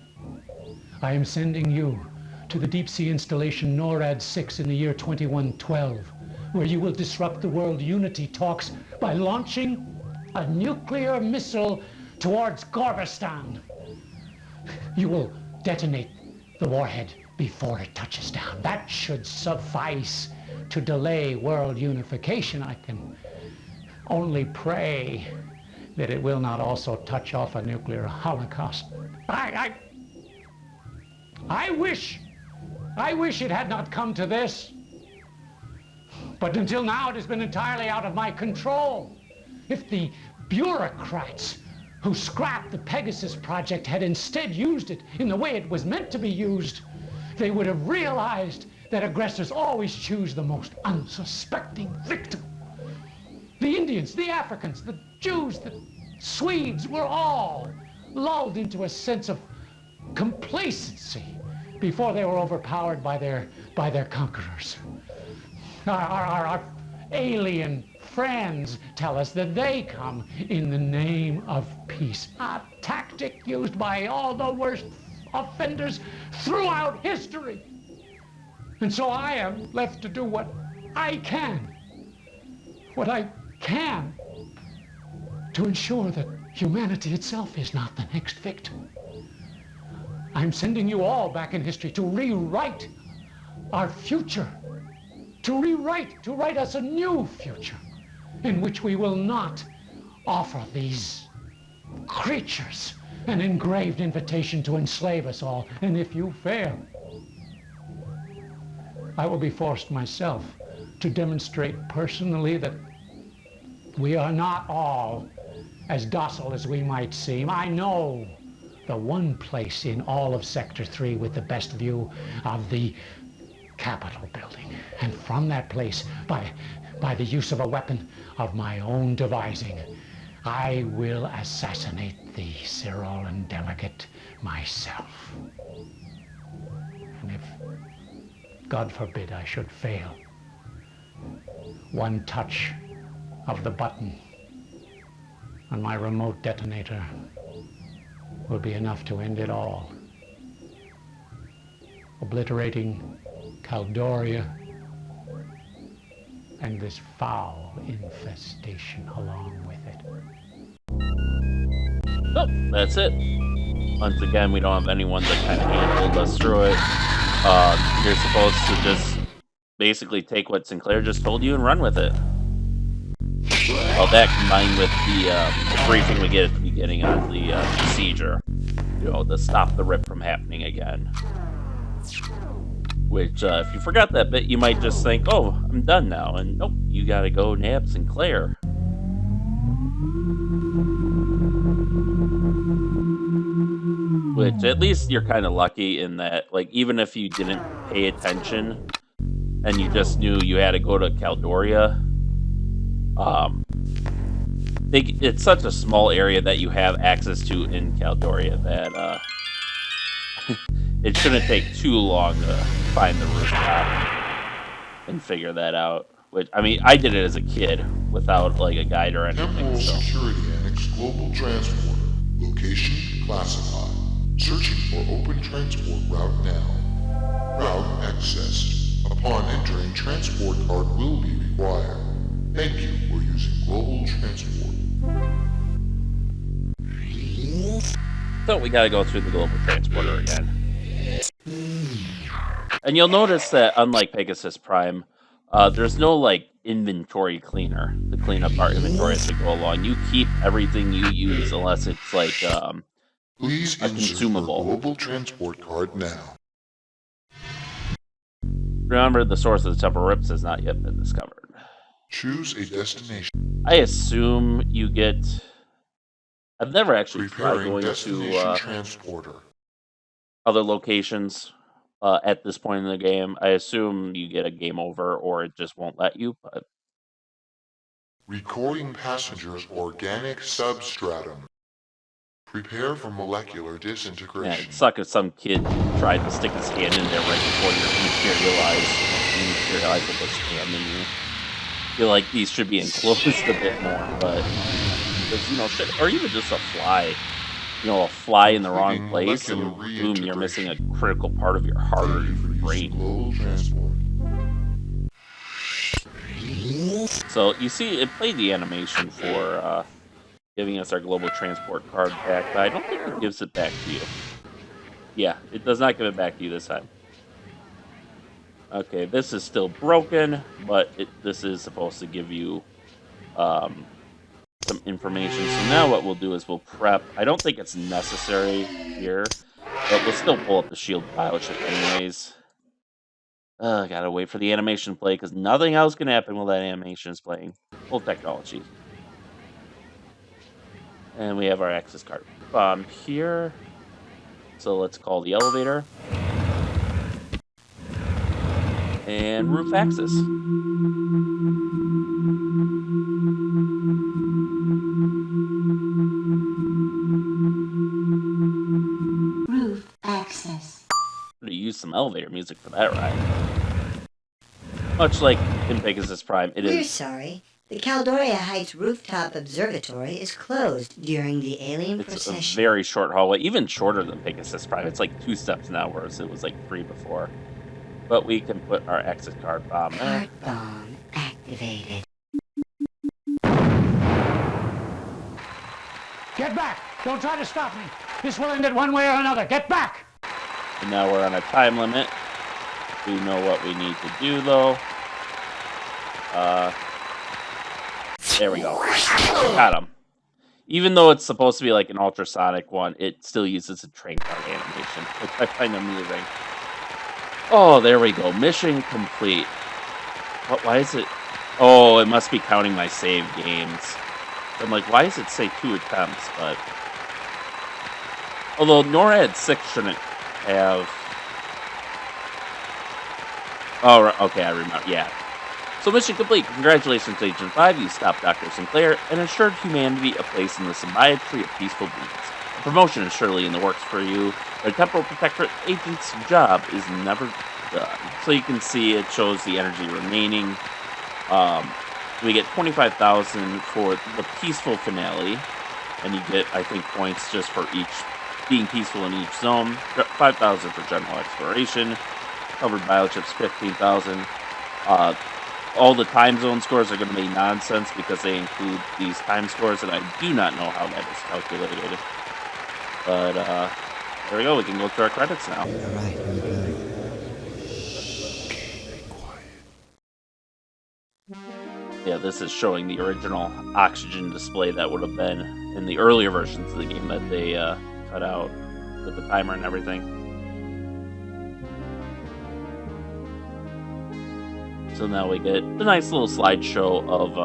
I am sending you to the deep sea installation NORAD 6 in the year 2112, where you will disrupt the world unity talks by launching a nuclear missile towards Gorbistan. You will detonate the warhead before it touches down. That should suffice to delay world unification. I can only pray that it will not also touch off a nuclear holocaust. I wish it had not come to this. But until now, it has been entirely out of my control. If the bureaucrats who scrapped the Pegasus project had instead used it in the way it was meant to be used, they would have realized that aggressors always choose the most unsuspecting victim. The Indians, the Africans, the Jews, the Swedes were all lulled into a sense of complacency before they were overpowered by their conquerors. Our alien friends tell us that they come in the name of peace, a tactic used by all the worst offenders throughout history. And so I am left to do what I can to ensure that humanity itself is not the next victim. I'm sending you all back in history to rewrite our future, to write us a new future in which we will not offer these creatures an engraved invitation to enslave us all. And if you fail, I will be forced myself to demonstrate personally that we are not all as docile as we might seem. I know the one place in all of Sector 3 with the best view of the Capitol building. And from that place, by the use of a weapon of my own devising, I will assassinate the Cyrolan delegate myself. And if, God forbid, I should fail, one touch of the button on my remote detonator will be enough to end it all, obliterating Caldoria and this foul infestation along with it. So, that's it. Once again, we don't have anyone that kind of handled us through it. You're supposed to just basically take what Sinclair just told you and run with it. Well, that combined with the briefing we get at the beginning on the procedure, to stop the rip from happening again. Which, if you forgot that bit, you might just think, oh, I'm done now. And nope, you gotta go nab Sinclair. Which, at least you're kind of lucky in that, like, even if you didn't pay attention and you just knew you had to go to Caldoria, it's such a small area that you have access to in Caldoria that, it shouldn't take too long to find the rooftop and figure that out. Which, I mean, I did it as a kid without, like, a guide or anything. Temporal Security Annex Global Transporter. Location classified. Searching for open transport route now. Route accessed. Upon entering, transport card will be required. Thank you for using Global Transport. So we gotta go through the Global Transporter again. And you'll notice that, unlike Pegasus Prime, there's no, like, inventory cleaner to clean up our inventory as we go along. You keep everything you use unless it's, like, Please a consumable. Your global transport card now. Remember, the source of the temporal rips has not yet been discovered. Choose a destination. I assume you get... I've never actually tried Preparing going destination to transporter. other locations at this point in the game. I assume you get a game over or it just won't let you, but... Recording passengers' organic substratum. Prepare for molecular disintegration. Yeah, it'd suck if some kid tried to stick his hand in there right before you're dematerialized with his hand in you. I feel like these should be enclosed a bit more, but... Because, shit, or even just a fly. A fly in the wrong place, and boom, you're missing a critical part of your heart or your brain. So, you see, it played the animation for giving us our global transport card back, but I don't think it gives it back to you. Yeah, it does not give it back to you this time. Okay, this is still broken, but this is supposed to give you some information. So now what we'll do is we'll prep. I don't think it's necessary here, but we'll still pull up the shield pilot ship anyways. Gotta wait for the animation to play, because nothing else can happen while that animation is playing. Full technology. And we have our access card bomb here. So let's call the elevator. And roof access. Roof access. To use some elevator music for that ride. Much like in Pegasus Prime, We're sorry. The Caldoria Heights Rooftop Observatory is closed during the alien It's procession. a very short hallway, even shorter than Pegasus Prime. It's like 2 steps now, whereas it was like 3 before. But we can put our access card bomb there. Card bomb activated. Get back! Don't try to stop me! This will end it one way or another. Get back! And now we're on a time limit. We know what we need to do, though. There we go. Got him. Even though it's supposed to be like an ultrasonic one, it still uses a train car animation, which I find amusing. Oh, there we go. Mission complete. What? Why is it? Oh, it must be counting my save games. I'm like, why does it say 2 attempts? But although NORAD 6 shouldn't have. Oh, okay, I remember. Yeah. So mission complete. Congratulations, Agent 5. You stopped Dr. Sinclair and assured humanity a place in the symbiotry of peaceful beings. A promotion is surely in the works for you, but a temporal protectorate agent's job is never done. So you can see it shows the energy remaining. We get 25,000 for the peaceful finale, and you get, I think, points just for each being peaceful in each zone. 5,000 for general exploration. Covered biochips, 15,000. All the time zone scores are going to be nonsense because they include these time scores, and I do not know how that is calculated. But there we go. We can go through our credits now. All right, here we go. Yeah, this is showing the original oxygen display that would have been in the earlier versions of the game that they cut out with the timer and everything. So now we get a nice little slideshow of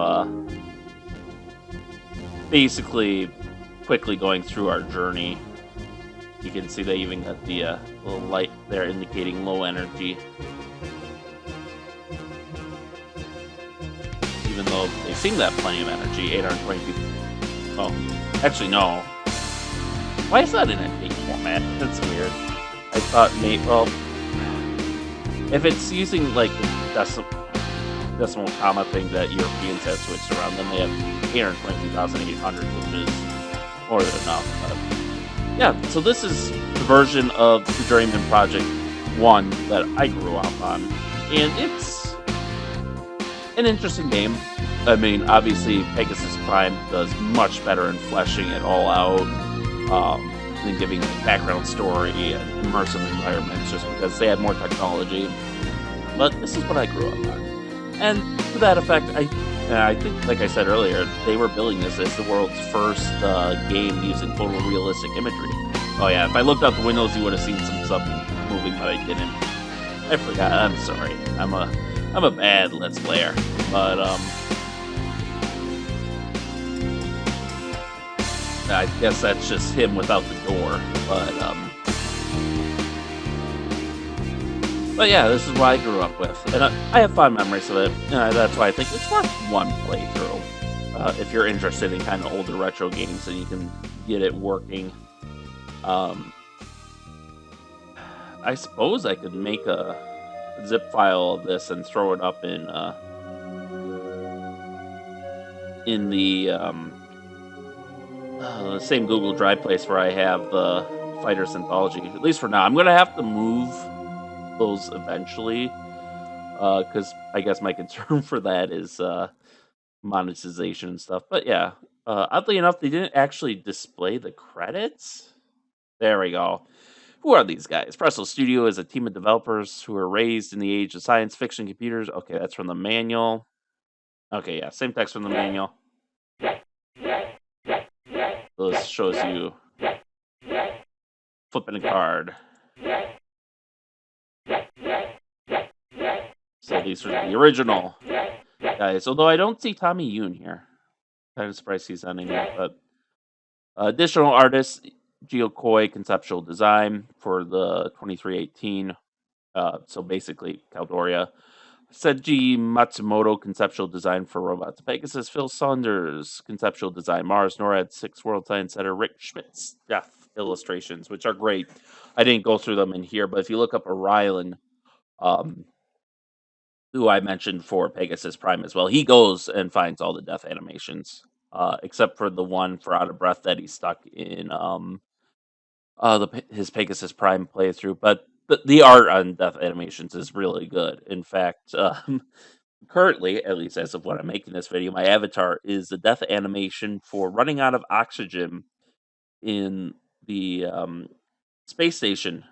basically quickly going through our journey. You can see they even got the little light there indicating low energy. Even though they seem to have plenty of energy, 822. Oh, actually no. Why is that in a date format? That's weird. I thought well, if it's using like the decimal comma thing that Europeans have switched around, then they have 822,800, which is more than enough. But yeah, so this is the version of the Journeyman Project 1 that I grew up on, and it's an interesting game. I mean, obviously, Pegasus Prime does much better in fleshing it all out, and giving like, background story and immersive environments, just because they had more technology. But this is what I grew up on. And to that effect, I think, like I said earlier, they were billing this as the world's first game using photorealistic imagery. Oh yeah, if I looked out the windows, you would have seen some stuff moving, but I didn't. I forgot. I'm sorry. I'm a bad Let's Player. But I guess that's just him without the door. But yeah, this is what I grew up with, and I have fond memories of it. That's why I think it's worth one playthrough. If you're interested in kind of older retro games and you can get it working. I suppose I could make a zip file of this and throw it up in the same Google Drive place where I have the Fighters Anthology. At least for now, I'm gonna have to move those eventually, because I guess my concern for that is monetization and stuff. But yeah, oddly enough, they didn't actually display the credits. There we go. Who are these guys? Presto Studio is a team of developers who were raised in the age of science fiction computers. Okay, that's from the manual. Okay, yeah, same text from the manual. So this shows you flipping a card. So these are the original guys. Although I don't see Tommy Yoon here. Kind of surprised he's not in here. But additional artists, Gio Koi conceptual design for the 2318. So basically Caldoria. Seiji Matsumoto conceptual design for Robots Pegasus. Phil Saunders conceptual design. Mars NORAD 6 World Science Center. Rick Schmitz illustrations, which are great. I didn't go through them in here, but if you look up Orion, who I mentioned for Pegasus Prime as well, he goes and finds all the death animations, except for the one for Out of Breath that he stuck in his Pegasus Prime playthrough. But the art on death animations is really good. In fact, currently, at least as of when I'm making this video, my avatar is the death animation for running out of oxygen in the space station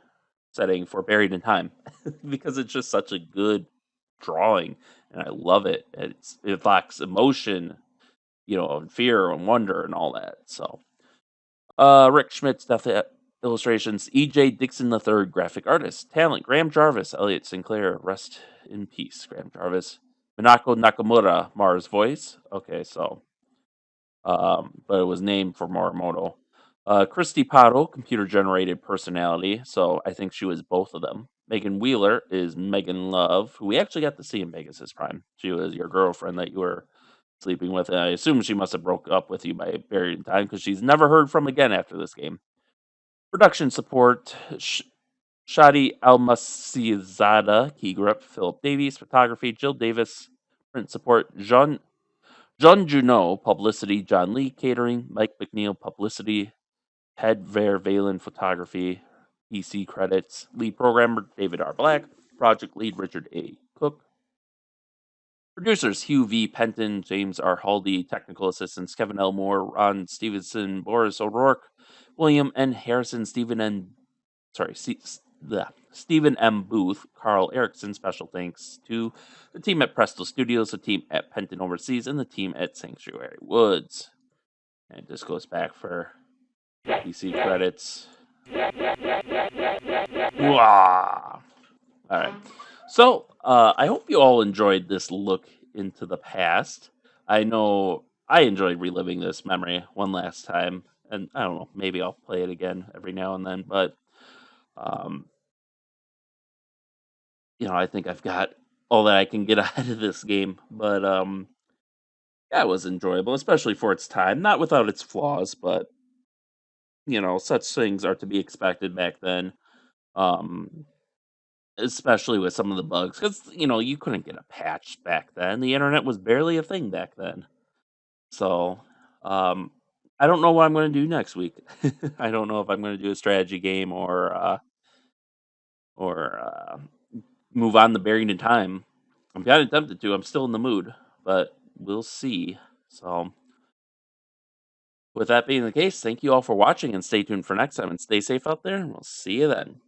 setting for Buried in Time, because it's just such a good drawing. and I love it. It evokes emotion, and fear and wonder and all that. So, Rick Schmidt's Death Illustrations, E.J. Dixon III, graphic artist, talent, Graham Jarvis, Elliot Sinclair, rest in peace, Graham Jarvis. Minako Nakamura, Mars voice. Okay, so, but it was named for Morimoto. Christy Pato, computer generated personality, so I think she was both of them. Megan Wheeler is Megan Love, who we actually got to see in Pegasus Prime. She was your girlfriend that you were sleeping with, and I assume she must have broke up with you by Buried in Time because she's never heard from again after this game. Production support, Shadi Almasizada, key grip, Philip Davies, photography, Jill Davis, print support, John Junot, publicity, John Lee, catering, Mike McNeil, publicity, Head Valen, photography, PC credits, lead programmer, David R. Black, project lead, Richard A. Cook, producers, Hugh V. Penton, James R. Haldy, technical assistants, Kevin L. Moore, Ron Stevenson, Boris O'Rourke, William N. Harrison, Stephen M. Booth, Carl Erickson. Special thanks to the team at Presto Studios, the team at Penton Overseas, and the team at Sanctuary Woods. And this goes back for PC credits. Wow. All right. So, I hope you all enjoyed this look into the past. I know I enjoyed reliving this memory one last time, and I don't know, maybe I'll play it again every now and then, but I think I've got all that I can get out of this game. But yeah, it was enjoyable, especially for its time. Not without its flaws, but such things are to be expected back then. Um, Especially with some of the bugs, because you couldn't get a patch back then. The internet was barely a thing back then. So, I don't know what I'm going to do next week. I don't know if I'm going to do a strategy game or move on to Buried in Time. I'm kind of tempted to. I'm still in the mood, but we'll see. So, with that being the case, thank you all for watching, and stay tuned for next time. And stay safe out there, and we'll see you then.